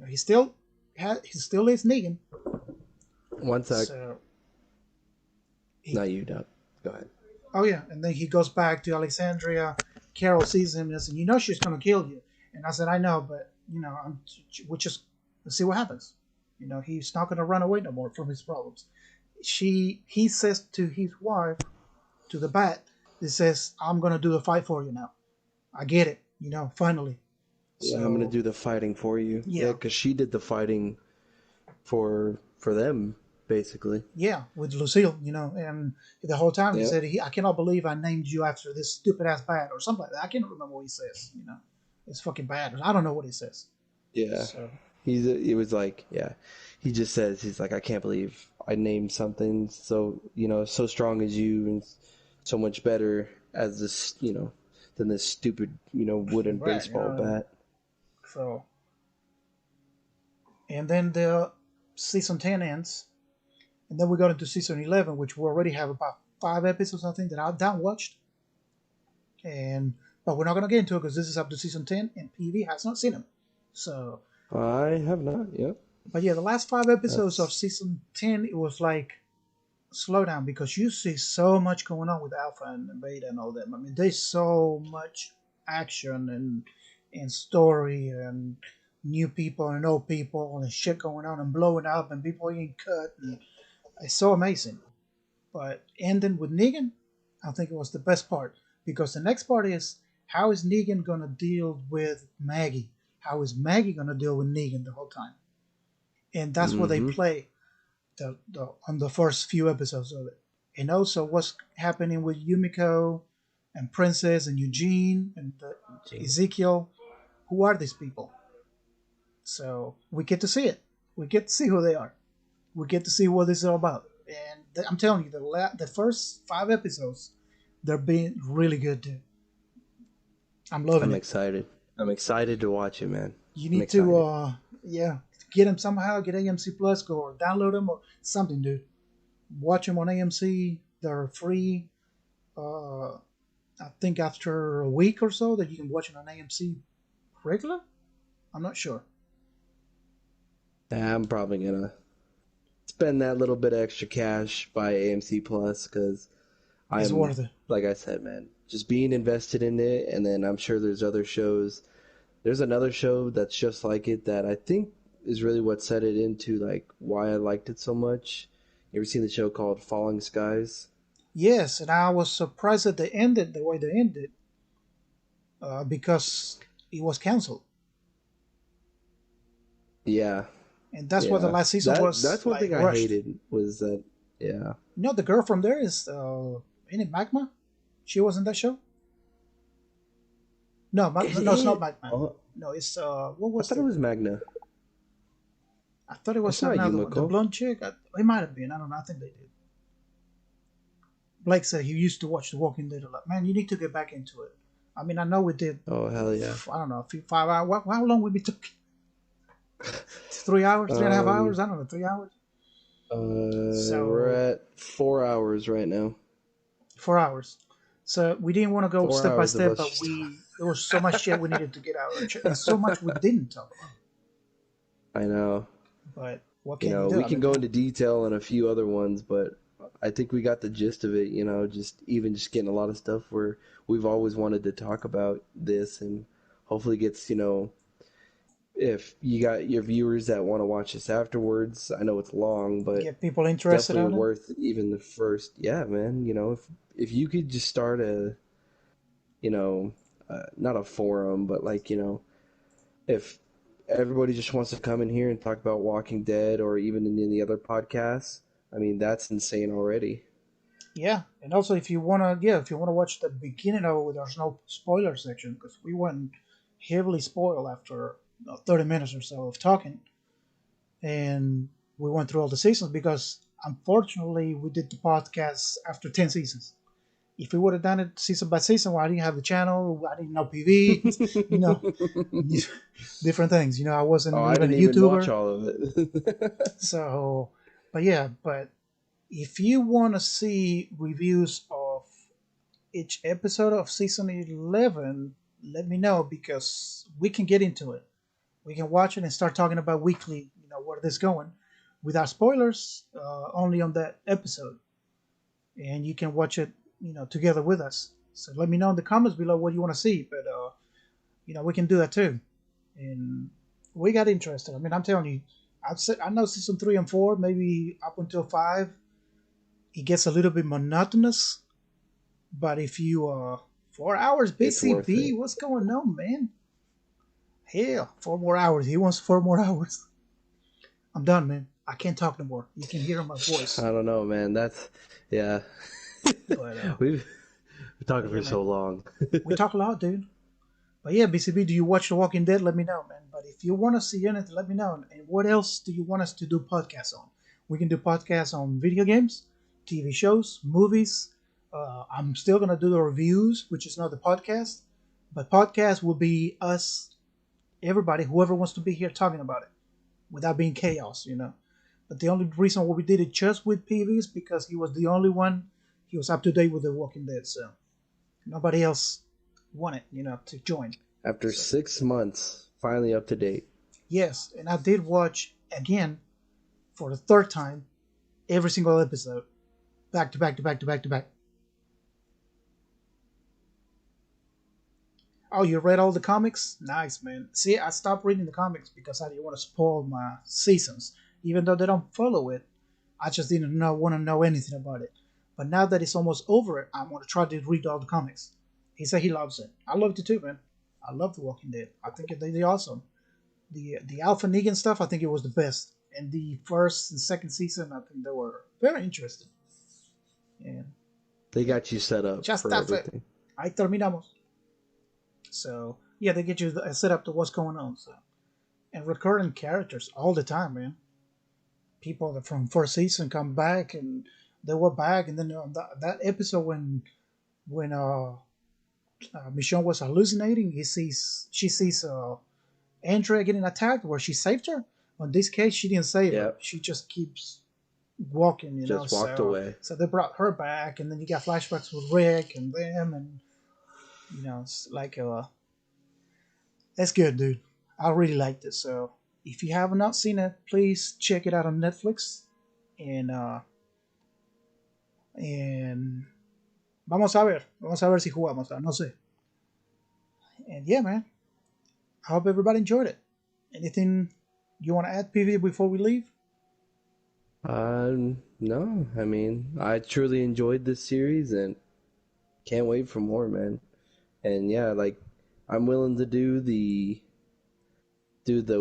He still is Negan. One sec. So he, Not you, Doc. Go ahead. oh yeah, and then he goes back to Alexandria. Carol sees him and says, she's gonna kill you." And I said, "I know, but we'll just see what happens. He's not gonna run away no more from his problems." He says to his wife, to the bat, he says, "I'm gonna do the fight for you now. I get it. Finally." Yeah, I'm gonna So do the fighting for you. Yeah, yeah, because she did the fighting for them, basically. yeah, with Lucille, and the whole time he Yeah. said, "I cannot believe I named you after this stupid ass bat," or something like that. I can't remember what he says. It's fucking bad. I don't know what he says. Yeah. So It was like, yeah. He just says, he's like, I can't believe I named something so, so strong as you and so much better as this, than this stupid, wooden right, baseball bat. so and then the season 10 ends, and then we got into season 11, which we already have about 5 episodes, I think, that I've down watched, and but we're not gonna get into it because this is up to season 10, and PV has not seen them. So I have not, yep. But yeah, the last 5 episodes of That's season 10, it was like slow down because you see so much going on with Alpha and Beta and all that. I mean, there's so much action and story and new people and old people and shit going on and blowing up and people getting cut. And it's so amazing. But ending with Negan, I think it was the best part because the next part is how is Negan gonna deal with Maggie? How is Maggie gonna deal with Negan the whole time? And that's what they mm-hmm. play on the first few episodes of it. And also what's happening with Yumiko and Princess and Eugene and Ezekiel. Who are these people? So we get to see it. We get to see who they are. We get to see what this is all about. And I'm telling you, the first 5 episodes, they're being really good, dude. I'm loving I'm it. excited. I'm excited to watch it, man. You I'm need to, excited. yeah, get them somehow. Get AMC Plus, go or download them or something, dude. Watch them on AMC. They're free. Uh, I think after a week or so that you can watch it on AMC regular. I'm not sure. Yeah, I'm probably gonna spend that little bit of extra cash by AMC Plus because It's I'm, worth it. like I said, man, just being invested in it, and then I'm sure there's other shows. There's another show that's just like it that I think is really what set it into like why I liked it so much. You ever seen the show called Falling Skies? Yes, and I was surprised that they ended the way they ended because it was canceled, Yeah, and that's what the yeah. last season That's was one like thing I rushed. hated was that. Yeah. You know, the girl from there is in it Magma. She was in that show. No, Is no, it's not it? Magma. Oh, No, it's what I was thought it the? was Magna. I thought it was It's not another one. The Yumiko. blonde chick. It might have been. I don't know. I think they did. Blake said he used to watch The Walking Dead a lot. Man, you need to get back into it. I mean, I know we did. Oh hell yeah. I don't know, a few 5 hours. How long we be talking? 3 hours, 3.5 hours. Um, I don't know, 3 hours. we're So at 4 hours right now. 4 hours. So we didn't want to go Four step by hours of step, us but just. we there was so much shit we needed to get out, and so much we didn't talk about. I know. But what You can you know, do? we I can mean, go into detail on a few other ones, but I think we got the gist of it. You know, just even just getting a lot of stuff where we've always wanted to talk about this, and hopefully gets if you got your viewers that want to watch this afterwards. I know it's long, but get people interested definitely on it. worth even the first. Yeah, man. You know, if you could just start you know, not a forum, but like if everybody just wants to come in here and talk about Walking Dead or even in any other podcasts, I mean, that's insane already. Yeah, and also if you wanna watch the beginning of it, there's no spoiler section because we went heavily spoiled after 30 minutes or so of talking, and we went through all the seasons because unfortunately we did the podcast after 10 seasons. If we would have done it season by season, well, I didn't have the channel, I didn't know PV, you know, different things. You know, I Oh, wasn't I even a didn't even watch YouTuber. all of it. So, but yeah, but if you want to see reviews of each episode of season 11, let me know because we can get into it. We can watch it and start talking about weekly, where this going without spoilers, only on that episode. And you can watch it, together with us. So let me know in the comments below what you want to see. But, we can do that too. And we got interested. I mean, I'm telling you, I know season 3 and 4, maybe up until 5, it gets a little bit monotonous. But if you 4 hours It's worth BCB, it. what's going on, man? Hell, 4 more hours. He wants 4 more hours. I'm done, man. I can't talk no more. You can hear my I voice. don't know, man. That's yeah. But We've been talking but yeah, for man. so long. We talk a lot, dude. But yeah, BCB, do you watch The Walking Dead? Let me know, man. But if you want to see anything, let me know. And what else do you want us to do podcasts on? We can do podcasts on video games, TV shows, movies. I'm still gonna do the reviews, which is not the podcast. But podcast will be us, everybody, whoever wants to be here talking about it, without being chaos. But the only reason why we did it just with PV is because he was the only one. He was up to date with The Walking Dead, so nobody else wanted, to join. After So 6 months, finally up to date. yes, and I did watch again for the third time every single episode, back to back to back to back to back. Oh, you read all the comics? Nice, man. See, I stopped reading the comics because I didn't want to spoil my seasons. Even though they don't follow it, I just didn't want to know anything about it. But now that it's almost over, I'm going to try to read all the comics. He said he loves it. I loved it too, man. I love The Walking Dead. I think they did awesome. The Alpha Negan stuff, I think it was the best. And the first and second season, I think they were very interesting. And They yeah, got you set up just for that's it. everything. Ahí terminamos. So yeah, they get you set up to what's going on. So and recurring characters all the time, man. People that from first season come back and they were back, and then that episode when Michonne was hallucinating, she sees Andrea getting attacked, where she saved her. In this case, she didn't save her. Yep. She just keeps walking, Just walked away. So they brought her back, and then you got flashbacks with Rick and them, and it's like that's good, dude. I really liked it. So if you have not seen it, please check it out on Netflix. And vamos a ver si jugamos. No sé. And yeah, man. I hope everybody enjoyed it. Anything you want to add, PV, before we leave? No. I mean, I truly enjoyed this series and can't wait for more, man. And yeah, like I'm willing to do the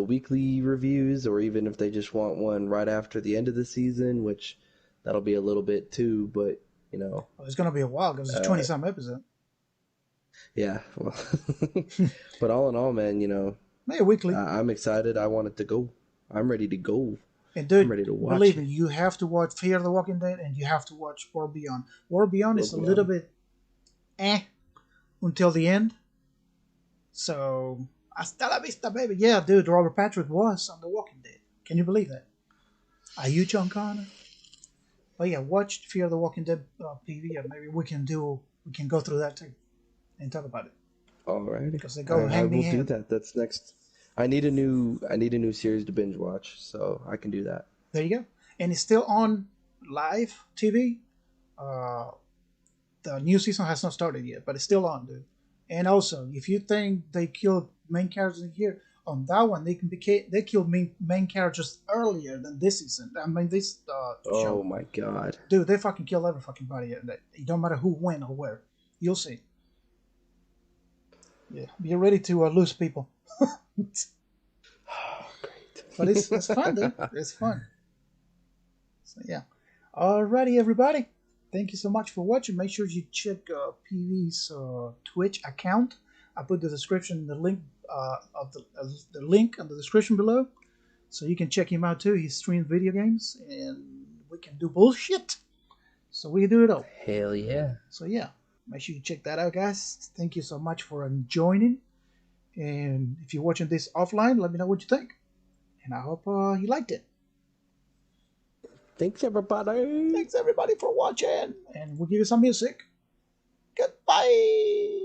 weekly reviews, or even if they just want one right after the end of the season, which that'll be a little bit too, but Well, it's gonna be a while because it's 20 some episodes. Yeah, well, but all in all, man, Maybe weekly. I'm excited. I want it to go. I'm ready to go. And dude, I'm ready to watch believe it. me, you have to watch Fear the Walking Dead, and you have to watch World Beyond. World Beyond is a little bit until the end. So hasta la vista, baby. Yeah, dude, Robert Patrick was on The Walking Dead. Can you believe that? Are you John Connor? But yeah, watch Fear the Walking Dead PV, and maybe we can go through that too and talk about it. Alrighty. Because they go I hand in will hand. do that. That's next. I need a new series to binge watch, so I can do that. There you go. And it's still on live TV. Uh, the new season has not started yet, but it's still on, dude. And also, if you think they killed main characters in here, on that one they killed main characters earlier than this season. I mean, this show. Oh my god, dude, they fucking kill every fucking body. It don't matter who, when, or where. You'll see. Yeah, be ready to lose people. great. But it's fun, dude. It's fun. So yeah. Alrighty, everybody. Thank you so much for watching. Make sure you check PV's Twitch account. I put the description, the link of the link in the description below, so you can check him out too. He streams video games, and we can do bullshit. So we do it all. Hell yeah. So yeah, make sure you check that out, guys. Thank you so much for joining. And if you're watching this offline, let me know what you think. And I hope you liked it. Thanks, everybody. Thanks, everybody, for watching. And we'll give you some music. Goodbye.